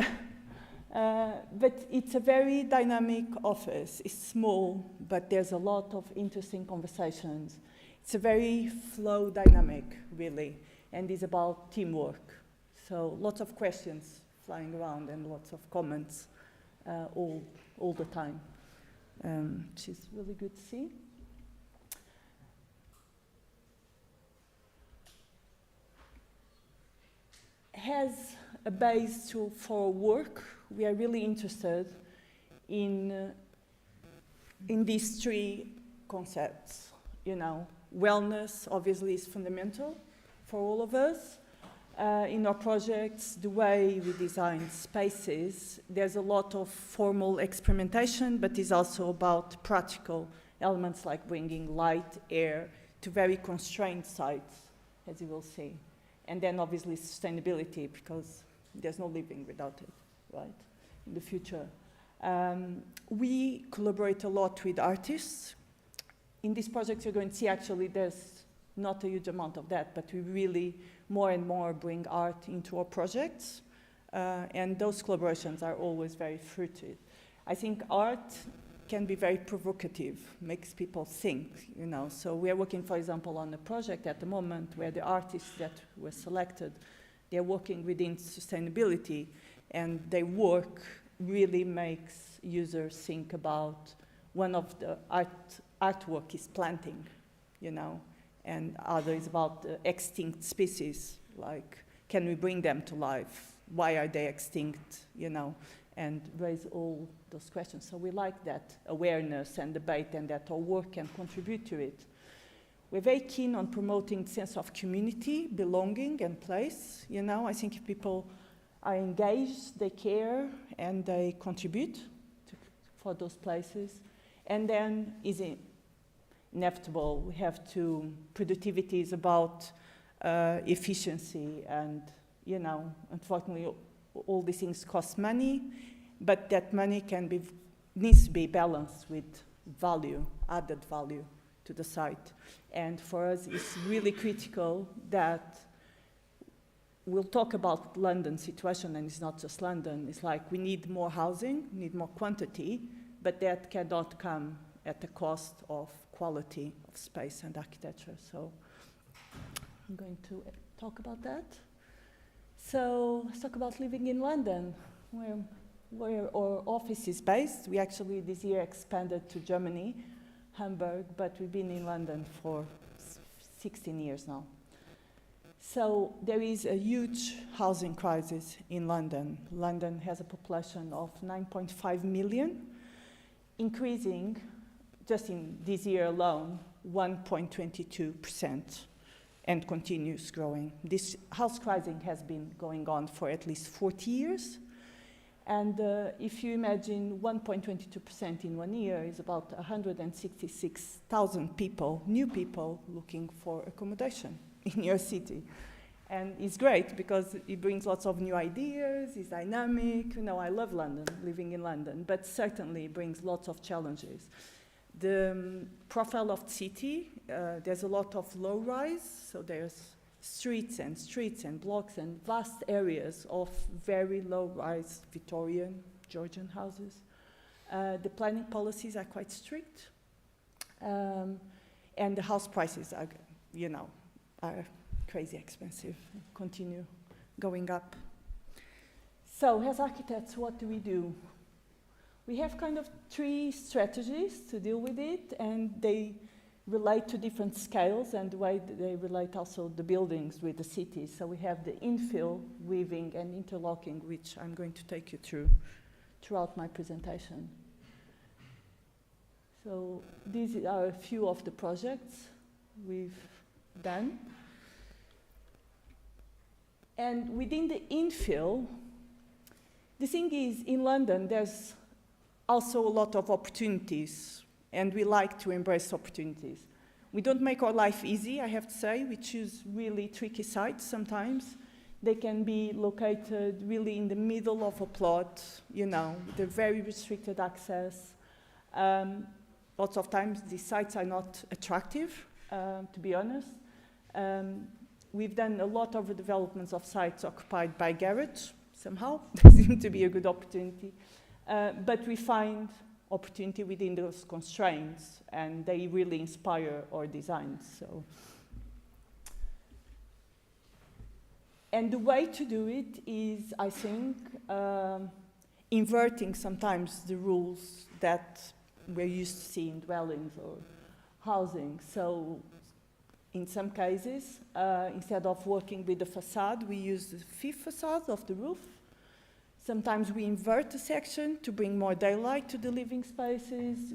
But it's a very dynamic office. It's small, but there's a lot of interesting conversations. It's a very flow dynamic, really, and it's about teamwork. So lots of questions flying around and lots of comments all the time, which is really good to see. As a base for work, we are really interested in these 3 concepts. You know, wellness obviously is fundamental for all of us. In our projects, the way we design spaces, there's a lot of formal experimentation, but it's also about practical elements like bringing light, air to very constrained sites, as you will see. And then obviously sustainability, because there's no living without it, right, in the future. We collaborate a lot with artists. In this project you're going to see actually there's not a huge amount of that, but we really more and more bring art into our projects. And those collaborations are always very fruitful. I think art can be very provocative, makes people think, you know. So we are working, for example, on a project at the moment where the artists that were selected, they're working within sustainability, and their work really makes users think about one of the artwork is planting, you know, and other is about extinct species, like can we bring them to life? Why are they extinct, you know? and raise all those questions. So we like that awareness and debate, and that our work can contribute to it. We're very keen on promoting sense of community, belonging, and place. You know, I think if people are engaged, they care, and they contribute for those places. And then is inevitable. We have to, productivity is about efficiency, and, you know, unfortunately, all these things cost money, but that money needs to be balanced with value, added value to the site. And for us, it's really critical that we'll talk about London's situation, and it's not just London. It's like we need more housing, need more quantity, but that cannot come at the cost of quality of space and architecture. So I'm going to talk about that. So let's talk about living in London, where our office is based. We actually this year expanded to Germany, Hamburg, but we've been in London for 16 years now. So there is a huge housing crisis in London. London has a population of 9.5 million, increasing just in this year alone 1.22%, and continues growing. This house crisis has been going on for at least 40 years. And if you imagine 1.22% in 1 year is about 166,000 people, new people looking for accommodation in your city. And it's great because it brings lots of new ideas, it's dynamic. You know, I love London, living in London, but certainly brings lots of challenges. The profile of the city, there's a lot of low-rise, so there's streets and blocks and vast areas of very low-rise Victorian, Georgian houses. The planning policies are quite strict, and the house prices are, you know, are crazy expensive, continue going up. So as architects, what do? We have kind of 3 strategies to deal with it, and they relate to different scales, and the way they relate also the buildings with the cities. So we have the infill, weaving, and interlocking, which I'm going to take you through throughout my presentation. So these are a few of the projects we've done. And within the infill, the thing is, in London, there's also a lot of opportunities, and we like to embrace opportunities. We don't make our life easy, I have to say. We choose really tricky sites sometimes. They can be located really in the middle of a plot, you know, with a very restricted access. Lots of times these sites are not attractive, to be honest. We've done a lot of developments of sites occupied by garage, somehow. There seems to be a good opportunity. But we find opportunity within those constraints, and they really inspire our designs. So. And the way to do it is, I think, inverting sometimes the rules that we're used to seeing in dwellings or housing. So in some cases, instead of working with the facade, we use the fifth facade of the roof. Sometimes we invert the section to bring more daylight to the living spaces.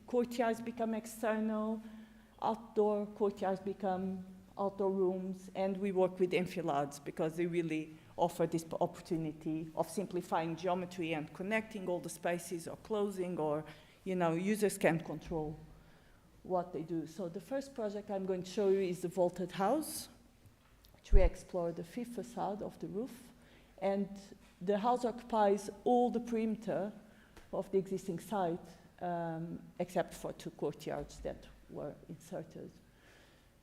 Courtyards become external, outdoor courtyards become outdoor rooms, and we work with enfilades because they really offer this opportunity of simplifying geometry and connecting all the spaces or closing, or, you know, users can control what they do. So the first project I'm going to show you is the vaulted house, which we explore the fifth facade of the roof. And the house occupies all the perimeter of the existing site, except for 2 courtyards that were inserted.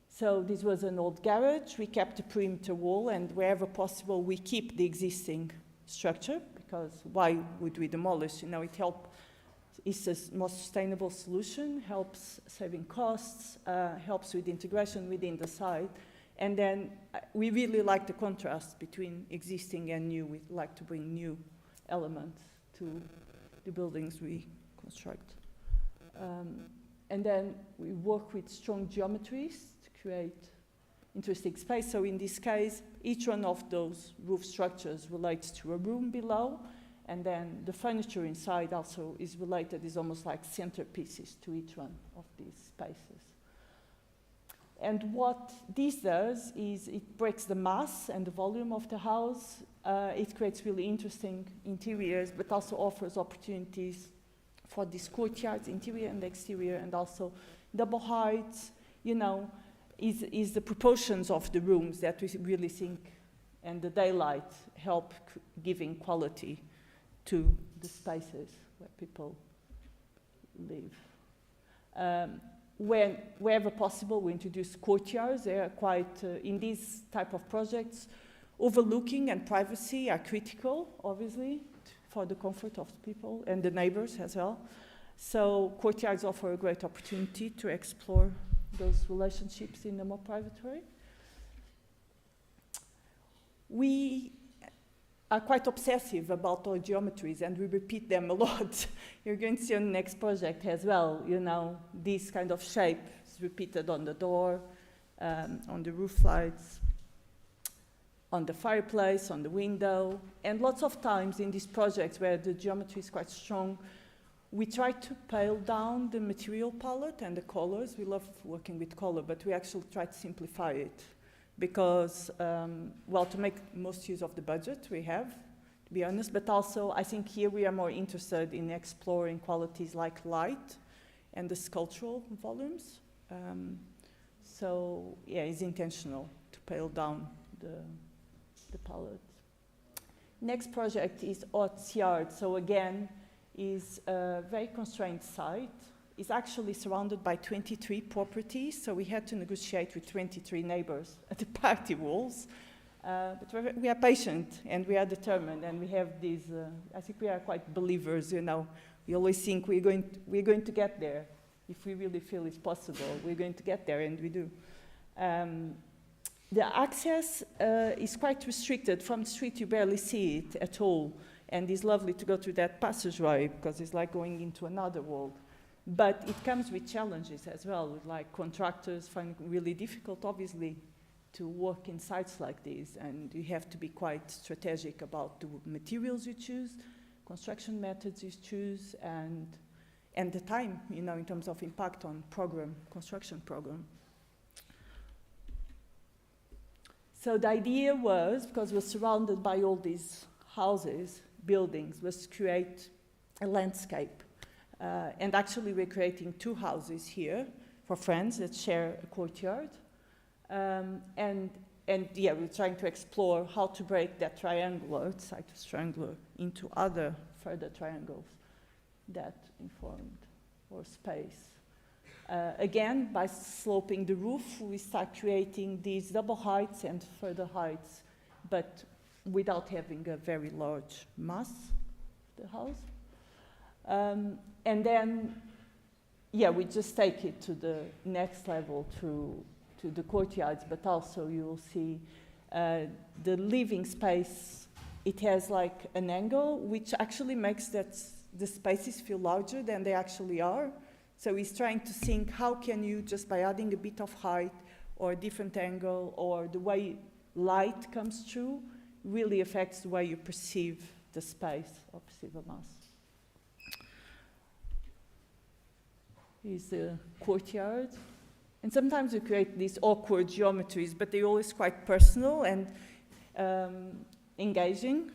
So this was an old garage. We kept the perimeter wall, and wherever possible, we keep the existing structure, because why would we demolish? You know, it's a more sustainable solution, helps saving costs, helps with integration within the site. And then we really like the contrast between existing and new. We like to bring new elements to the buildings we construct. And then we work with strong geometries to create interesting space. So in this case, each one of those roof structures relates to a room below, And then the furniture inside also is related, is almost like centerpieces to each one of these spaces. And what this does is it breaks the mass and the volume of the house. It creates really interesting interiors, but also offers opportunities for these courtyards, interior and exterior, and also double heights, you know, is the proportions of the rooms that we really think, and the daylight help giving quality to the spaces where people live. Wherever possible, we introduce courtyards. They are quite, in these type of projects, overlooking and privacy are critical, obviously, for the comfort of people and the neighbors as well. So courtyards offer a great opportunity to explore those relationships in a more private way. We are quite obsessive about our geometries, and we repeat them a lot. You're going to see on the next project as well, you know, this kind of shape is repeated on the door, on the roof lights, on the fireplace, on the window, and lots of times in these projects where the geometry is quite strong, we try to pale down the material palette and the colors. We love working with color, but we actually try to simplify it because, well, to make most use of the budget we have, to be honest, but also I think here we are more interested in exploring qualities like light and the sculptural volumes. So yeah, it's intentional to pale down the palette. Next project is Haute Yard. So again, is a very constrained site. It's actually surrounded by 23 properties, so we had to negotiate with 23 neighbors at the party walls. But we are patient and we are determined, and we have these, I think we are quite believers, you know. We always think we're going to get there. If we really feel it's possible, we're going to get there, and we do. The access is quite restricted. From the street, you barely see it at all. And it's lovely to go through that passageway because it's like going into another world. But it comes with challenges as well, with like contractors find it really difficult, obviously, to work in sites like this. And you have to be quite strategic about the materials you choose, construction methods you choose, and the time, you know, in terms of impact on construction program. So the idea was, because we're surrounded by all these houses, buildings, was to create a landscape. And actually we're creating two houses here for friends that share a courtyard. And yeah, we're trying to explore how to break that triangular, situs triangular, into other further triangles that informed our space. Again, by sloping the roof, we start creating these double heights and further heights, but without having a very large mass, the house. And then, yeah, we just take it to the next level to the courtyards, but also you will see the living space. It has like an angle, which actually makes that the spaces feel larger than they actually are. So he's trying to think, how can you, just by adding a bit of height or a different angle or the way light comes through, really affects the way you perceive the space or perceive a mass. Here's the courtyard. And sometimes we create these awkward geometries, but they're always quite personal and engaging.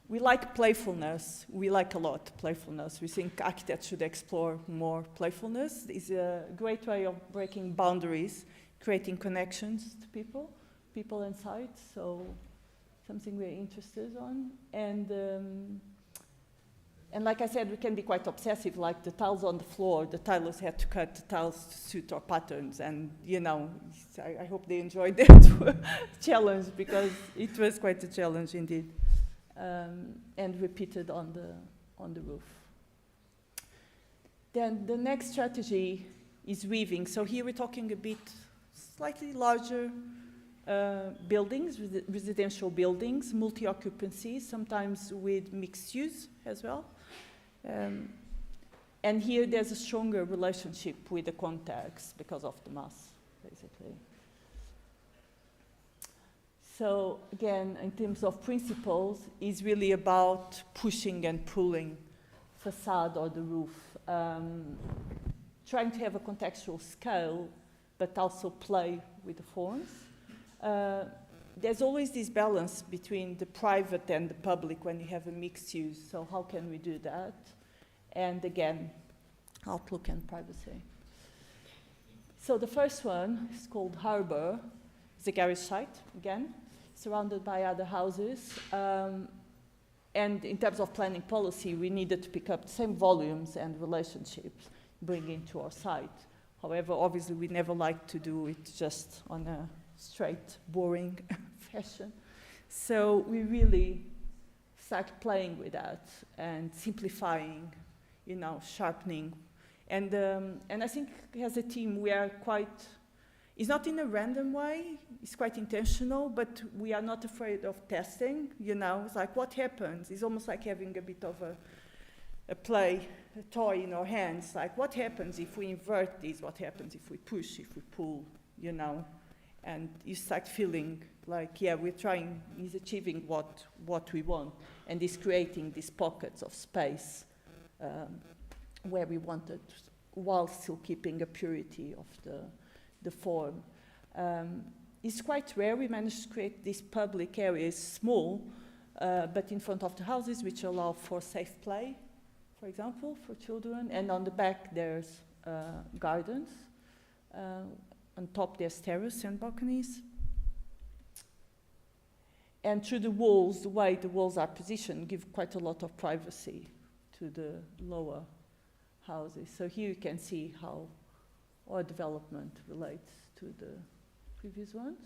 We like playfulness. We like a lot playfulness. We think architects should explore more playfulness. It's a great way of breaking boundaries, creating connections to people and sites. So something we're interested on. And like I said, we can be quite obsessive, like the tiles on the floor. The tilers had to cut the tiles to suit our patterns. And, you know, I hope they enjoyed that challenge, because it was quite a challenge indeed. And repeated on the roof. Then the next strategy is weaving. So here we're talking a bit slightly larger buildings, residential buildings, multi-occupancy, sometimes with mixed use as well. And here there's a stronger relationship with the context because of the mass, basically. So again, in terms of principles, it's really about pushing and pulling facade or the roof, trying to have a contextual scale, but also play with the forms. There's always this balance between the private and the public when you have a mixed use, so how can we do that? And again, outlook and privacy. So the first one is called Harbor. It's a garage site, again, surrounded by other houses. And in terms of planning policy, we needed to pick up the same volumes and relationships, bring into our site. However, obviously, we never like to do it just on a straight, boring fashion. So we really start playing with that and simplifying, you know, sharpening. And I think as a team, we are quite, it's not in a random way, it's quite intentional, but we are not afraid of testing, you know. It's like, what happens? It's almost like having a bit of a play, a toy in our hands. Like, what happens if we invert this? What happens if we push, if we pull, you know? And you start feeling like, yeah, we're trying, he's achieving what we want, and he's creating these pockets of space where we wanted, while still keeping a purity of the form. It's quite rare we manage to create these public areas, small, but in front of the houses, which allow for safe play, for example, for children. And on the back, there's gardens. On top, there's terrace and balconies. And through the walls, the way the walls are positioned, give quite a lot of privacy to the lower houses. So here you can see how our development relates to the previous ones.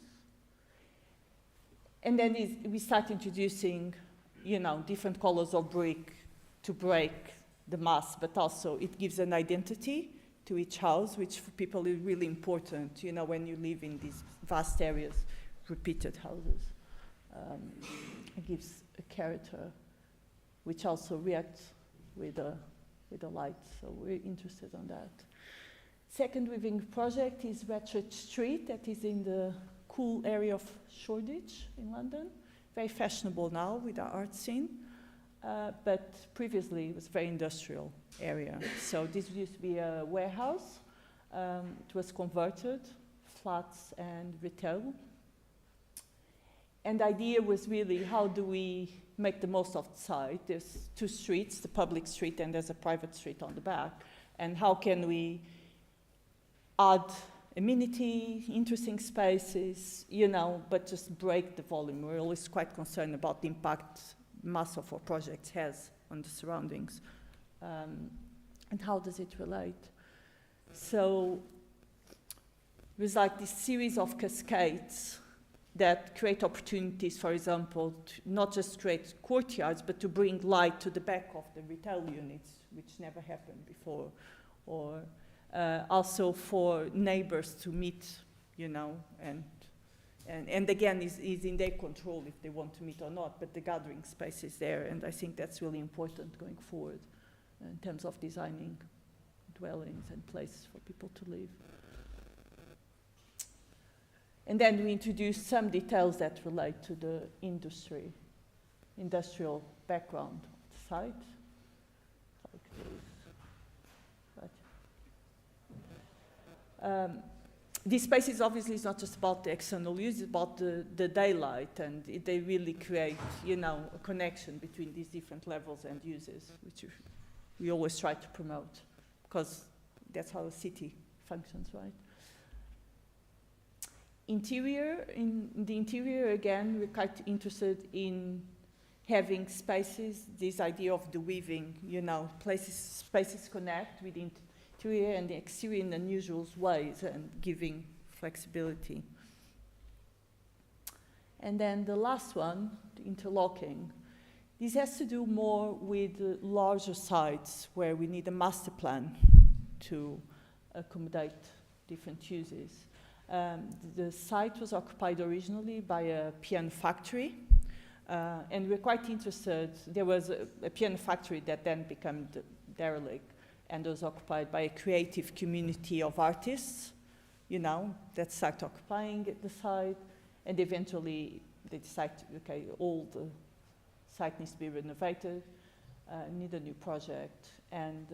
And then we start introducing, you know, different colors of brick to break the mass, but also it gives an identity to each house, which for people is really important, you know, when you live in these vast areas, repeated houses. It gives a character, which also reacts with the light, so we're interested on that. Second Weaving project is Ratchet Street, that is in the cool area of Shoreditch in London. Very fashionable now with the art scene, but previously it was a very industrial area. So this used to be a warehouse. It was converted, flats and retail. And the idea was really, how do we make the most of the site? There's two streets, the public street and there's a private street on the back. And how can we add amenity, interesting spaces, you know, but just break the volume. We're always quite concerned about the impact mass of our projects has on the surroundings. And how does it relate? So there's like this series of cascades that create opportunities, for example, to not just create courtyards, but to bring light to the back of the retail units, which never happened before, or also for neighbors to meet, you know, and again, is in their control if they want to meet or not, but the gathering space is there, and I think that's really important going forward in terms of designing dwellings and places for people to live. And then we introduce some details that relate to the industrial background of the site. This space is obviously not just about the external use, it's about the daylight, and they really create, you know, a connection between these different levels and uses, which we always try to promote, because that's how a city functions, right? Interior, in the interior, again, we're quite interested in having spaces, this idea of the weaving, you know, spaces connect with the interior and the exterior in unusual ways and giving flexibility. And then the last one, the interlocking. This has to do more with larger sites where we need a master plan to accommodate different uses. The site was occupied originally by a piano factory, and we're quite interested. There was a piano factory that then became derelict and was occupied by a creative community of artists, you know, that started occupying the site, and eventually they decide, okay, all the site needs to be renovated, need a new project. And,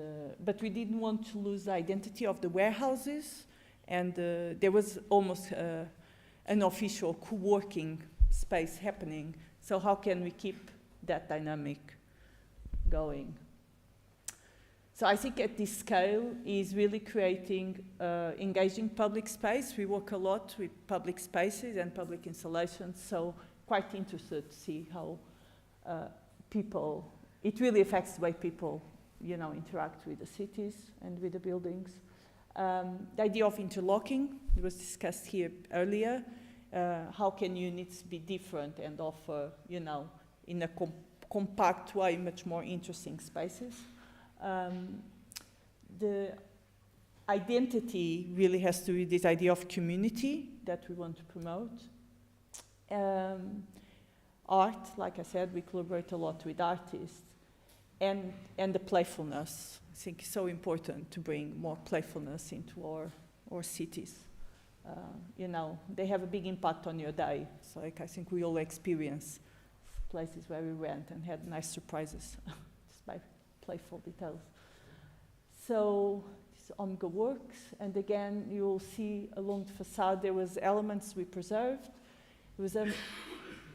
but we didn't want to lose the identity of the warehouses, and there was almost an official co-working space happening. So how can we keep that dynamic going? So I think at this scale is really creating engaging public space. We work a lot with public spaces and public installations, so quite interested to see how people, it really affects the way people, you know, interact with the cities and with the buildings. The idea of interlocking was discussed here earlier. How can units be different and offer, you know, in a compact way, much more interesting spaces? The identity really has to do with this idea of community that we want to promote. Art, like I said, we collaborate a lot with artists. And the playfulness, I think is so important to bring more playfulness into our cities. You know, they have a big impact on your day. So like, I think we all experience places where we went and had nice surprises just by playful details. So this Omega works, and again, you will see along the facade there was elements we preserved. There was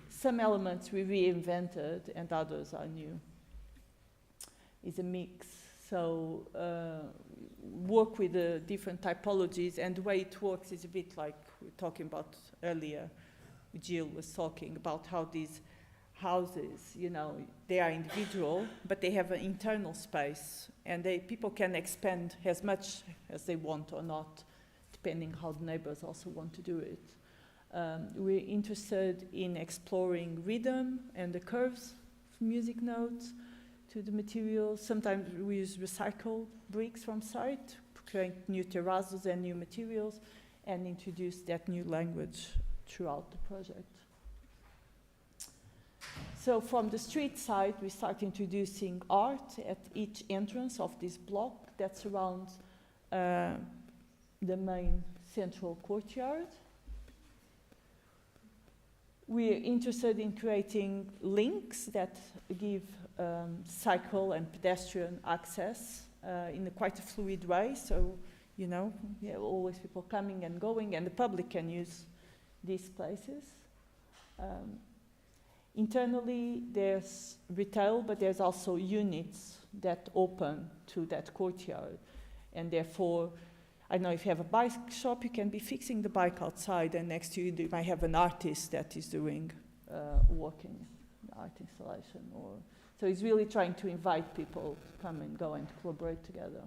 some elements we reinvented, and others are new. It's a mix. So work with the different typologies, and the way it works is a bit like we were talking about earlier. Jill was talking about how these houses, you know, they are individual, but they have an internal space, and people can expand as much as they want or not, depending how the neighbors also want to do it. We're interested in exploring rhythm and the curves of music notes to the materials. Sometimes we use recycled bricks from site, create new terrazos and new materials, and introduce that new language throughout the project. So from the street side, we start introducing art at each entrance of this block that surrounds the main central courtyard. We're interested in creating links that give cycle and pedestrian access in quite a fluid way. So, you know, you have always people coming and going, and the public can use these places. Internally, there's retail, but there's also units that open to that courtyard. And therefore, I don't know, if you have a bike shop, you can be fixing the bike outside, and next to you, you might have an artist that is doing working, art installation. So it's really trying to invite people to come and go and collaborate together.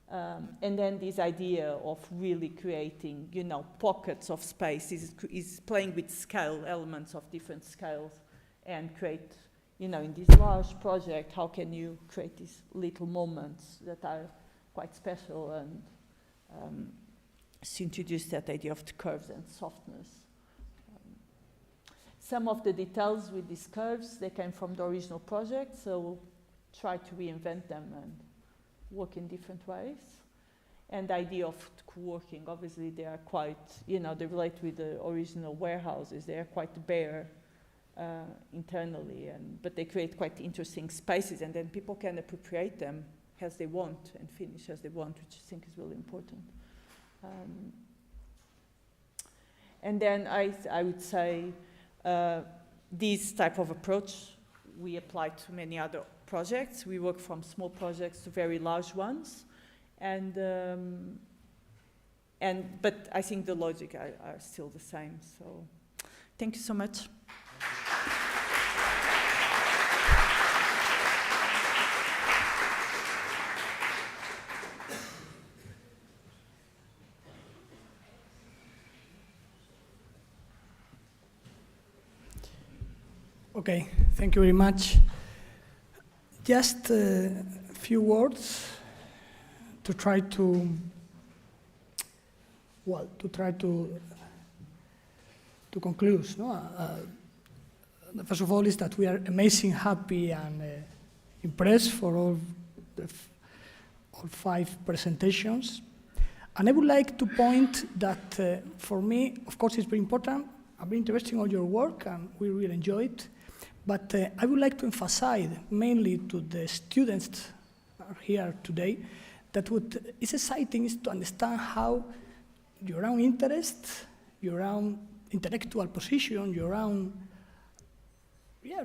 And then this idea of really creating, you know, pockets of space is playing with scale, elements of different scales, and create, you know, in this large project, how can you create these little moments that are quite special, and introduce that idea of the curves and softness. Some of the details with these curves, they came from the original project, so we'll try to reinvent them and work in different ways. And the idea of co-working, obviously they are quite, you know, they relate with the original warehouses. They are quite bare internally, but they create quite interesting spaces, and then people can appropriate them as they want and finish as they want, which I think is really important. And then I would say this type of approach we apply to many other projects. We work from small projects to very large ones, but I think the logic are still the same. So, thank you so much. Okay, thank you very much. Just a few words to try to, well, to conclude. No? First of all, is that we are amazing, happy, and impressed for all 5 presentations. And I would like to point that for me, of course, it's very important I've been interested in all your work, and we really enjoy it. But I would like to emphasize, mainly to the students who are here today, that what is exciting is to understand how your own interest, your own intellectual position, your own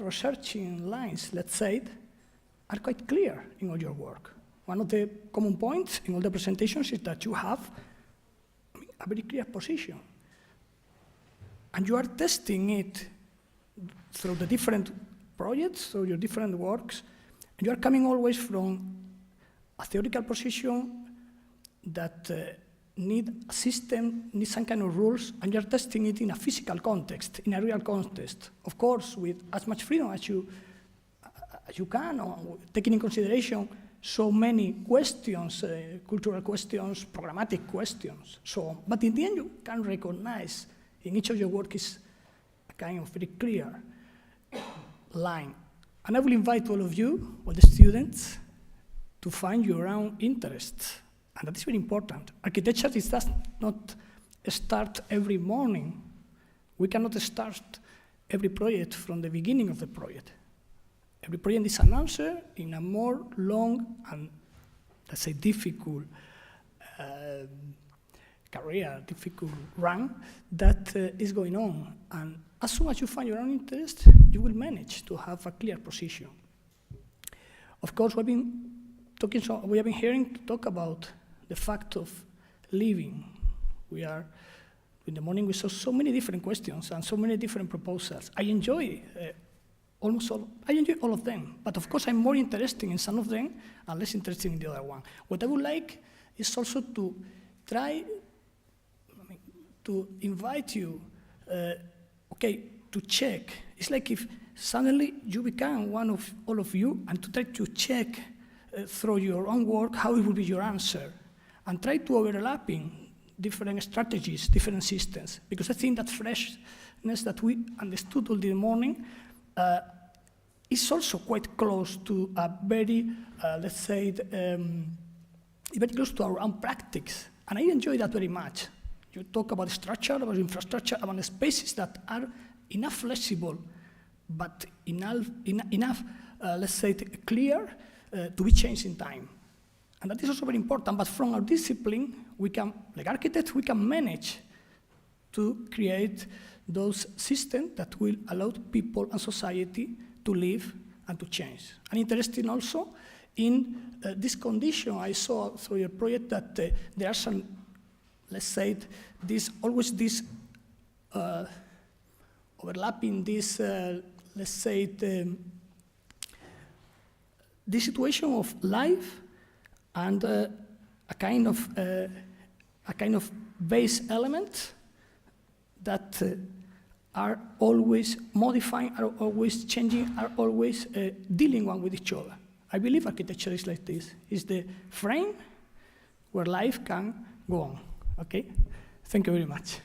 researching lines, let's say, are quite clear in all your work. One of the common points in all the presentations is that you have a very clear position. And you are testing it through the different projects, through your different works, and you are coming always from a theoretical position that need a system, need some kind of rules, and you're testing it in a physical context, in a real context. Of course, with as much freedom as you can, or taking in consideration so many questions, cultural questions, programmatic questions, so on. But in the end, you can recognize in each of your work is a kind of very clear line. And I will invite all of you, all the students, to find your own interests. And that is very important. Architecture does not start every morning. We cannot start every project from the beginning of the project. Every project is an answer in a more long and, let's say, difficult career, difficult run that is going on. And as soon as you find your own interest, you will manage to have a clear position. Of course, we have been hearing talk about the fact of living. In the morning we saw so many different questions and so many different proposals. I enjoy all of them, but of course I'm more interested in some of them and less interested in the other one. What I would like is also to try to invite you, to check. It's like if suddenly you become one of all of you and to try to check through your own work how it will be your answer, and try to overlapping different strategies, different systems, because I think that freshness that we understood all the morning is also quite close to a very, let's say, very close to our own practice, and I enjoy that very much. You talk about structure, about infrastructure, about spaces that are enough flexible, but enough, let's say, clear to be changed in time. And that is also very important, but from our discipline, we can, like architects, we can manage to create those systems that will allow people and society to live and to change. And interesting also, in this condition, I saw through your project that there are some, let's say, always this overlapping this, let's say, this situation of life and a kind of base element that are always modifying, are always changing, are always dealing one with each other. I believe architecture is like this. It's the frame where life can go on. Okay? Thank you very much.